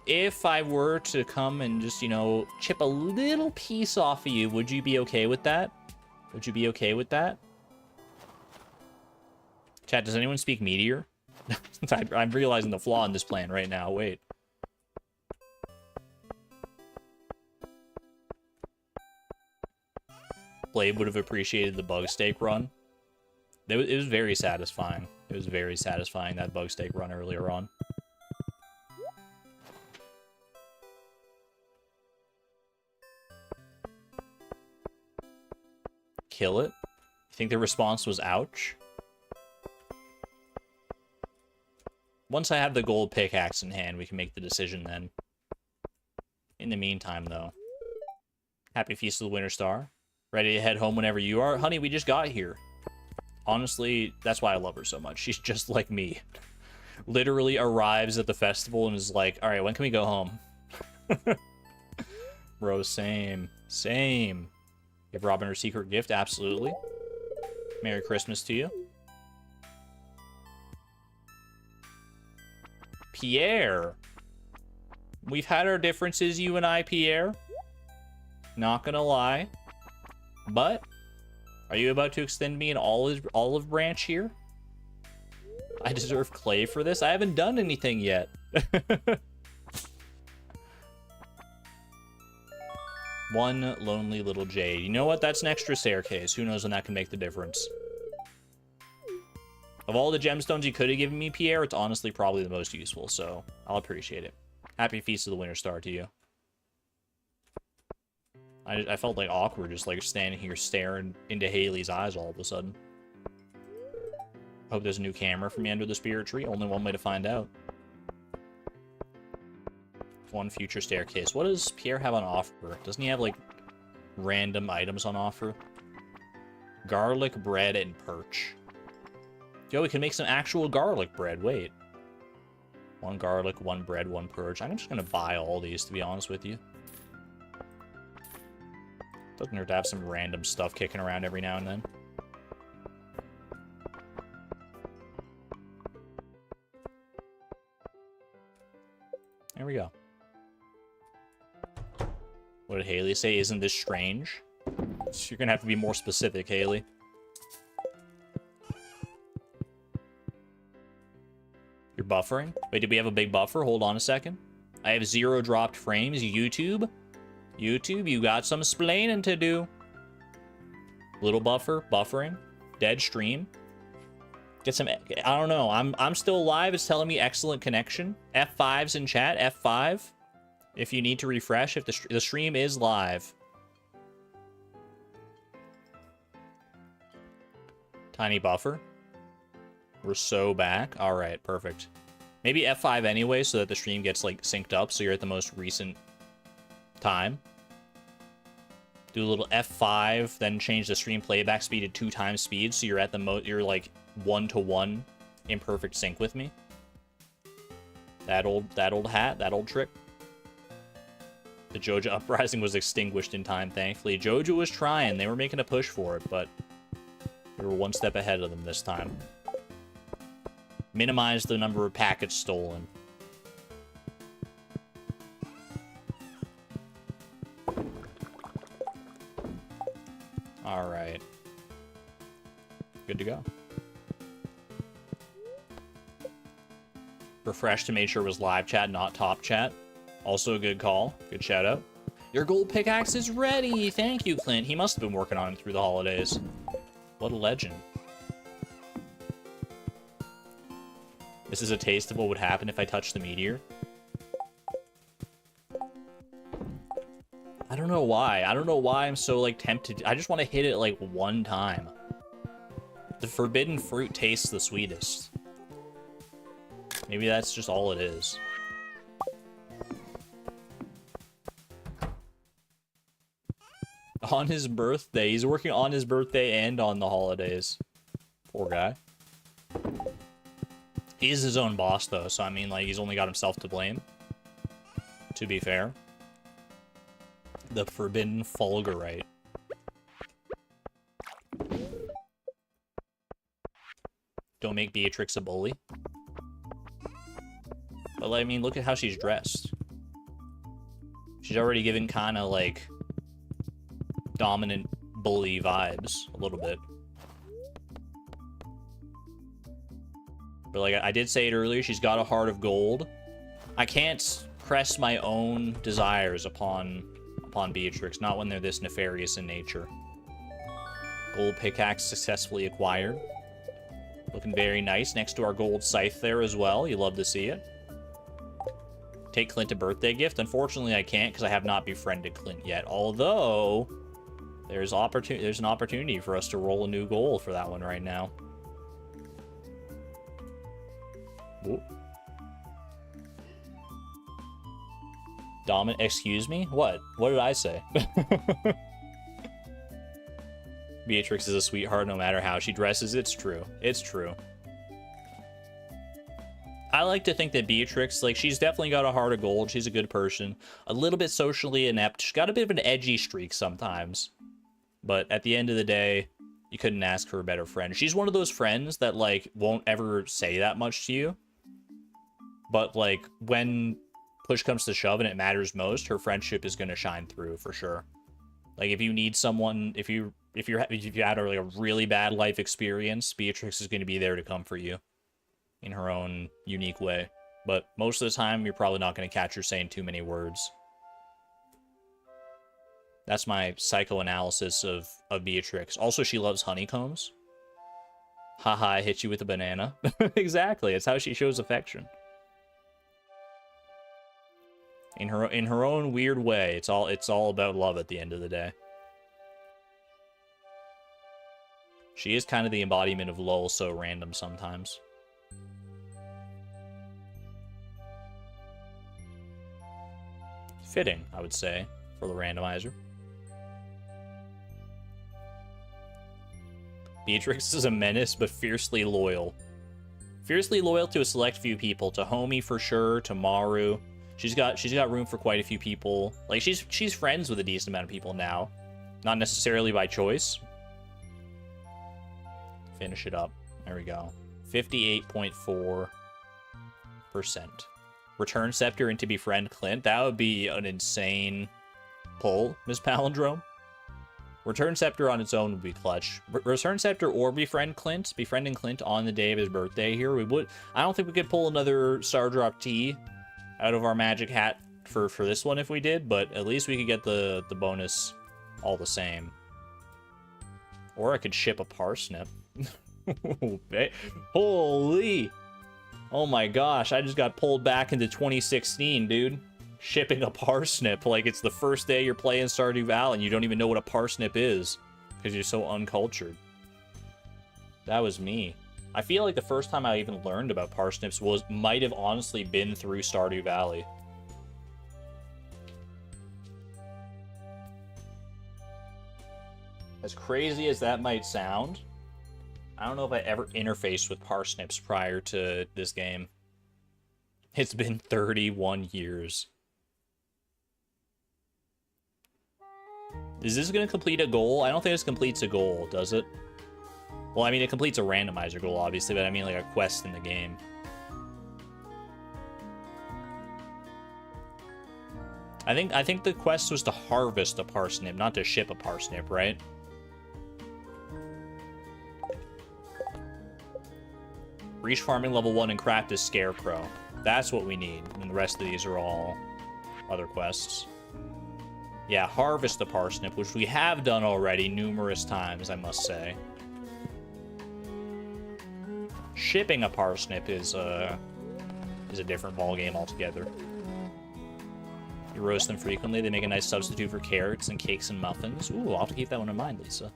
if I were to come and just, you know, chip a little piece off of you, would you be okay with that? Would you be okay with that? Chat, does anyone speak meteor? I'm realizing the flaw in this plan right now. Wait. Blade would have appreciated the bug steak run. It was very satisfying. It was very satisfying, that bug steak run earlier on. Kill it? You think the response was ouch? Once I have the gold pickaxe in hand, we can make the decision then. In the meantime, though. Happy Feast of the Winter Star. Ready to head home whenever you are? Honey, we just got here. Honestly, that's why I love her so much. She's just like me. Literally arrives at the festival and is like, alright, when can we go home? Bro, same. Same. Give Robin her secret gift? Absolutely. Merry Christmas to you. Pierre. We've had our differences, you and I, Pierre. Not gonna lie. But, are you about to extend me an olive branch here? I deserve clay for this? I haven't done anything yet. One lonely little jade. You know what? That's an extra staircase. Who knows when that can make the difference. Of all the gemstones you could have given me, Pierre, it's honestly probably the most useful, so I'll appreciate it. Happy Feast of the Winter Star to you. I felt like awkward just like standing here staring into Haley's eyes all of a sudden. Hope there's a new camera for me under the spirit tree. Only one way to find out. One future staircase. What does Pierre have on offer? Doesn't he have like random items on offer? Garlic bread and perch. Yo, we can make some actual garlic bread. Wait. One garlic, one bread, one perch. I'm just gonna buy all these, to be honest with you. Doesn't hurt to have some random stuff kicking around every now and then. There we go. What did Haley say? Isn't this strange? You're gonna have to be more specific, Haley. You're buffering? Wait, did we have a big buffer? Hold on a second. I have 0 dropped frames. YouTube? YouTube, you got some splaining to do. Little buffer, buffering, dead stream. Get some, I don't know. I'm still live. It's telling me excellent connection. F5's in chat. F5. If you need to refresh, if the stream is live. Tiny buffer. We're so back. All right, perfect. Maybe F5 anyway, so that the stream gets like synced up, so you're at the most recent time. Do a little F5, then change the stream playback speed to 2 times speed, so you're at the you're like 1-to-1 in perfect sync with me. That old hat, that old trick. The Joja uprising was extinguished in time, thankfully. Joja was trying. They were making a push for it, but we were one step ahead of them this time. Minimize the number of packets stolen. Alright. Good to go. Refresh to make sure it was live chat, not top chat. Also a good call. Good shout out. Your gold pickaxe is ready! Thank you, Clint. He must have been working on it through the holidays. What a legend. This is a taste of what would happen if I touched the meteor. I don't know why. I don't know why I'm so, like, tempted. I just want to hit it, like, one time. The forbidden fruit tastes the sweetest. Maybe that's just all it is. On his birthday. He's working on his birthday and on the holidays. Poor guy. He is his own boss, though, so I mean, like, he's only got himself to blame. To be fair. The forbidden fulgurite. Don't make Beatrix a bully. But, I mean, look at how she's dressed. She's already given kind of, like, dominant bully vibes, a little bit. But, like, I did say it earlier, she's got a heart of gold. I can't press my own desires upon Beatrix, not when they're this nefarious in nature. Gold pickaxe successfully acquired. Looking very nice next to our gold scythe there as well. You love to see it. Take Clint a birthday gift. Unfortunately, I can't because I have not befriended Clint yet. Although, there's an opportunity for us to roll a new goal for that one right now. Whoop. Excuse me? What? What did I say? Beatrix is a sweetheart no matter how she dresses. It's true. It's true. I like to think that Beatrix, like, she's definitely got a heart of gold. She's a good person. A little bit socially inept. She's got a bit of an edgy streak sometimes. But at the end of the day, you couldn't ask for a better friend. She's one of those friends that, like, won't ever say that much to you. But, like, when push comes to shove and it matters most, her friendship is going to shine through for sure. Like, if you need someone, if you had a really bad life experience, Beatrix is going to be there to come for you in her own unique way. But most of the time, you're probably not going to catch her saying too many words. That's my psychoanalysis of Beatrix. Also, she loves honeycombs. Haha, I hit you with a banana. Exactly, it's how she shows affection. In her own weird way, it's all about love at the end of the day. She is kind of the embodiment of lol, so random sometimes. Fitting, I would say, for the randomizer. Beatrix is a menace, but fiercely loyal. Fiercely loyal to a select few people. To Homie for sure, to Maru. She's got room for quite a few people. Like, she's friends with a decent amount of people now. Not necessarily by choice. Finish it up. There we go. 58.4%. Return Scepter into befriend Clint. That would be an insane pull, Miss Palindrome. Return Scepter on its own would be clutch. Return Scepter or befriend Clint. Befriending Clint on the day of his birthday here. I don't think we could pull another Star Drop T out of our magic hat for this one if we did, but at least we could get the bonus all the same. Or I could ship a parsnip. Holy! Oh my gosh, I just got pulled back into 2016, dude. Shipping a parsnip like it's the first day you're playing Stardew Valley and you don't even know what a parsnip is because you're so uncultured. That was me. I feel like the first time I even learned about parsnips might have honestly been through Stardew Valley. As crazy as that might sound, I don't know if I ever interfaced with parsnips prior to this game. It's been 31 years. Is this going to complete a goal? I don't think this completes a goal, does it? Well, I mean, it completes a randomizer goal, obviously, but I mean like a quest in the game. I think the quest was to harvest a parsnip, not to ship a parsnip, right? Reach farming level 1 and craft a scarecrow. That's what we need. And the rest of these are all other quests. Yeah, harvest the parsnip, which we have done already numerous times, I must say. Shipping a parsnip is a different ballgame altogether. You roast them frequently, they make a nice substitute for carrots and cakes and muffins. Ooh, I'll have to keep that one in mind, Lisa.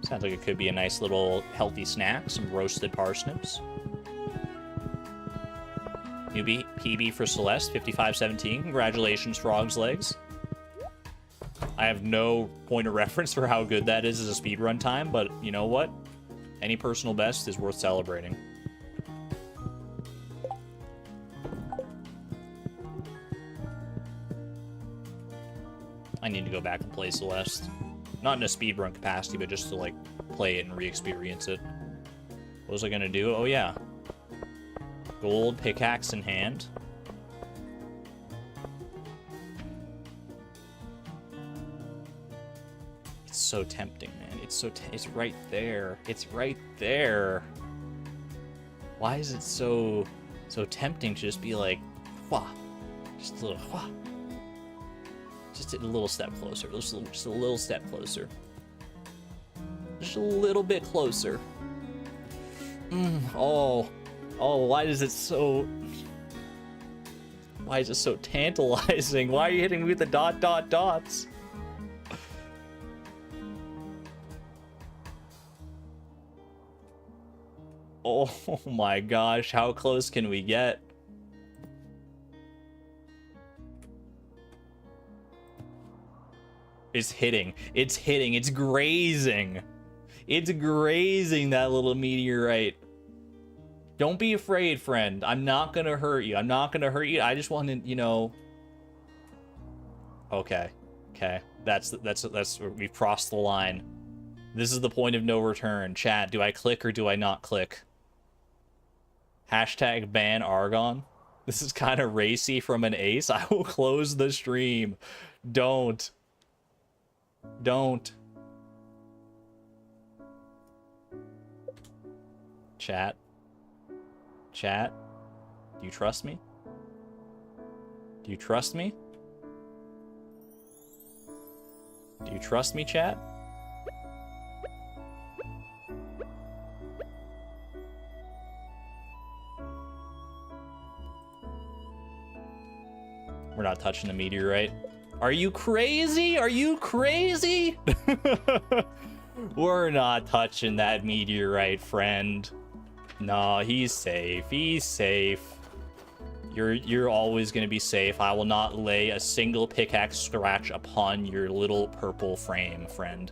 Sounds like it could be a nice little healthy snack, some roasted parsnips. Newbie PB for Celeste, 5517. Congratulations, Frog's Legs. I have no point of reference for how good that is as a speedrun time, but you know what? Any personal best is worth celebrating. I need to go back and play Celeste. Not in a speedrun capacity, but just to, like, play it and re-experience it. What was I gonna do? Oh, yeah. Gold pickaxe in hand. It's so tempting, man. It's right there. It's right there. Why is it so tempting to just be like, wah, just a little, wah. Just a little step closer. Just a little step closer. Just a little bit closer. Oh, why is it so tantalizing? Why are you hitting me with the dots? Oh my gosh, how close can we get? It's hitting, it's grazing. It's grazing that little meteorite. Don't be afraid, friend. I'm not gonna hurt you. I just want to, you know. Okay. That's we've crossed the line. This is the point of no return. Chat, do I click or do I not click? Hashtag ban Argon. This is kind of racy from an ace. I will close the stream. Don't. Chat, do you trust me? Do you trust me? Do you trust me, chat? We're not touching the meteorite. Are you crazy? Are you crazy? We're not touching that meteorite, friend. No, he's safe. He's safe. You're always gonna be safe. I will not lay a single pickaxe scratch upon your little purple frame, friend.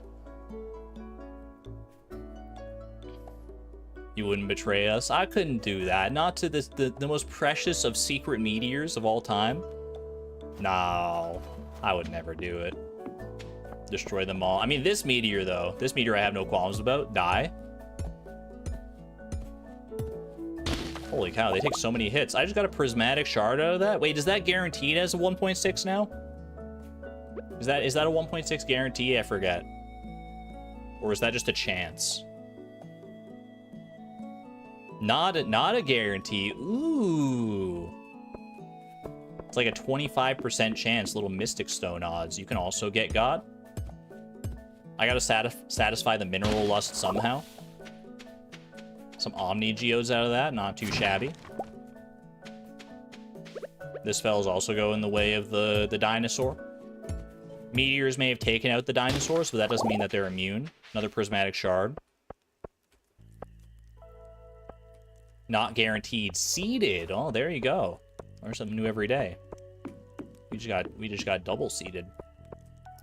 You wouldn't betray us? I couldn't do that. Not to the most precious of secret meteors of all time. No, I would never do it. Destroy them all. I mean, this meteor, though. This meteor I have no qualms about. Die. Holy cow, they take so many hits. I just got a prismatic shard out of that. Wait, is that guaranteed as a 1.6 now? Is that a 1.6 guarantee? I forget. Or is that just a chance? Not a guarantee. Ooh. It's like a 25% chance, little Mystic Stone odds. You can also get God. I gotta satisfy the mineral lust somehow. Some Omni Geodes out of that, not too shabby. This spell is also go in the way of the dinosaur. Meteors may have taken out the dinosaurs, but that doesn't mean that they're immune. Another prismatic shard. Not guaranteed. Seeded. Oh, there you go. Learn something new every day. We just got double seeded.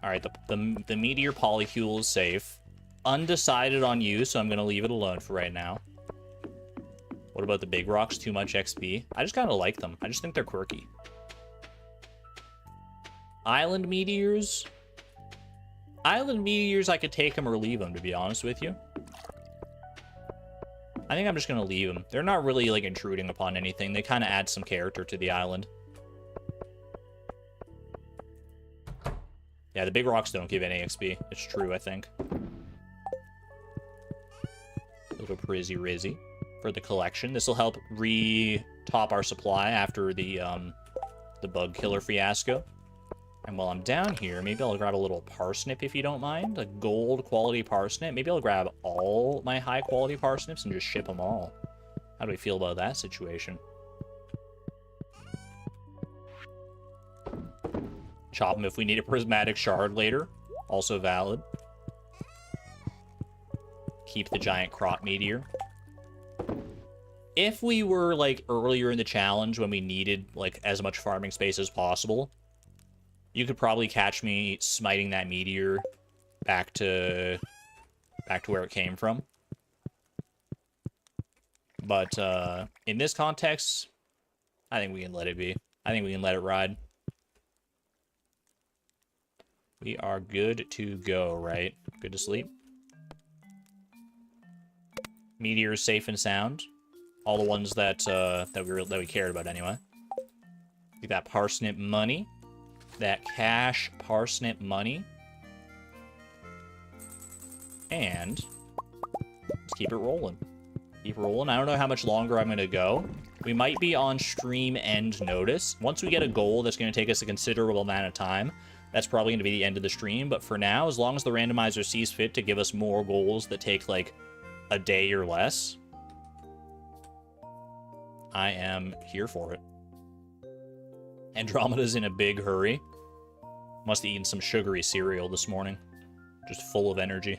All right, the meteor polycule is safe. Undecided on you, so I'm gonna leave it alone for right now. What about the big rocks? Too much XP. I just kind of like them. I just think they're quirky. Island meteors. Island meteors, I could take them or leave them, to be honest with you. I think I'm just going to leave them. They're not really, like, intruding upon anything. They kind of add some character to the island. Yeah, the big rocks don't give any XP. It's true, I think. A little Prizzy Rizzy for the collection. This will help re-top our supply after the bug killer fiasco. And while I'm down here, maybe I'll grab a little parsnip if you don't mind. A gold quality parsnip. Maybe I'll grab all my high quality parsnips and just ship them all. How do we feel about that situation? Chop them if we need a prismatic shard later. Also valid. Keep the giant crop meteor. If we were, like, earlier in the challenge when we needed, like, as much farming space as possible, you could probably catch me smiting that meteor back to where it came from. But in this context, I think we can let it be. I think we can let it ride. We are good to go, right? Good to sleep. Meteor is safe and sound. All the ones that we cared about anyway. Get that parsnip money. That cash parsnip money. And let's keep it rolling. Keep rolling. I don't know how much longer I'm going to go. We might be on stream end notice. Once we get a goal that's going to take us a considerable amount of time, that's probably going to be the end of the stream. But for now, as long as the randomizer sees fit to give us more goals that take, like, a day or less, I am here for it. Andromeda's in a big hurry. Must have eaten some sugary cereal this morning. Just full of energy.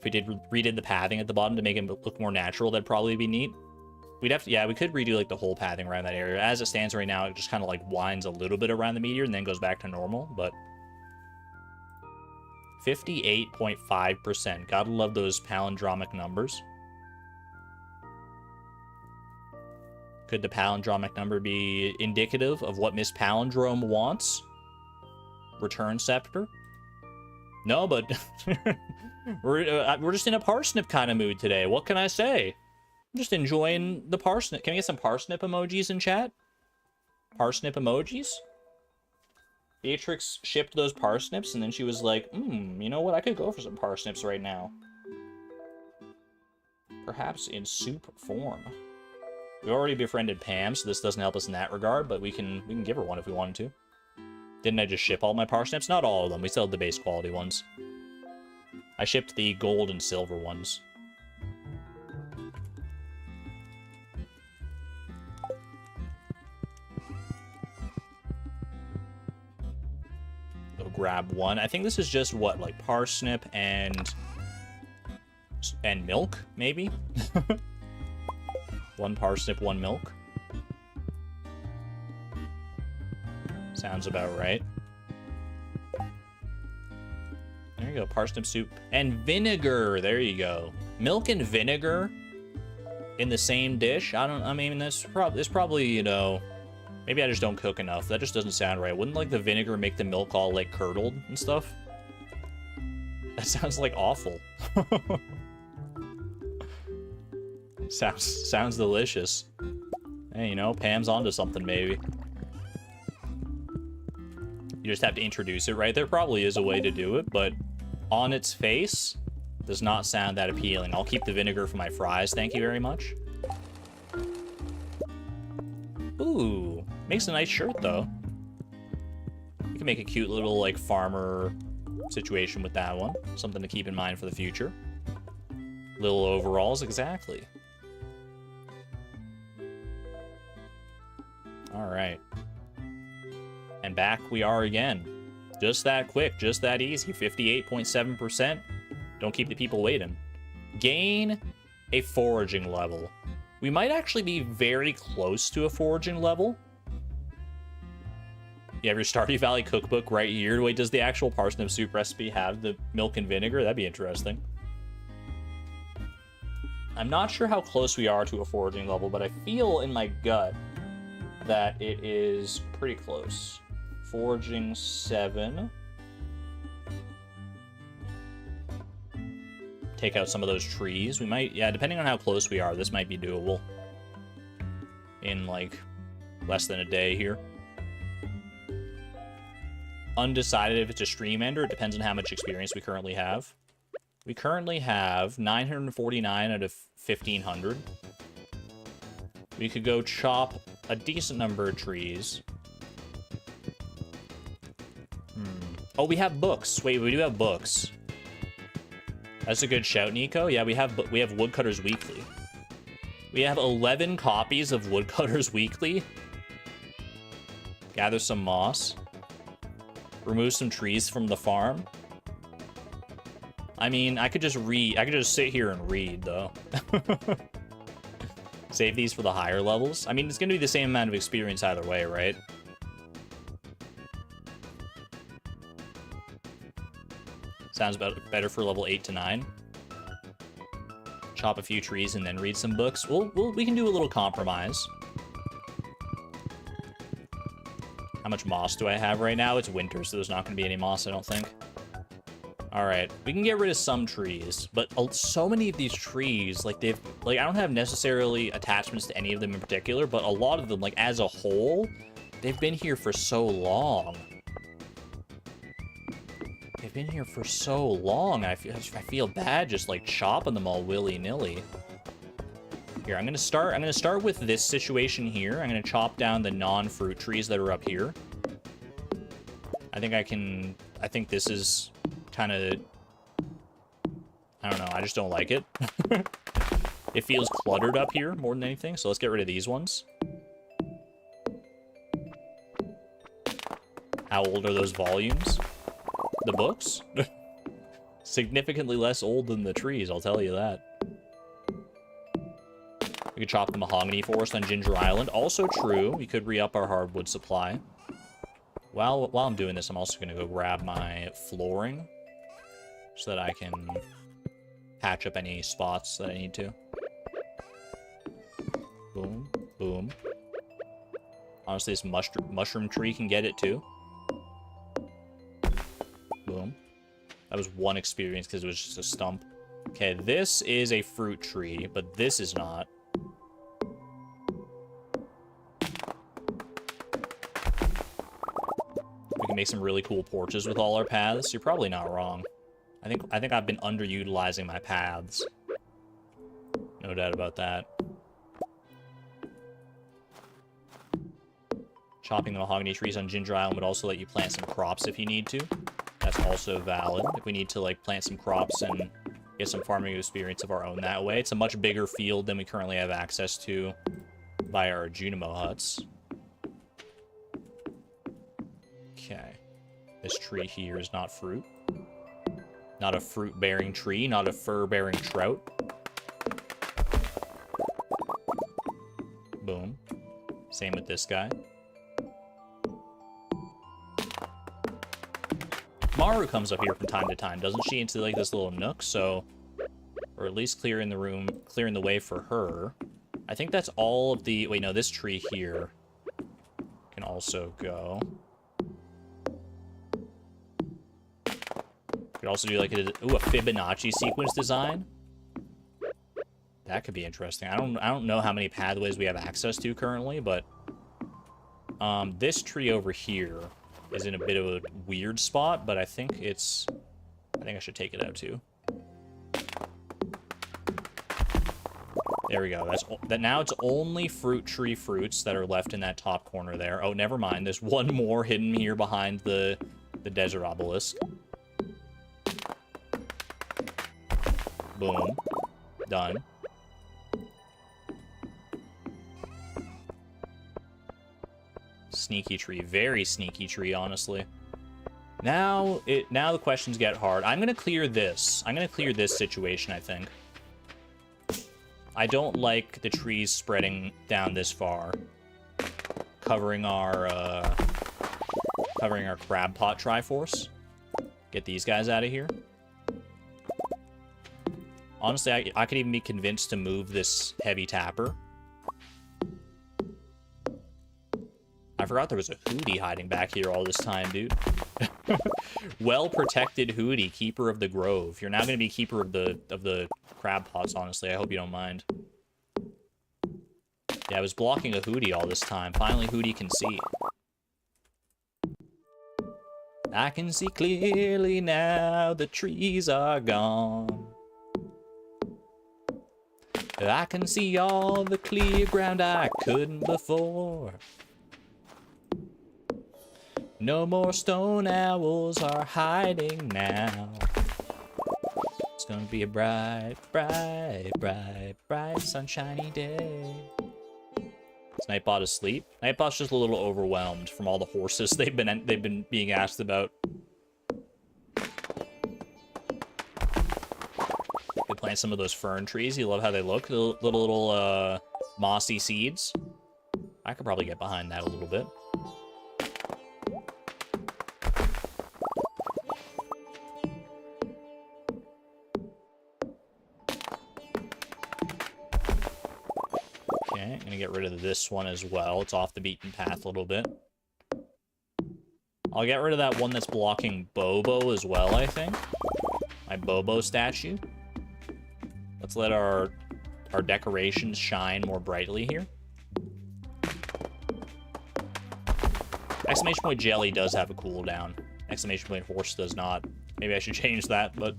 If we redid the pathing at the bottom to make it look more natural, that'd probably be neat. We'd have to, yeah, we could redo, like, the whole pathing around that area. As it stands right now, it just kind of, like, winds a little bit around the meteor and then goes back to normal, but 58.5%. Gotta love those palindromic numbers. Could the palindromic number be indicative of what Miss Palindrome wants? Return scepter? No, but we're just in a parsnip kind of mood today. What can I say? I'm just enjoying the parsnip. Can we get some parsnip emojis in chat? Parsnip emojis? Beatrix shipped those parsnips, and then she was like, you know what? I could go for some parsnips right now. Perhaps in soup form. We already befriended Pam, so this doesn't help us in that regard, but we can give her one if we wanted to. Didn't I just ship all my parsnips? Not all of them. We still had the base quality ones. I shipped the gold and silver ones. Go grab one. I think this is just what, like parsnip and milk, maybe? One parsnip, one milk. Sounds about right. There you go, parsnip soup. And vinegar, there you go. Milk and vinegar in the same dish? I mean, this probably, you know, maybe I just don't cook enough. That just doesn't sound right. Wouldn't, like, the vinegar make the milk all, like, curdled and stuff? That sounds, like, awful. Sounds delicious. Hey, you know, Pam's onto something, maybe. You just have to introduce it, right? There probably is a way to do it, but on its face, does not sound that appealing. I'll keep the vinegar for my fries, thank you very much. Ooh, makes a nice shirt, though. You can make a cute little, like, farmer situation with that one. Something to keep in mind for the future. Little overalls, exactly. All right. And back we are again. Just that quick, just that easy. 58.7%. Don't keep the people waiting. Gain a foraging level. We might actually be very close to a foraging level. You have your Stardew Valley cookbook right here. Wait, does the actual parsnip soup recipe have the milk and vinegar? That'd be interesting. I'm not sure how close we are to a foraging level, but I feel in my gut that it is pretty close. Foraging 7. Take out some of those trees. We might, yeah, depending on how close we are, this might be doable. In, like, less than a day here. Undecided if it's a stream ender. It depends on how much experience we currently have. We currently have 949 out of 1,500. We could go chop a decent number of trees. Oh, we have books. Wait, we do have books. That's a good shout, Nico. Yeah, we have Woodcutters Weekly. We have 11 copies of Woodcutters Weekly. Gather some moss. Remove some trees from the farm. I mean, I could just read. I could just sit here and read, though. Save these for the higher levels. I mean, it's going to be the same amount of experience either way, right? Sounds better for level 8 to 9. Chop a few trees and then read some books. We can do a little compromise. How much moss do I have right now? It's winter, so there's not going to be any moss, I don't think. Alright, we can get rid of some trees, but so many of these trees, like, I don't have necessarily attachments to any of them in particular, but a lot of them, like, as a whole, they've been here for so long. They've been here for so long, I feel bad just, like, chopping them all willy-nilly. Here, I'm gonna start with this situation here. I'm gonna chop down the non-fruit trees that are up here. I think this is kind of, I don't know, I just don't like it. It feels cluttered up here more than anything, so let's get rid of these ones. How old are those volumes? The books? Significantly less old than the trees, I'll tell you that. We could chop the mahogany forest on Ginger Island. Also true, we could re-up our hardwood supply. While I'm doing this, I'm also going to go grab my flooring so that I can patch up any spots that I need to. Boom, boom. Honestly, this mushroom tree can get it too. Boom. That was one experience because it was just a stump. Okay, this is a fruit tree, but this is not. We can make some really cool porches with all our paths. You're probably not wrong. I think I've been underutilizing my paths. No doubt about that. Chopping the mahogany trees on Ginger Island would also let you plant some crops if you need to. That's also valid. If we need to, like, plant some crops and get some farming experience of our own that way. It's a much bigger field than we currently have access to via our Junimo huts. Okay. This tree here is not fruit. Not a fruit-bearing tree, not a fur-bearing trout. Boom. Same with this guy. Maru comes up here from time to time, doesn't she, into, like, this little nook, so... Or at least clearing the way for her. I think that's all of the... Wait, no, this tree here can also go. Could also do, like, a Fibonacci sequence design. That could be interesting. I don't know how many pathways we have access to currently, but... this tree over here is in a bit of a weird spot, but I think I should take it out too. There we go. Now it's only fruit tree fruits that are left in that top corner there. Oh, never mind. There's one more hidden here behind the desert obelisk. Boom. Done. Sneaky tree. Very sneaky tree, honestly. Now the questions get hard. I'm gonna clear this. I'm gonna clear this situation, I think. I don't like the trees spreading down this far. Covering our crab pot triforce. Get these guys out of here. Honestly, I could even be convinced to move this heavy tapper. I forgot there was a Hootie hiding back here all this time, dude. Well-protected Hootie, keeper of the grove. You're now going to be keeper of the crab pots, honestly. I hope you don't mind. Yeah, I was blocking a Hootie all this time. Finally, Hootie can see. I can see clearly now, the trees are gone. I can see all the clear ground I couldn't before. No more stone owls are hiding now. It's gonna be a bright, bright, bright, bright, sunshiny day. Is Nightbot asleep? Nightbot's just a little overwhelmed from all the horses they've been being asked about. You plant some of those fern trees. You love how they look. Little mossy seeds. I could probably get behind that a little bit. I'm gonna get rid of this one as well. It's off the beaten path a little bit. I'll get rid of that one that's blocking Bobo as well, I think. My Bobo statue. Let's let our decorations shine more brightly here. Exclamation point jelly does have a cooldown. Exclamation point horse does not. Maybe I should change that, but...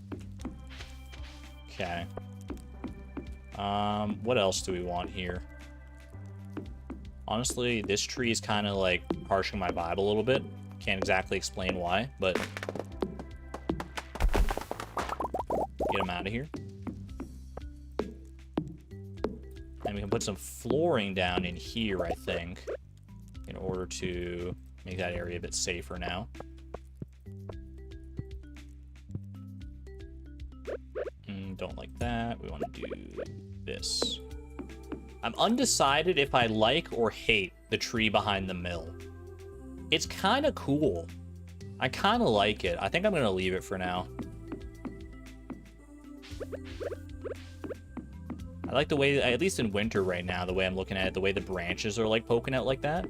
Okay. What else do we want here? Honestly, this tree is kind of like harshing my vibe a little bit. Can't exactly explain why, but get him out of here. And we can put some flooring down in here, I think, in order to make that area a bit safer now. Don't like that. We want to do this. I'm undecided if I like or hate the tree behind the mill. It's kind of cool. I kind of like it. I think I'm going to leave it for now. I like the way, at least in winter right now, the way I'm looking at it, the way the branches are like poking out like that.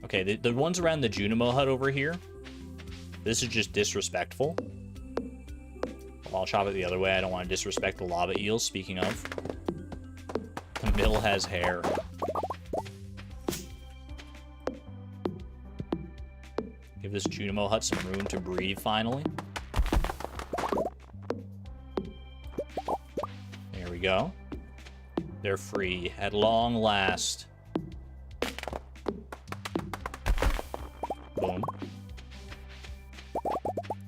Okay, the ones around the Junimo hut over here, this is just disrespectful. I'll chop it the other way. I don't want to disrespect the lava eels, speaking of. The mill has hair. Give this Junimo hut some room to breathe, finally. There we go. They're free at long last. Boom.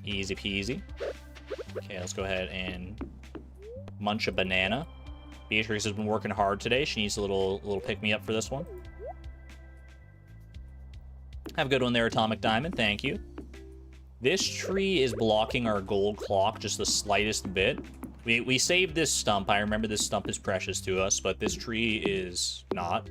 Easy peasy. Okay, let's go ahead and munch a banana. Beatrix has been working hard today. She needs a little pick-me-up for this one. Have a good one there, Atomic Diamond. Thank you. This tree is blocking our gold clock just the slightest bit. We saved this stump. I remember this stump is precious to us, but this tree is not.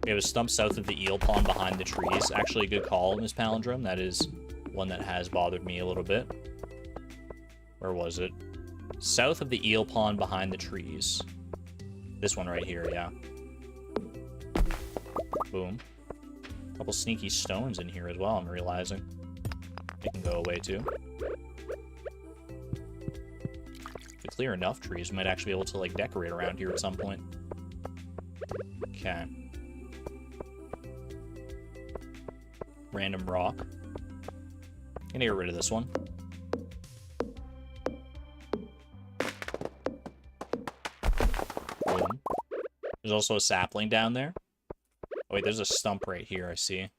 We have a stump south of the eel pond behind the trees. Actually, a good call, Miss Palindrome. That is one that has bothered me a little bit. Where was it? South of the eel pond behind the trees. This one right here, yeah. Boom. A couple sneaky stones in here as well, I'm realizing. They can go away too. If we clear enough trees, we might actually be able to like decorate around here at some point. Okay. Random rock. Gonna get rid of this one. Boom. There's also a sapling down there. Oh wait, there's a stump right here, I see.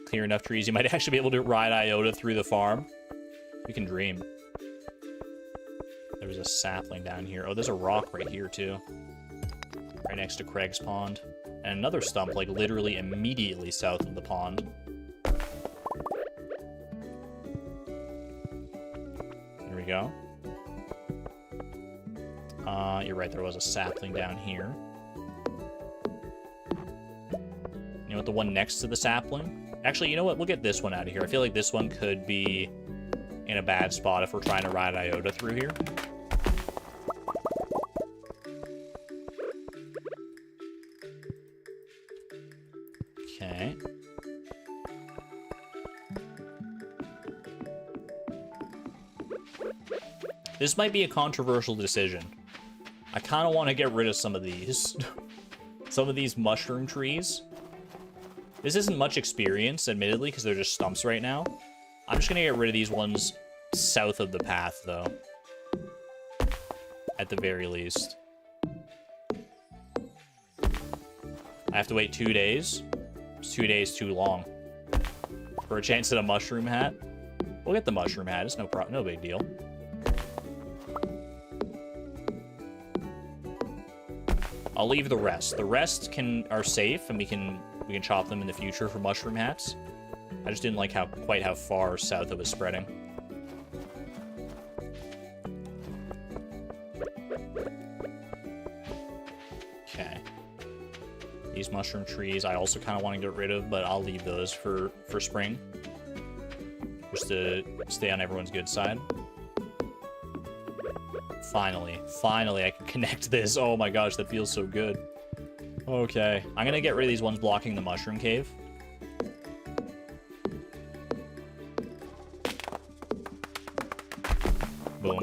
Clear enough trees, you might actually be able to ride Iota through the farm. We can dream. There's a sapling down here. Oh, there's a rock right here, too. Right next to Craig's pond. And another stump, like, literally immediately south of the pond. There we go. You're right, there was a sapling down here. You know what, the one next to the sapling? Actually, you know what, we'll get this one out of here. I feel like this one could be in a bad spot if we're trying to ride Iota through here. This might be a controversial decision. I kind of want to get rid of some of these. Some of these mushroom trees. This isn't much experience, admittedly, because they're just stumps right now. I'm just going to get rid of these ones south of the path, though. At the very least. I have to wait 2 days. It's 2 days too long. For a chance at a mushroom hat. We'll get the mushroom hat. It's no big deal. I'll leave the rest. The rest are safe, and we can chop them in the future for mushroom hats. I just didn't like quite how far south it was spreading. Okay. These mushroom trees I also kind of want to get rid of, but I'll leave those for spring. Just to stay on everyone's good side. Finally I can connect this. Oh my gosh, that feels so good. Okay, I'm gonna get rid of these ones blocking the mushroom cave. Boom.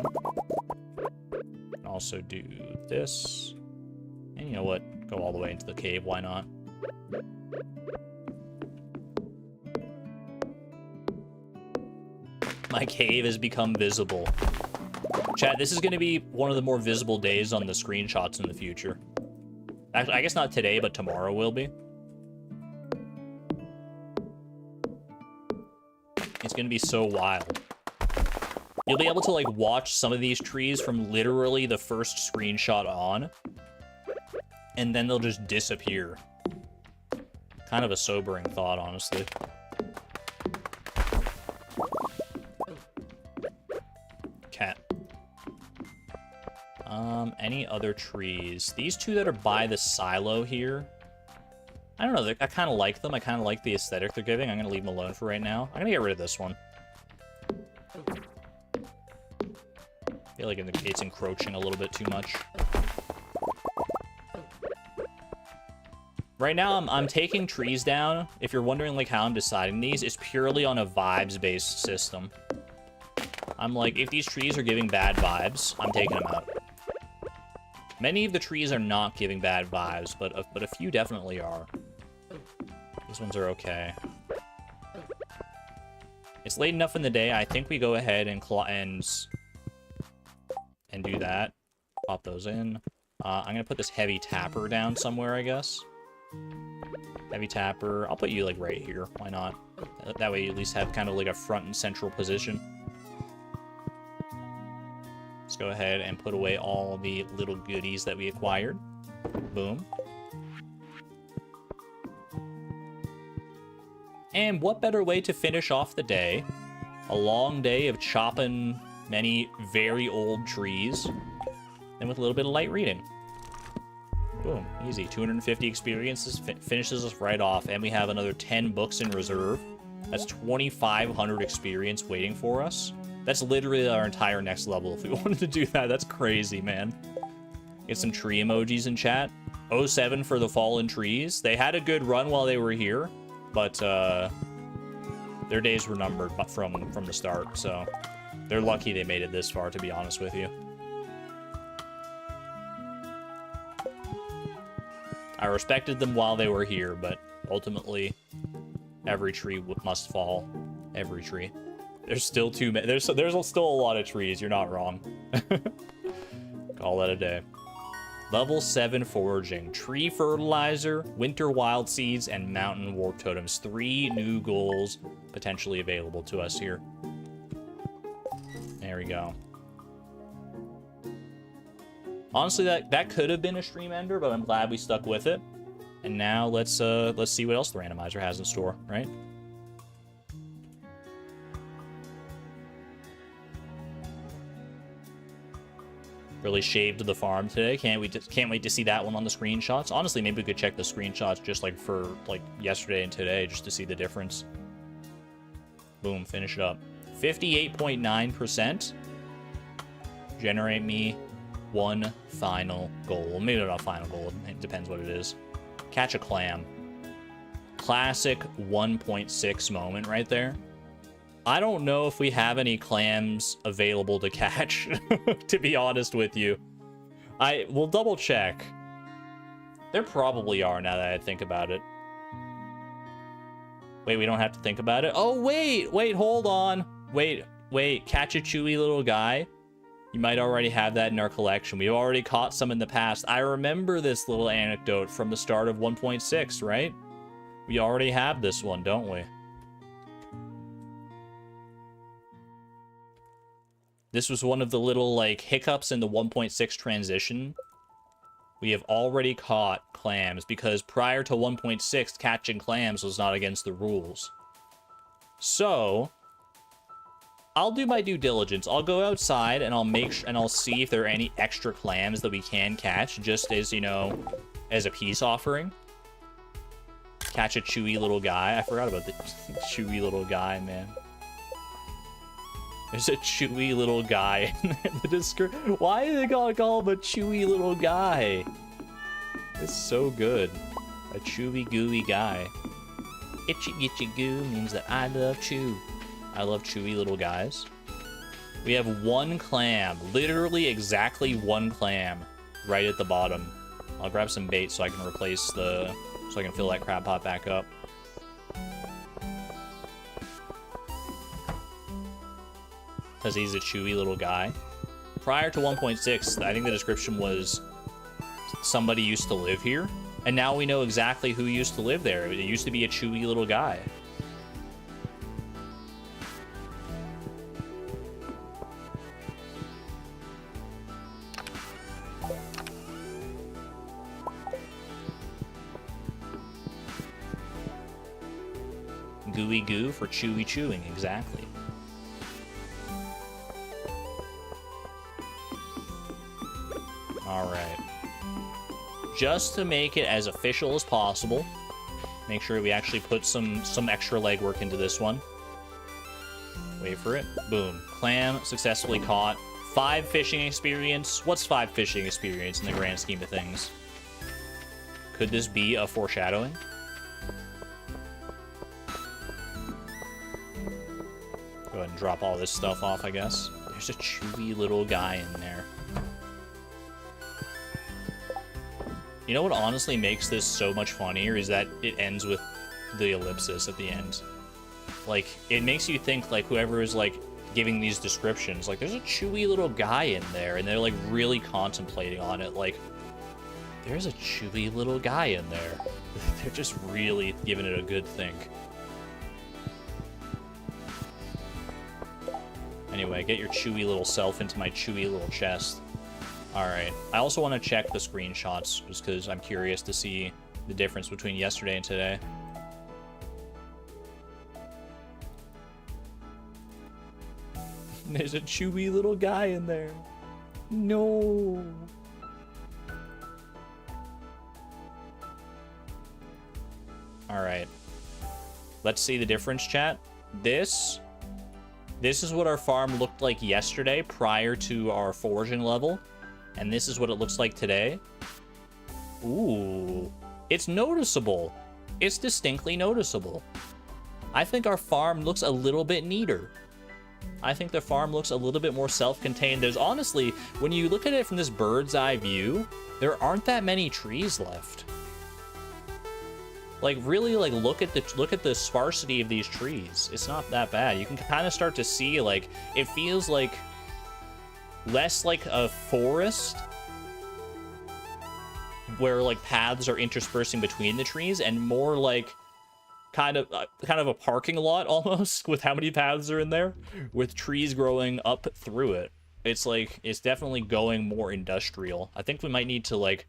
Also do this. And you know what? Go all the way into the cave, why not? My cave has become visible. Chat, this is going to be one of the more visible days on the screenshots in the future. Actually, I guess not today, but tomorrow will be. It's going to be so wild. You'll be able to, like, watch some of these trees from literally the first screenshot on. And then they'll just disappear. Kind of a sobering thought, honestly. Cat. Any other trees? These two that are by the silo here. I don't know, I kind of like them. I kind of like the aesthetic they're giving. I'm going to leave them alone for right now. I'm going to get rid of this one. I feel like it's encroaching a little bit too much. Right now, I'm taking trees down. If you're wondering, like, how I'm deciding these, it's purely on a vibes-based system. I'm like, if these trees are giving bad vibes, I'm taking them out. Many of the trees are not giving bad vibes, but a few definitely are. These ones are okay. It's late enough in the day. I think we go ahead and do that. Pop those in. I'm gonna put this heavy tapper down somewhere, I guess. Heavy tapper. I'll put you, like, right here. Why not? That way you at least have kind of like a front and central position. Let's go ahead and put away all the little goodies that we acquired. Boom. And what better way to finish off the day? A long day of chopping many very old trees, and with a little bit of light reading. Boom, easy. 250 experiences finishes us right off, and we have another 10 books in reserve. That's 2,500 experience waiting for us. That's literally our entire next level if we wanted to do that. That's crazy, man. Get some tree emojis in chat. 07 for the fallen trees. They had a good run while they were here, but their days were numbered from the start, so they're lucky they made it this far, to be honest with you. I respected them while they were here, but ultimately, every tree must fall. Every tree. There's still too many. There's still a lot of trees. You're not wrong. Call that a day. Level 7 foraging. Tree fertilizer, winter wild seeds, and mountain warp totems. 3 new goals potentially available to us here. There we go. Honestly, that could have been a stream ender, but I'm glad we stuck with it. And now let's see what else the randomizer has in store, right? Really shaved the farm today. Can't wait to see that one on the screenshots. Honestly, maybe we could check the screenshots just like for like yesterday and today just to see the difference. Boom, finish it up. 58.9%. Generate me one final goal. Well, maybe not a final goal. It depends what it is. Catch a clam. Classic 1.6 moment right there. I don't know if we have any clams available to catch, to be honest with you. We'll double check. There probably are now that I think about it. Wait, we don't have to think about it? Oh, wait, hold on. Wait, catch a chewy little guy. You might already have that in our collection. We've already caught some in the past. I remember this little anecdote from the start of 1.6, right? We already have this one, don't we? This was one of the little, like, hiccups in the 1.6 transition. We have already caught clams, because prior to 1.6, catching clams was not against the rules. So, I'll do my due diligence. I'll go outside, and I'll see if there are any extra clams that we can catch, just as, you know, as a peace offering. Catch a chewy little guy. I forgot about the chewy little guy, man. There's a chewy little guy in the description. Why do they call him a chewy little guy? It's so good. A chewy gooey guy. Itchy gitchy goo means that I love chew. I love chewy little guys. We have one clam. Literally exactly one clam right at the bottom. I'll grab some bait so I can replace the... so I can fill that crab pot back up. Because he's a chewy little guy. Prior to 1.6, I think the description was somebody used to live here. And now we know exactly who used to live there. It used to be a chewy little guy. Gooey goo for chewy chewing, exactly. Alright. Just to make it as official as possible, make sure we actually put some extra legwork into this one. Wait for it. Boom. Clam successfully caught. 5 fishing experience. What's 5 fishing experience in the grand scheme of things? Could this be a foreshadowing? Go ahead and drop all this stuff off, I guess. There's a chewy little guy in there. You know what honestly makes this so much funnier is that it ends with the ellipsis at the end. Like, it makes you think, like, whoever is, like, giving these descriptions, like, there's a chewy little guy in there, and they're, like, really contemplating on it, like, there's a chewy little guy in there. They're just really giving it a good think. Anyway, get your chewy little self into my chewy little chest. Alright, I also want to check the screenshots, just because I'm curious to see the difference between yesterday and today. There's a chewy little guy in there. No. Alright. Let's see the difference, chat. This is what our farm looked like yesterday prior to our foraging level. And this is what it looks like today. Ooh. It's noticeable. It's distinctly noticeable. I think our farm looks a little bit neater. I think the farm looks a little bit more self-contained. There's honestly, when you look at it from this bird's eye view, there aren't that many trees left. Like, really, like, look at the sparsity of these trees. It's not that bad. You can kind of start to see, like, it feels like less like a forest where, like, paths are interspersing between the trees, and more like kind of a parking lot almost, with how many paths are in there, with trees growing up through it. It's like, it's definitely going more industrial. I think we might need to, like,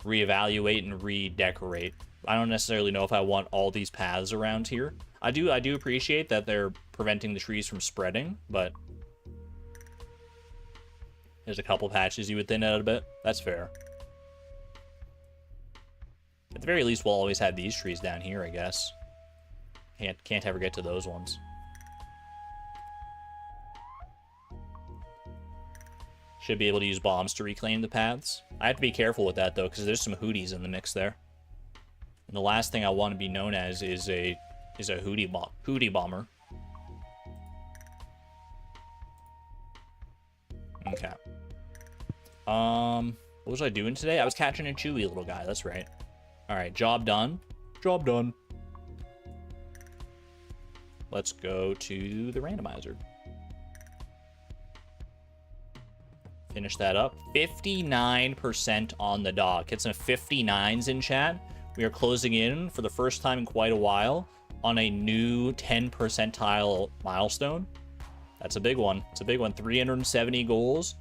reevaluate and redecorate. I don't necessarily know if I want all these paths around here. I do appreciate that they're preventing the trees from spreading, but there's a couple patches you would thin out a bit. That's fair. At the very least, we'll always have these trees down here, I guess. Can't ever get to those ones. Should be able to use bombs to reclaim the paths. I have to be careful with that, though, because there's some hooties in the mix there. And the last thing I want to be known as is a hootie bomber. Okay. What was I doing today? I was catching a chewy little guy. That's right. All right, job done. Job done. Let's go to the randomizer. Finish that up. 59% on the dot. Get some 59s in chat. We are closing in for the first time in quite a while on a new 10 percentile milestone. That's a big one. It's a big one. 370 goals.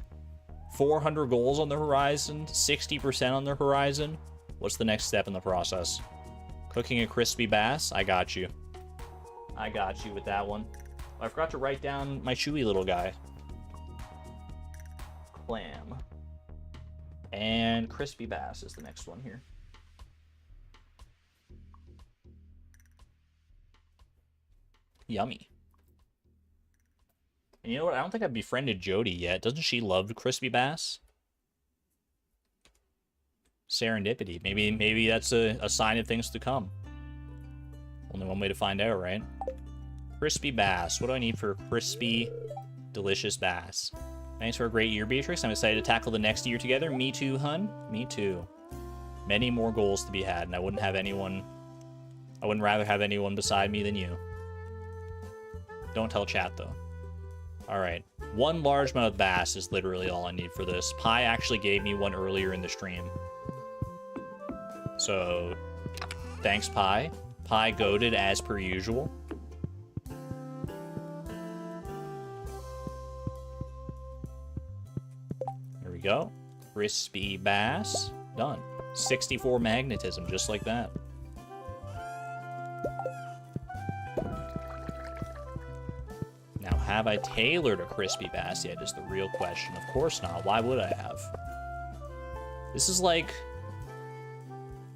400 goals on the horizon. 60% on the horizon. What's the next step in the process? Cooking a crispy bass? I got you. I got you with that one. I forgot to write down my chewy little guy. Clam. And crispy bass is the next one here. Yummy. And you know what? I don't think I've befriended Jody yet. Doesn't she love crispy bass? Serendipity. Maybe that's a sign of things to come. Only one way to find out, right? Crispy bass. What do I need for crispy, delicious bass? Thanks for a great year, Beatrix. I'm excited to tackle the next year together. Me too, hun. Me too. Many more goals to be had, and I wouldn't rather have anyone beside me than you. Don't tell chat, though. Alright. One largemouth bass is literally all I need for this. Pi actually gave me one earlier in the stream. So, thanks, Pi. Pi goated as per usual. There we go. Crispy bass. Done. 64 magnetism, just like that. Now, have I tailored a crispy bass yet is the real question. Of course not. Why would I have? This is like...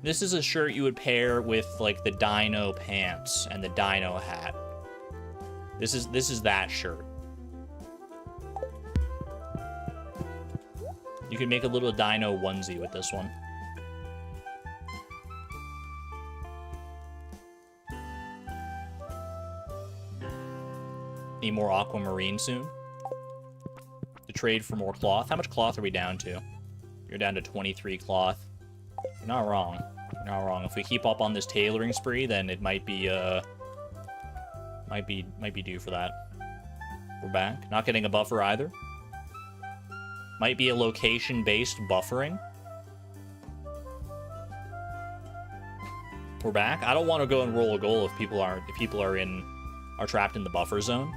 This is a shirt you would pair with, like, the dino pants and the dino hat. This is that shirt. You can make a little dino onesie with this one. Need more aquamarine soon. To trade for more cloth. How much cloth are we down to? You're down to 23 cloth. You're not wrong. You're not wrong. If we keep up on this tailoring spree, then it might be due for that. We're back. Not getting a buffer either. Might be a location-based buffering. We're back. I don't want to go and roll a goal if people are trapped in the buffer zone.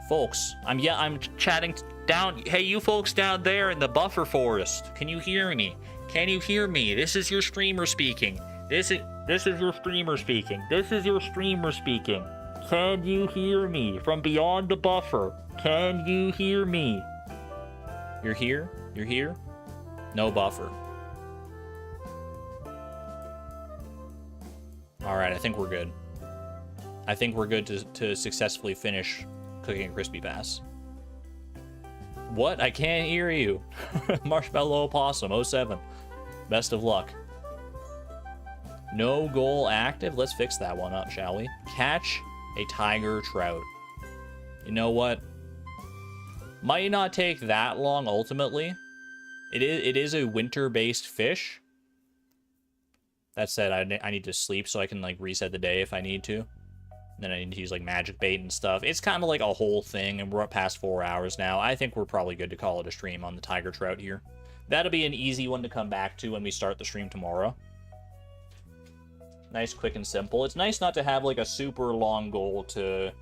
Folks, I'm chatting down. Hey, you folks down there in the buffer forest, can you hear me? Can you hear me? This is your streamer speaking. This is your streamer speaking. This is your streamer speaking. Can you hear me from beyond the buffer? Can you hear me? You're here? You're here? No buffer. Alright, I think we're good. I think we're good to successfully finish cooking a crispy bass. What? I can't hear you. Marshmallow Opossum 07. Best of luck. No goal active? Let's fix that one up, shall we? Catch a tiger trout. You know what? Might not take that long ultimately. It is a winter-based fish. That said, I need to sleep so I can like reset the day if I need to. And then I need to use like magic bait and stuff. It's kind of like a whole thing, and we're up past 4 hours now. I think we're probably good to call it a stream on the tiger trout here. That'll be an easy one to come back to when we start the stream tomorrow. Nice, quick, and simple. It's nice not to have like a super long goal to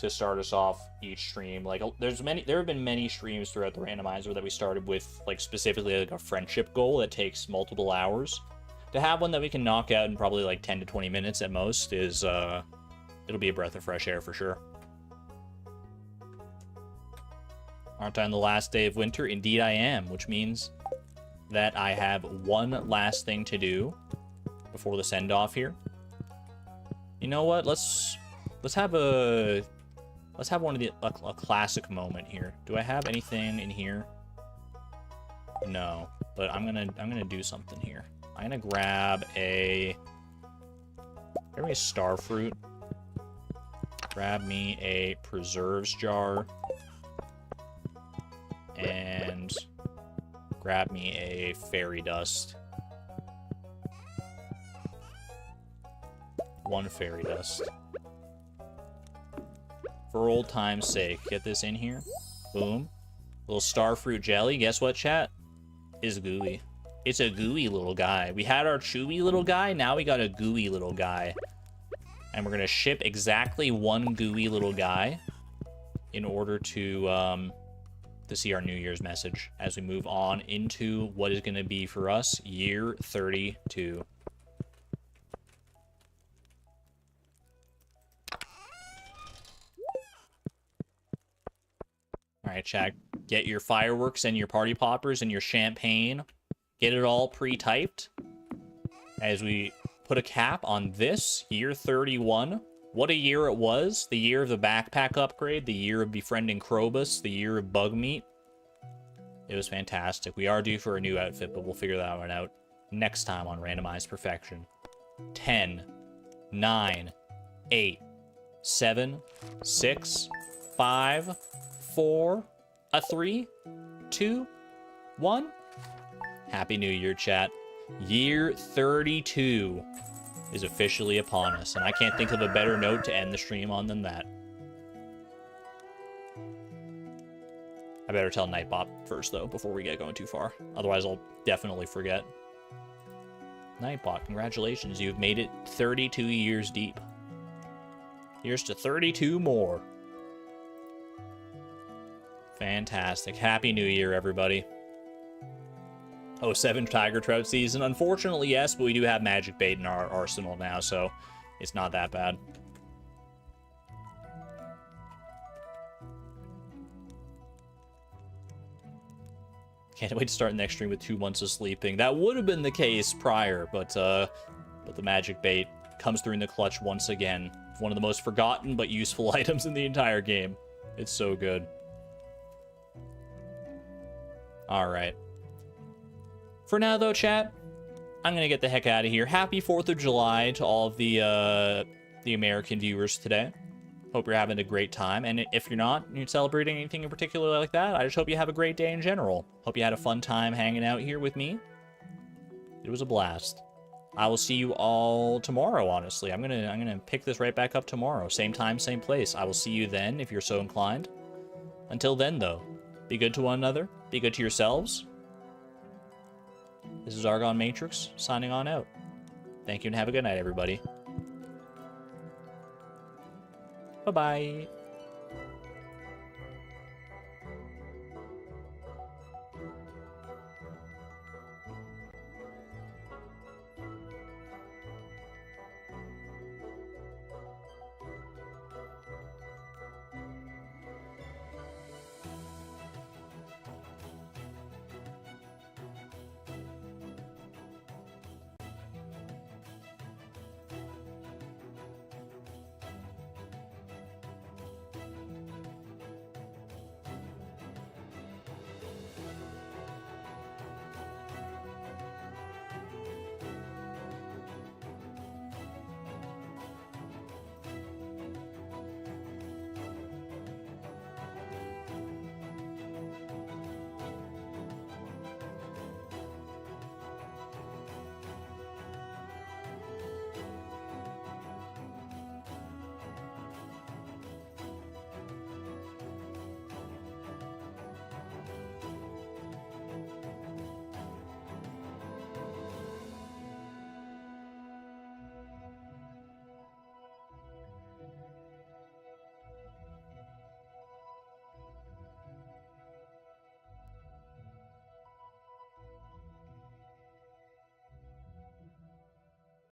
start us off each stream. Like there have been many streams throughout the randomizer that we started with like specifically like a friendship goal that takes multiple hours. To have one that we can knock out in probably like 10 to 20 minutes at most is it'll be a breath of fresh air for sure. Aren't I on the last day of winter? Indeed I am, which means that I have one last thing to do before the send-off here. You know what? Let's have a classic moment here. Do I have anything in here? No, but I'm gonna do something here. I'm gonna grab a Grab me a star fruit. Grab me a preserves jar. And grab me a fairy dust. 1 fairy dust. For old time's sake, get this in here. Boom. Little starfruit jelly. Guess what, chat? Is gooey. It's a gooey little guy. We had our chewy little guy. Now we got a gooey little guy. And we're going to ship exactly 1 gooey little guy in order to see our New Year's message as we move on into what is going to be for us year 32. All right, chat. Get your fireworks and your party poppers and your champagne. Get it all pre-typed as we put a cap on this year 31. What a year it was. The year of the backpack upgrade, the year of befriending Krobus, the year of bug meat. It was fantastic. We are due for a new outfit, but we'll figure that one out next time on Randomized Perfection. 10, 9, 8, 7, 6, 5, 4, 3, 2, 1. Happy New Year, chat. Year 32 is officially upon us, and I can't think of a better note to end the stream on than that. I better tell Nightbot first, though, before we get going too far. Otherwise, I'll definitely forget. Nightbot, congratulations. You've made it 32 years deep. Here's to 32 more. Fantastic. Happy New Year, everybody. Oh, 7 Tiger Trout season. Unfortunately, yes, but we do have Magic Bait in our arsenal now, so it's not that bad. Can't wait to start next stream with 2 months of sleeping. That would have been the case prior, but the Magic Bait comes through in the clutch once again. One of the most forgotten but useful items in the entire game. It's so good. All right. For now, though, chat, I'm going to get the heck out of here. Happy 4th of July to all of the American viewers today. Hope you're having a great time. And if you're not, and you're celebrating anything in particular like that, I just hope you have a great day in general. Hope you had a fun time hanging out here with me. It was a blast. I will see you all tomorrow, honestly. I'm gonna pick this right back up tomorrow. Same time, same place. I will see you then, if you're so inclined. Until then, though, be good to one another. Be good to yourselves. This is Argon Matrix, signing on out. Thank you and have a good night, everybody. Bye-bye.